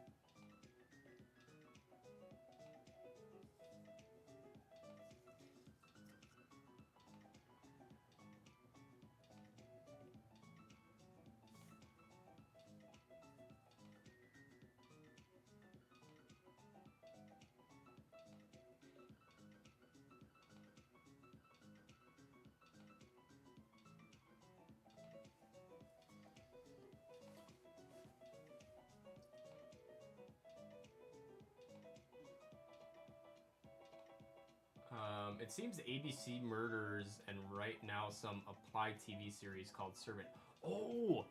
It seems ABC Murders and right now some Applied TV series called Servant. Oh,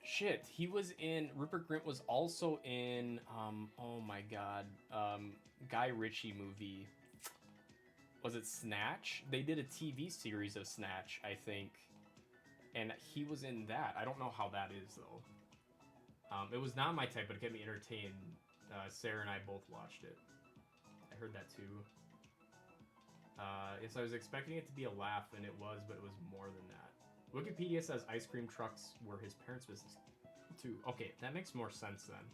shit. He was in. Rupert Grint was also in. Oh my god. Guy Ritchie movie. Was it Snatch? They did a TV series of Snatch, I think, and he was in that. I don't know how that is though. It was not my type, but it kept me entertained. Sarah and I both watched it. I heard that too. Yes, I was expecting it to be a laugh, and it was, but it was more than that. Wikipedia says ice cream trucks were his parents' business too. Okay, that makes more sense then.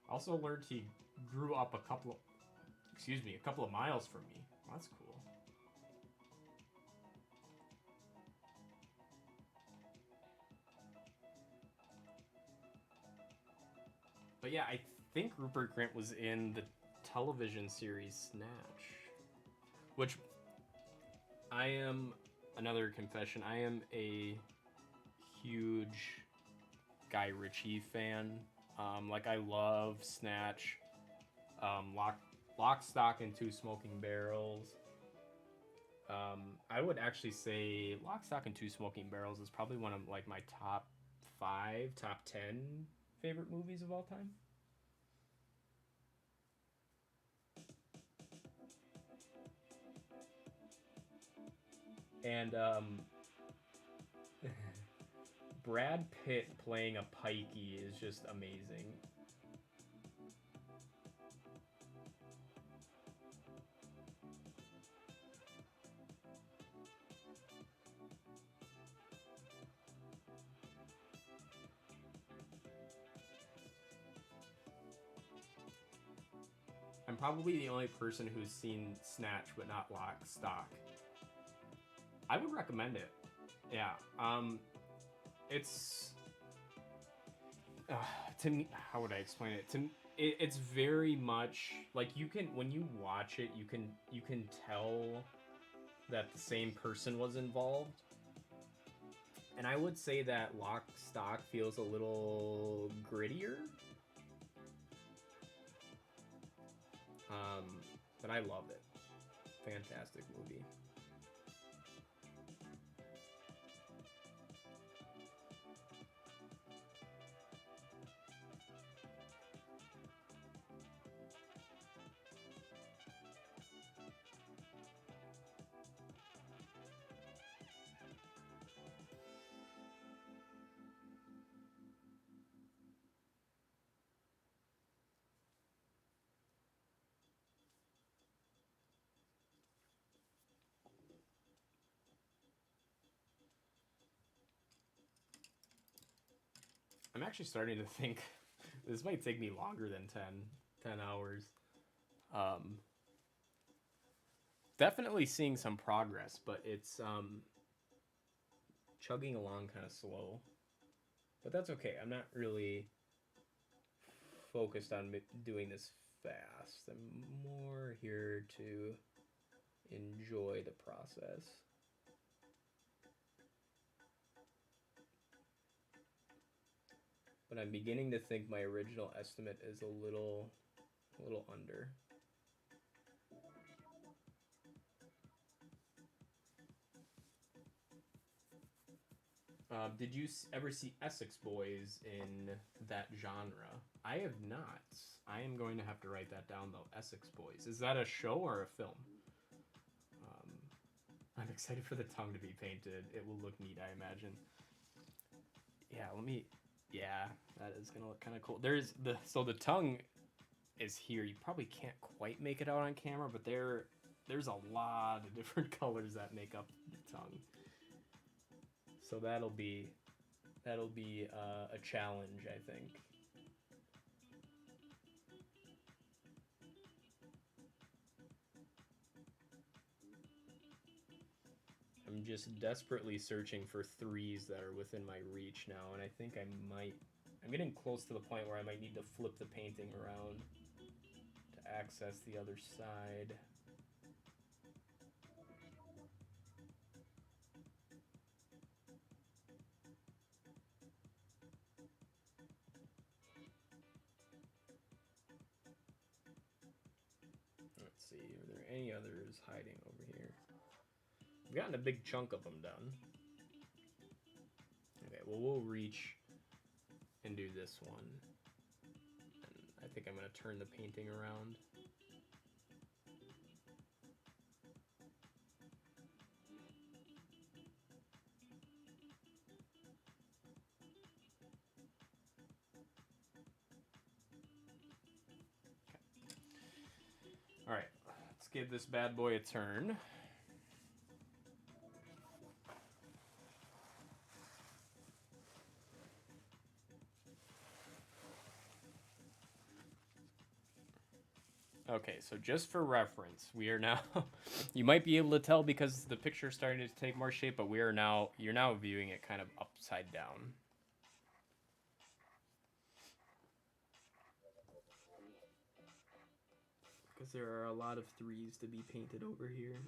Also learned he grew up a couple of miles from me. Well, that's cool. But yeah, I think Rupert Grint was in the television series Snatch. Which, I am, another confession, I am a huge Guy Ritchie fan. Like, I love Snatch, Lock, Stock, and Two Smoking Barrels. I would actually say Lock, Stock, and Two Smoking Barrels is probably one of, like, my top 5, top 10 favorite movies of all time. And Brad Pitt playing a pikey is just amazing. I'm probably the only person who's seen Snatch but not Lock, Stock. I would recommend it. Yeah. It's to me. How would I explain it? It's very much like you can, when you watch it, you can tell that the same person was involved. And I would say that Lock, Stock feels a little grittier. But I love it. Fantastic movie. I'm actually starting to think this might take me longer than 10 hours. Definitely seeing some progress, but it's chugging along kind of slow. But that's okay. I'm not really focused on doing this fast. I'm more here to enjoy the process. But I'm beginning to think my original estimate is a little under. Did you ever see Essex Boys in that genre? I have not. I am going to have to write that down though. Essex Boys. Is that a show or a film? I'm excited for the tongue to be painted. It will look neat, I imagine. Yeah, yeah, that is gonna look kind of cool. So the tongue is here. You probably can't quite make it out on camera, but there's a lot of different colors that make up the tongue. So that'll be a challenge, I think. I'm just desperately searching for threes that are within my reach now, and I think I'm getting close to the point where I might need to flip the painting around to access the other side. Let's see. Are there any others hiding over here? We've gotten a big chunk of them done. Okay, well, we'll reach and do this one. And I think I'm going to turn the painting around. All right, let's give this bad boy a turn. Okay, so just for reference, we are now, you might be able to tell because the picture is starting to take more shape, but you're now viewing it kind of upside down. Because there are a lot of 3s to be painted over here.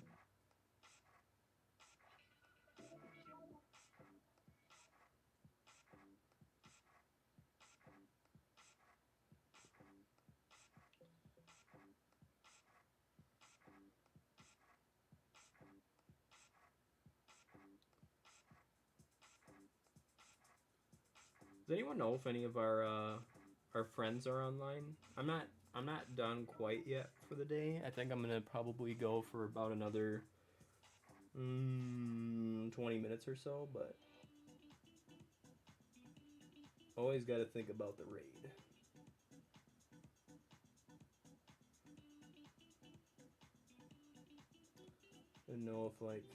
Does anyone know if any of our friends are online? I'm not done quite yet for the day. I think I'm gonna probably go for about another 20 minutes or so, but always got to think about the raid. I don't know if like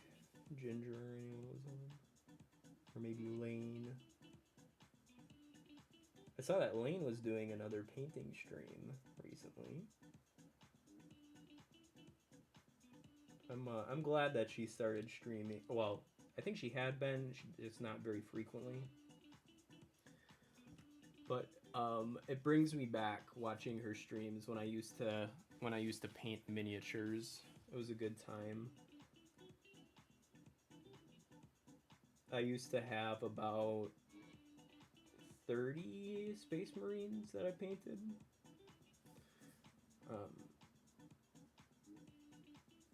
Ginger or anyone was on, or maybe Lane. I saw that Lane was doing another painting stream recently. I'm glad that she started streaming. Well, I think she had been. It's not very frequently. But it brings me back watching her streams when I used to paint miniatures. It was a good time. I used to have about 30 Space Marines that I painted.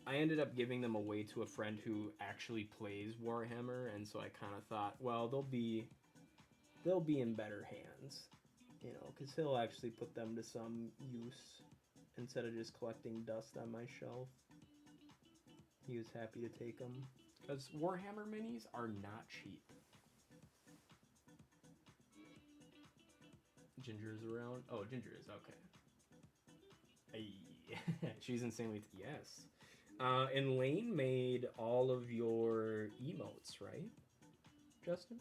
I ended up giving them away to a friend who actually plays Warhammer, and so I kind of thought, well, they'll be in better hands, you know, because he'll actually put them to some use instead of just collecting dust on my shelf. He was happy to take them. Because Warhammer minis are not cheap. Ginger's around? Oh, Ginger is, okay. Hey. She's insanely... Yes. And Lane made all of your emotes, right, Justin?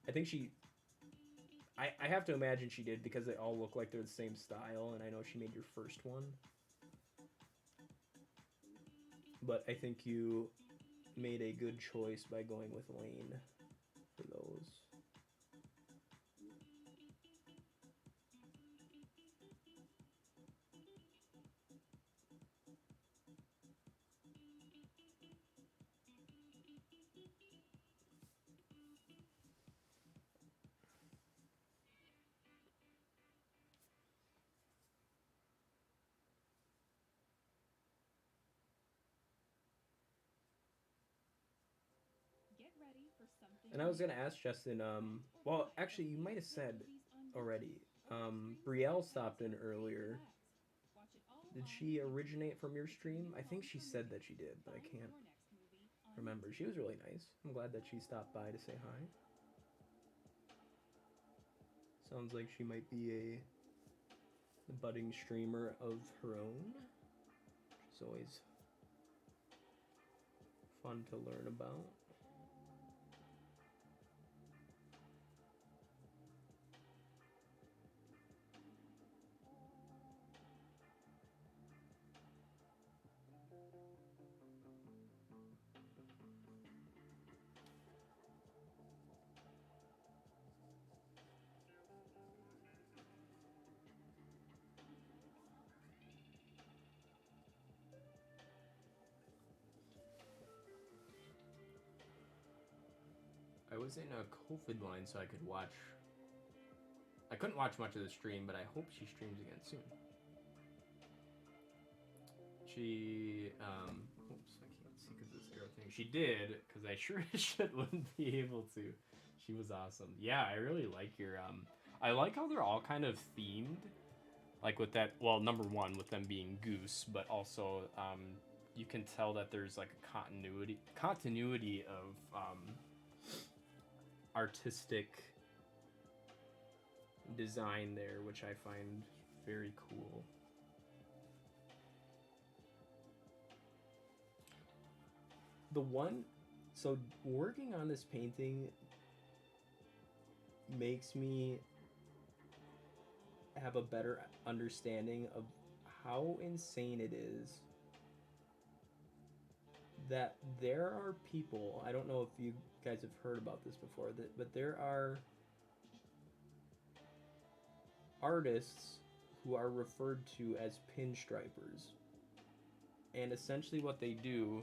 I think she... I have to imagine she did because they all look like they're the same style, and I know she made your first one. But I think you made a good choice by going with Lane for those. Get ready for something. And I was gonna ask Justin, well, actually, you might have said already. Brielle stopped in earlier. Did she originate from your stream? I think she said that she did, but I can't remember. She was really nice. I'm glad that she stopped by to say hi. Sounds like she might be a budding streamer of her own. Which is always fun to learn about. I was in a COVID line, so I could watch. I couldn't watch much of the stream, but I hope she streams again soon. She, oops, I can't see because this arrow thing. She did, because I sure as shit wouldn't be able to. She was awesome. Yeah, I really like your, I like how they're all kind of themed. Like with that, well, number one, with them being Goose, but also, you can tell that there's like a continuity of, artistic design there, which I find very cool. The one, so working on this painting makes me have a better understanding of how insane it is that there are people, I don't know if you guys have heard about this before, but there are artists who are referred to as pinstripers. And essentially what they do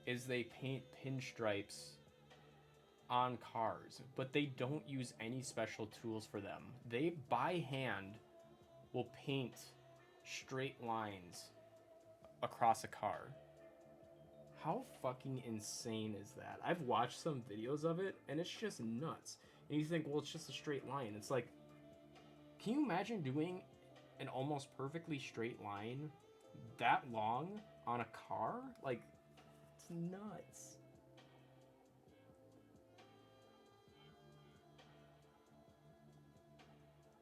is they paint pinstripes on cars, but they don't use any special tools for them. They, by hand, will paint straight lines across a car. How fucking insane is that? I've watched some videos of it, and it's just nuts. And you think, well, it's just a straight line. It's like, can you imagine doing an almost perfectly straight line that long on a car? Like, it's nuts.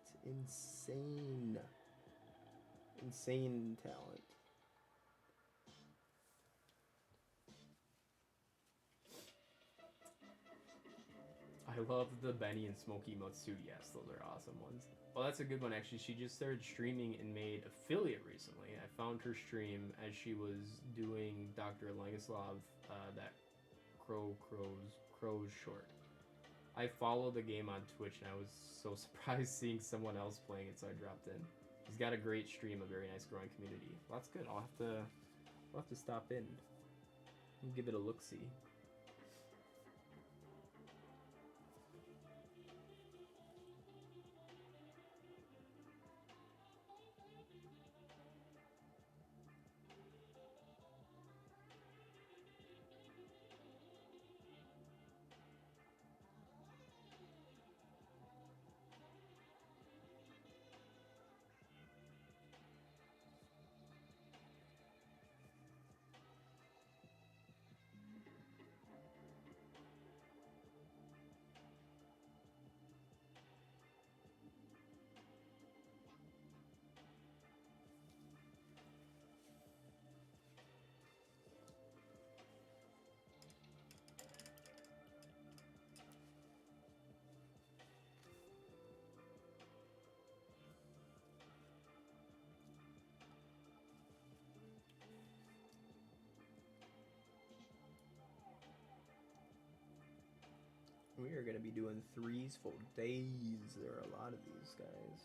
It's insane. Insane talent. I love the Benny and Smokey emotes too. Yes, those are awesome ones. Well, that's a good one actually. She just started streaming and made affiliate recently. I found her stream as she was doing Dr. Langislav, that Crows short. I follow the game on Twitch and I was so surprised seeing someone else playing it, so I dropped in. She's got a great stream, a very nice growing community. Well, that's good. I'll have to stop in and give it a look-see. We are going to be doing threes for days. There are a lot of these guys.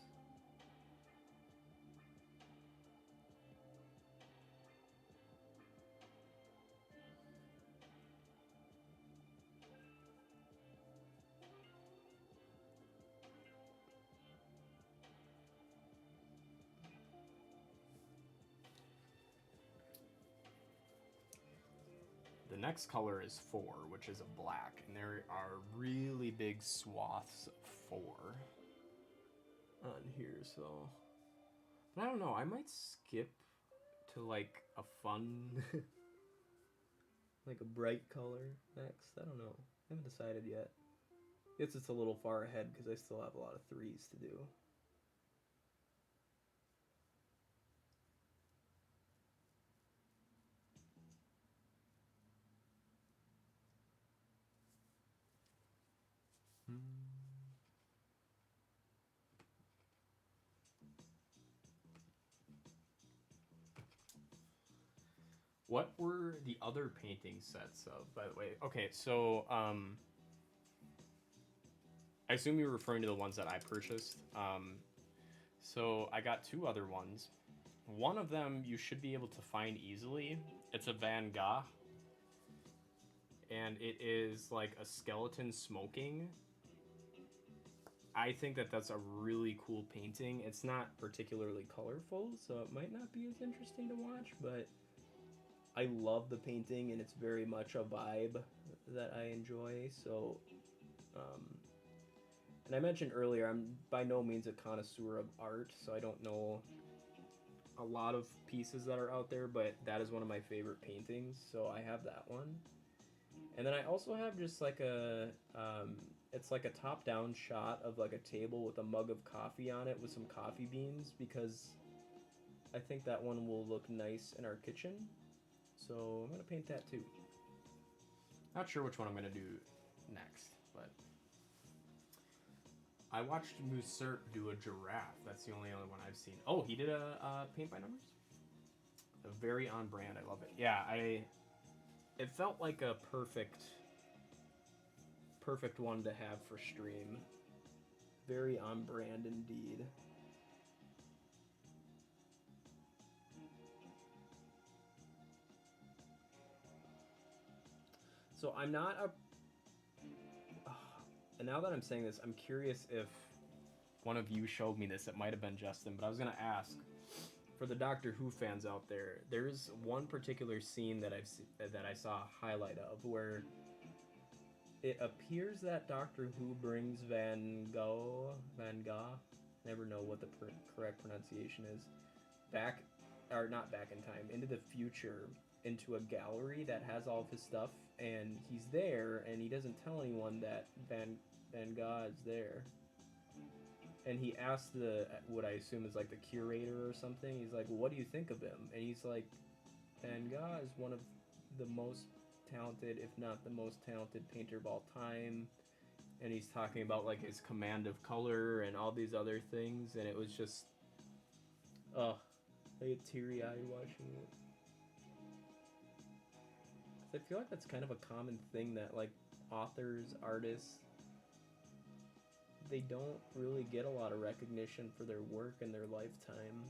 The next color is 4, which is a black, and there are really big swaths of 4 on here, so... But I don't know, I might skip to, like, a fun... like a bright color next. I don't know. I haven't decided yet. I guess it's a little far ahead, because I still have a lot of 3s to do. What were the other painting sets of, by the way? Okay, so, I assume you're referring to the ones that I purchased. So I got 2 other ones. One of them you should be able to find easily. It's a Van Gogh. And it is like a skeleton smoking. I think that that's a really cool painting. It's not particularly colorful, so it might not be as interesting to watch, but I love the painting and it's very much a vibe that I enjoy. So, and I mentioned earlier, I'm by no means a connoisseur of art, so I don't know a lot of pieces that are out there, but that is one of my favorite paintings, so I have that one. And then I also have just like it's like a top-down shot of like a table with a mug of coffee on it with some coffee beans, because I think that one will look nice in our kitchen. So I'm gonna paint that too. Not sure which one I'm gonna do next, but I watched Musert do a giraffe. That's the only other one I've seen. Oh, he did a paint by numbers. Very on brand. I love it. Yeah, it felt like a perfect one to have for stream. Very on brand indeed. So I'm not a... And now that I'm saying this, I'm curious if one of you showed me this. It might have been Justin, but I was going to ask, for the Doctor Who fans out there, there's one particular scene that I saw a highlight of where it appears that Doctor Who brings Van Gogh, never know what the correct pronunciation is, back, or not back in time, into the future, into a gallery that has all of his stuff, and he's there, and he doesn't tell anyone that Van Gogh is there. And he asked what I assume is like the curator or something, he's like, well, what do you think of him? And he's like, Van Gogh is one of the most talented, if not the most talented painter of all time. And he's talking about like his command of color and all these other things, and it was just, I get teary-eyed watching it. I feel like that's kind of a common thing that like authors, artists, they don't really get a lot of recognition for their work in their lifetime.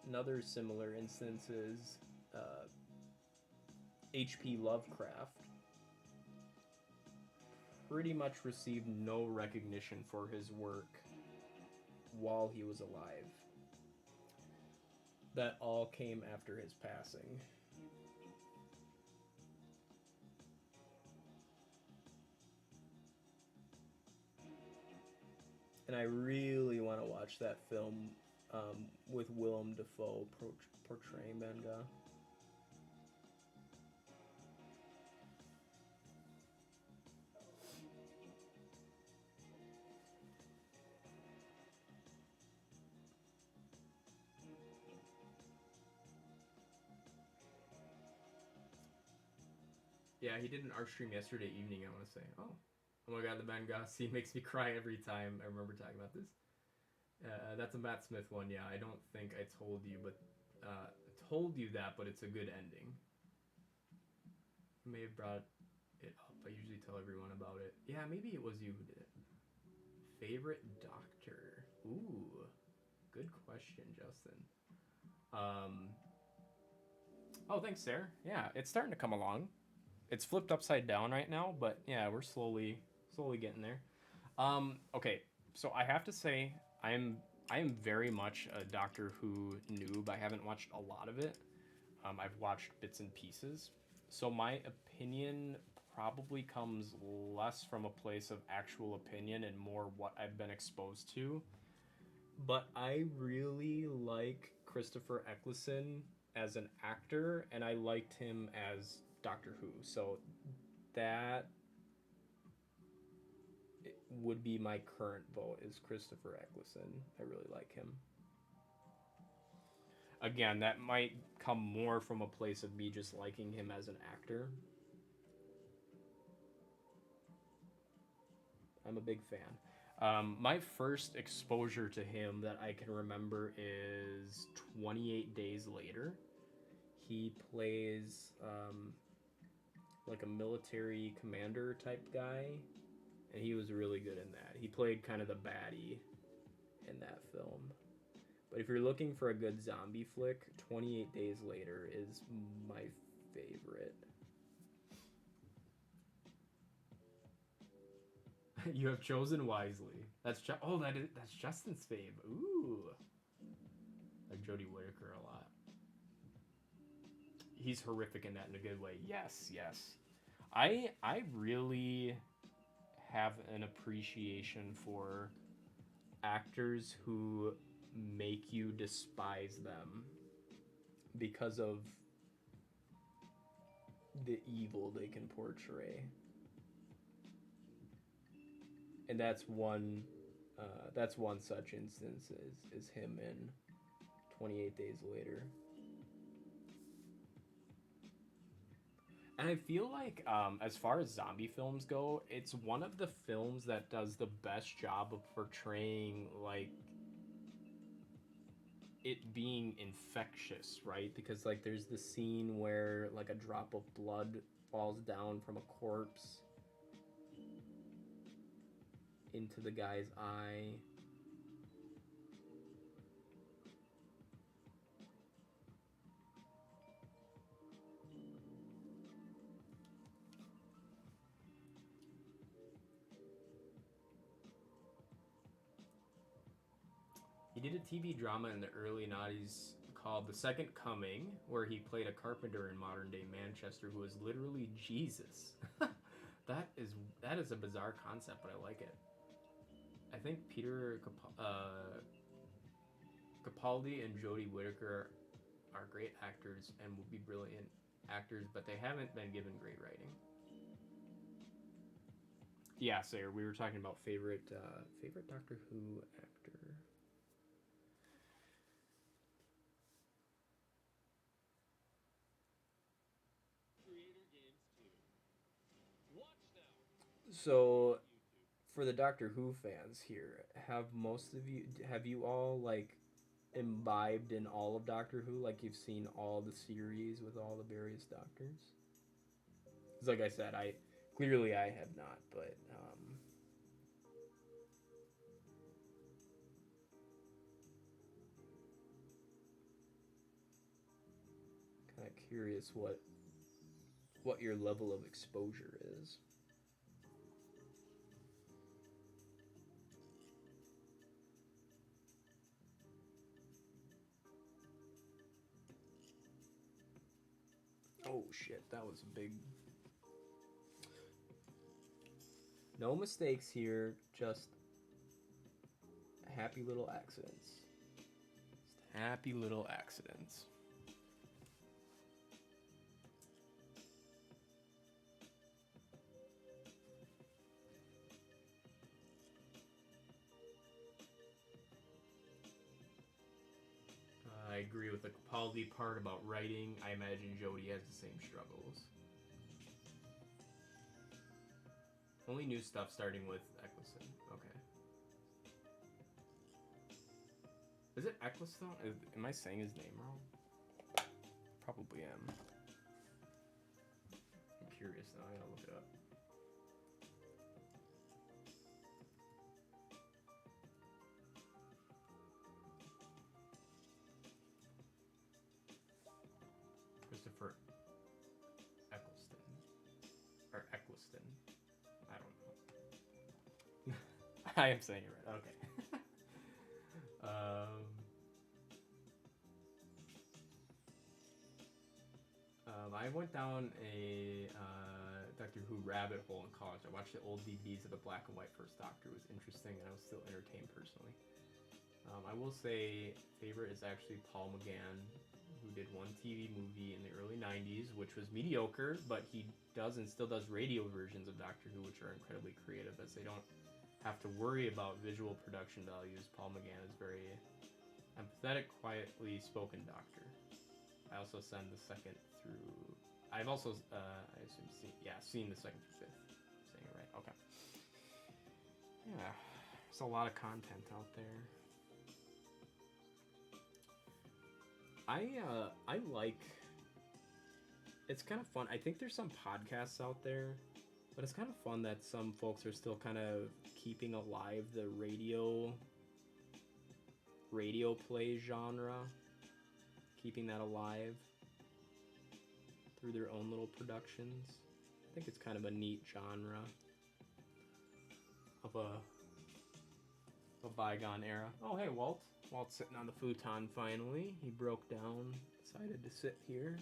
Another similar instance is H.P. Lovecraft. Pretty much received no recognition for his work while he was alive. That all came after his passing. And I really want to watch that film with Willem Dafoe portraying Van Gogh. Yeah, he did an art stream yesterday evening, I want to say. Oh my god, the Van Gogh scene makes me cry every time. I remember talking about this. That's a Matt Smith one, yeah. I don't think I told you, but told you that, but it's a good ending. I may have brought it up. I usually tell everyone about it. Yeah, maybe it was you who did it. Favorite Doctor? Ooh, good question, Justin. Oh, thanks, Sarah. Yeah, it's starting to come along. It's flipped upside down right now, but yeah, we're slowly getting there. Okay, so I have to say, I am very much a Doctor Who noob. I haven't watched a lot of it. I've watched bits and pieces. So my opinion probably comes less from a place of actual opinion and more what I've been exposed to. But I really like Christopher Eccleston as an actor, and I liked him as Doctor Who. So that would be my current vote, is Christopher Eccleston. I really like him. Again, that might come more from a place of me just liking him as an actor. I'm a big fan. My first exposure to him that I can remember is 28 Days Later. He plays like a military commander type guy, and he was really good in that. He played kind of the baddie in that film. But if you're looking for a good zombie flick, 28 Days Later is my favorite. You have chosen wisely. That's Justin's fave. Ooh. Like Jodie Whittaker a lot. He's horrific in that in a good way. Yes, yes. I really have an appreciation for actors who make you despise them because of the evil they can portray. And that's one such instance is him in 28 Days Later. And I feel like, as far as zombie films go, it's one of the films that does the best job of portraying, like, it being infectious, right? Because, like, there's the scene where, like, a drop of blood falls down from a corpse into the guy's eye. He did a TV drama in the early 90s called The Second Coming, where he played a carpenter in modern-day Manchester who is literally Jesus. that is a bizarre concept, but I like it. I think Peter Capaldi and Jodie Whittaker are great actors and would be brilliant actors, but they haven't been given great writing. Yeah, Sayer, we were talking about favorite Doctor Who actor. So, for the Doctor Who fans here, have you all, like, imbibed in all of Doctor Who? Like, you've seen all the series with all the various Doctors? 'Cause like I said, I have not, but, kind of curious what your level of exposure is. Oh shit, that was a big... No mistakes here, just happy little accidents. Just happy little accidents. I agree with the Capaldi part about writing. I imagine Jodie has the same struggles. Only new stuff starting with Eccleston. Okay. Is it Eccleston? Am I saying his name wrong? Probably am. I'm curious now. I gotta look it up. Christopher Eccleston. Or Eccleston. I don't know. I am saying it right. Okay. I went down a Doctor Who rabbit hole in college. I watched the old DVDs of the black and white first Doctor. It was interesting, and I was still entertained personally. I will say favorite is actually Paul McGann, who did one TV movie in the early 90s, which was mediocre, but he does and still does radio versions of Doctor Who, which are incredibly creative, as they don't have to worry about visual production values. Paul McGann is very empathetic, quietly spoken Doctor. I also send the second through... I've also, I assume, seen the second through fifth. Saying it right. Okay. Yeah. There's a lot of content out there. I like... It's kind of fun. I think there's some podcasts out there, but it's kind of fun that some folks are still kind of keeping alive the radio play genre. Keeping that alive through their own little productions. I think it's kind of a neat genre. of a bygone era. Oh, hey, Walt. Walt's sitting on the futon finally. He broke down, decided to sit here.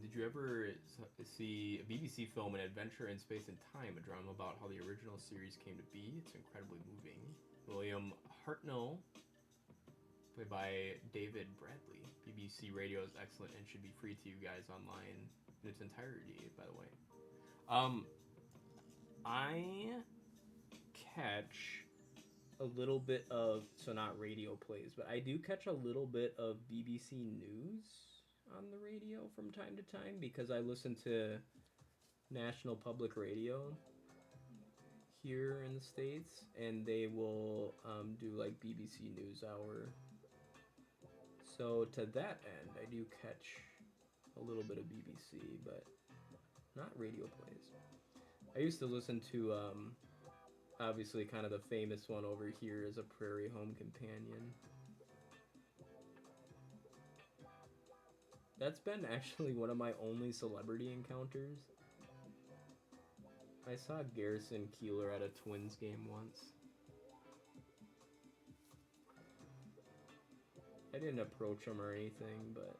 Did you ever see a BBC film, An Adventure in Space and Time, a drama about how the original series came to be? It's incredibly moving. William Hartnell, played by David Bradley. BBC Radio is excellent and should be free to you guys online in its entirety, by the way. I catch a little bit of, so not radio plays, but I do catch a little bit of BBC News on the radio from time to time because I listen to National Public Radio here in the States, and they will do like BBC NewsHour. So to that end, I do catch a little bit of BBC, but not radio plays. I used to listen to obviously kind of the famous one over here is A Prairie Home Companion. That's been actually one of my only celebrity encounters. I saw Garrison Keillor at a Twins game once. I didn't approach him or anything, but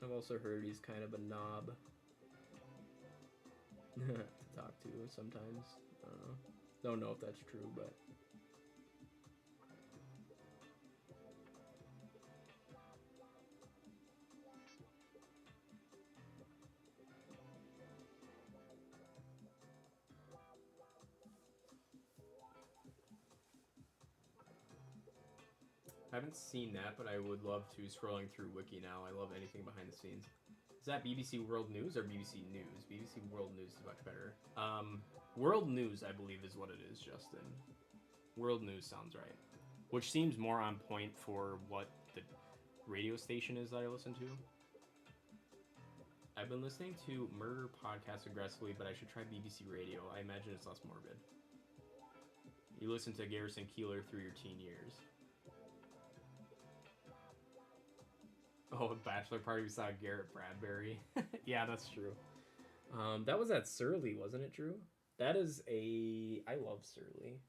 I've also heard he's kind of a knob to talk to sometimes. I don't know. Don't know if that's true, but I haven't seen that, but I would love to. Scrolling through Wiki now, I love anything behind the scenes. Is that BBC World News or BBC News? BBC World News is much better. World News, I believe, is what it is, Justin. World News sounds right. Which seems more on point for what the radio station is that I listen to. I've been listening to murder podcasts aggressively, but I should try BBC Radio. I imagine it's less morbid. You listen to Garrison Keillor through your teen years. Oh, a bachelor party, we saw Garrett Bradbury. Yeah, that's true. That was at Surly, wasn't it, Drew? That is a... I love Surly.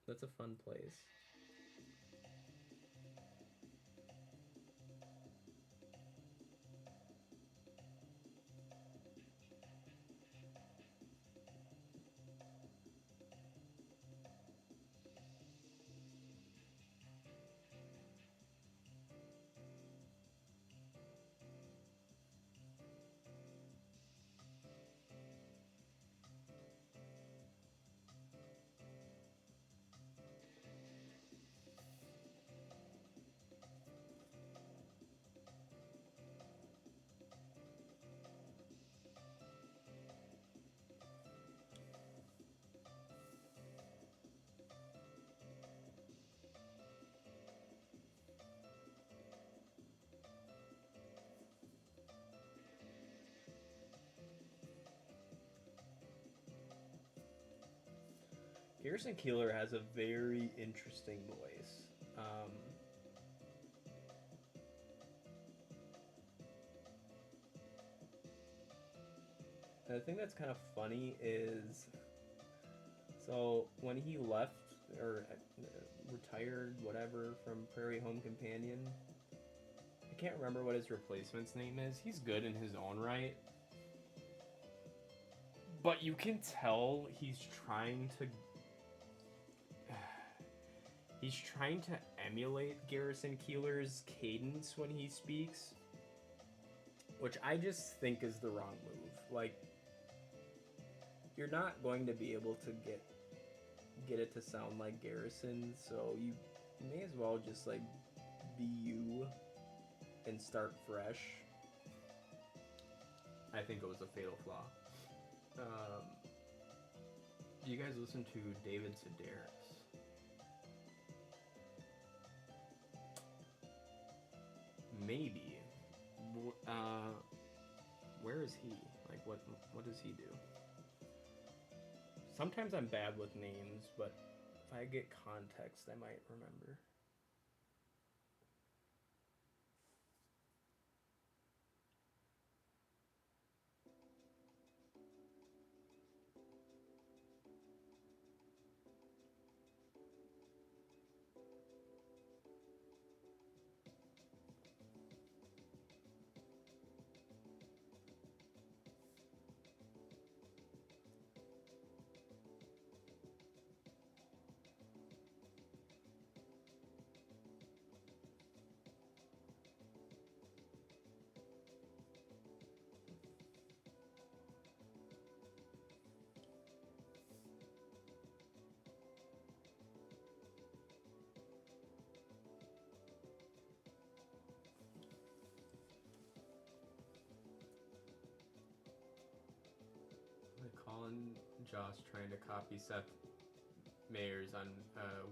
That's a fun place. Garrison Keillor has a very interesting voice. And the thing that's kind of funny is, so when he left, or retired, whatever, from Prairie Home Companion, I can't remember what his replacement's name is. He's good in his own right. But you can tell he's trying to emulate Garrison Keeler's cadence when he speaks, which I just think is the wrong move. Like, you're not going to be able to get it to sound like Garrison, so you may as well just like be you and start fresh. I think it was a fatal flaw. Do you guys listen to David Sedaris? Maybe. Where is he? Like, what does he do? Sometimes I'm bad with names, but if I get context, I might remember. Colin Joss trying to copy Seth Meyers on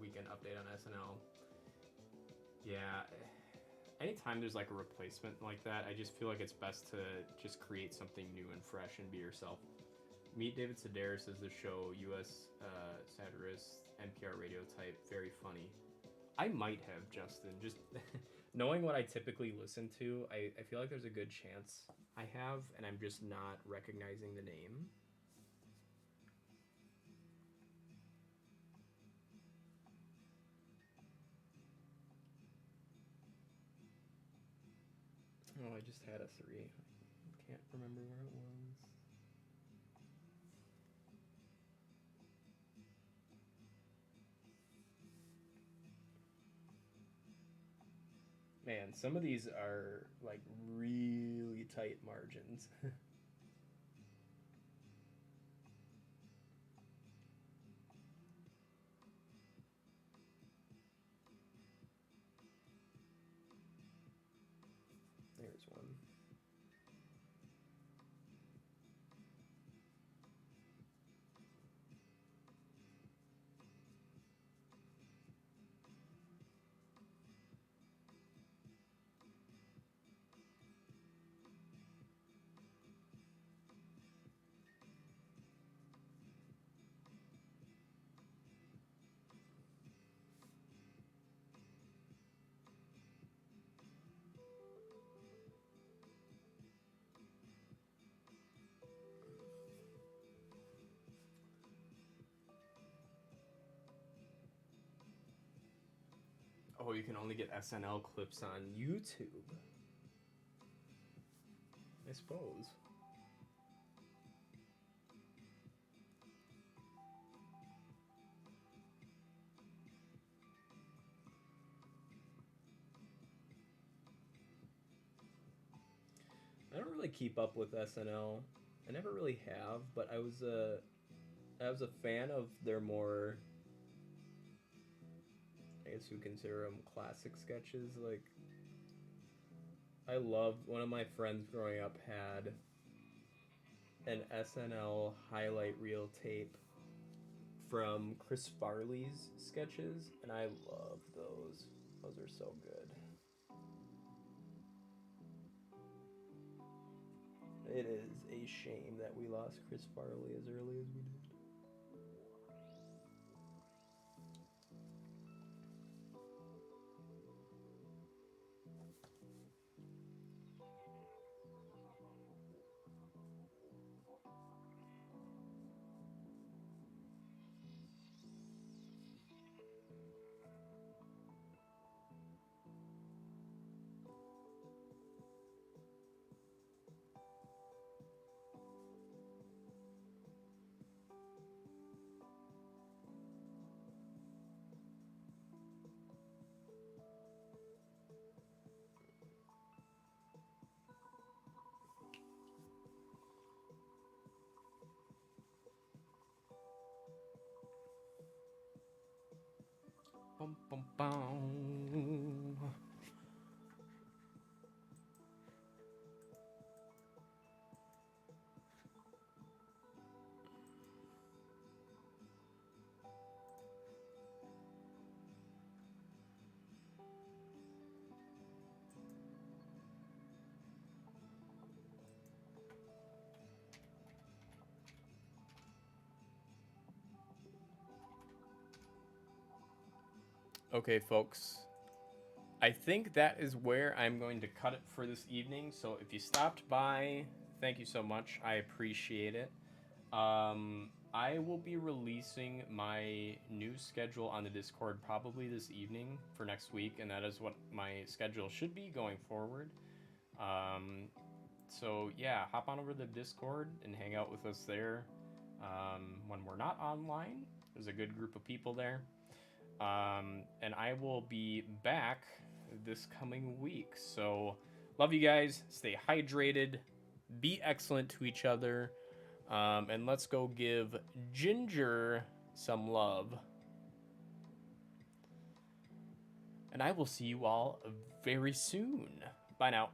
Weekend Update on SNL. Yeah, anytime there's like a replacement like that, I just feel like it's best to just create something new and fresh and be yourself. Meet David Sedaris as the show, U.S. satirist, NPR radio type, very funny. I might have, Justin. Just knowing what I typically listen to, I feel like there's a good chance I have, and I'm just not recognizing the name. Oh, I just had a 3. I can't remember where it was. Man, some of these are like really tight margins. There's one. Oh, you can only get SNL clips on YouTube. I suppose. I don't really keep up with SNL. I never really have, but I was a fan of their more, I guess you consider them classic sketches. Like, I loved, one of my friends growing up had an SNL highlight reel tape from Chris Farley's sketches, and I loved those. Those are so good. It is a shame that we lost Chris Farley as early as we did. bum, bum, bum. Okay, folks. I think that is where I'm going to cut it for this evening. So if you stopped by, thank you so much. I appreciate it. I will be releasing my new schedule on the Discord probably this evening for next week, and that is what my schedule should be going forward. So yeah, hop on over to the Discord and hang out with us there. When we're not online, there's a good group of people there. And I will be back this coming week. So, love you guys. Stay hydrated. Be excellent to each other. And let's go give Ginger some love. And I will see you all very soon. Bye now.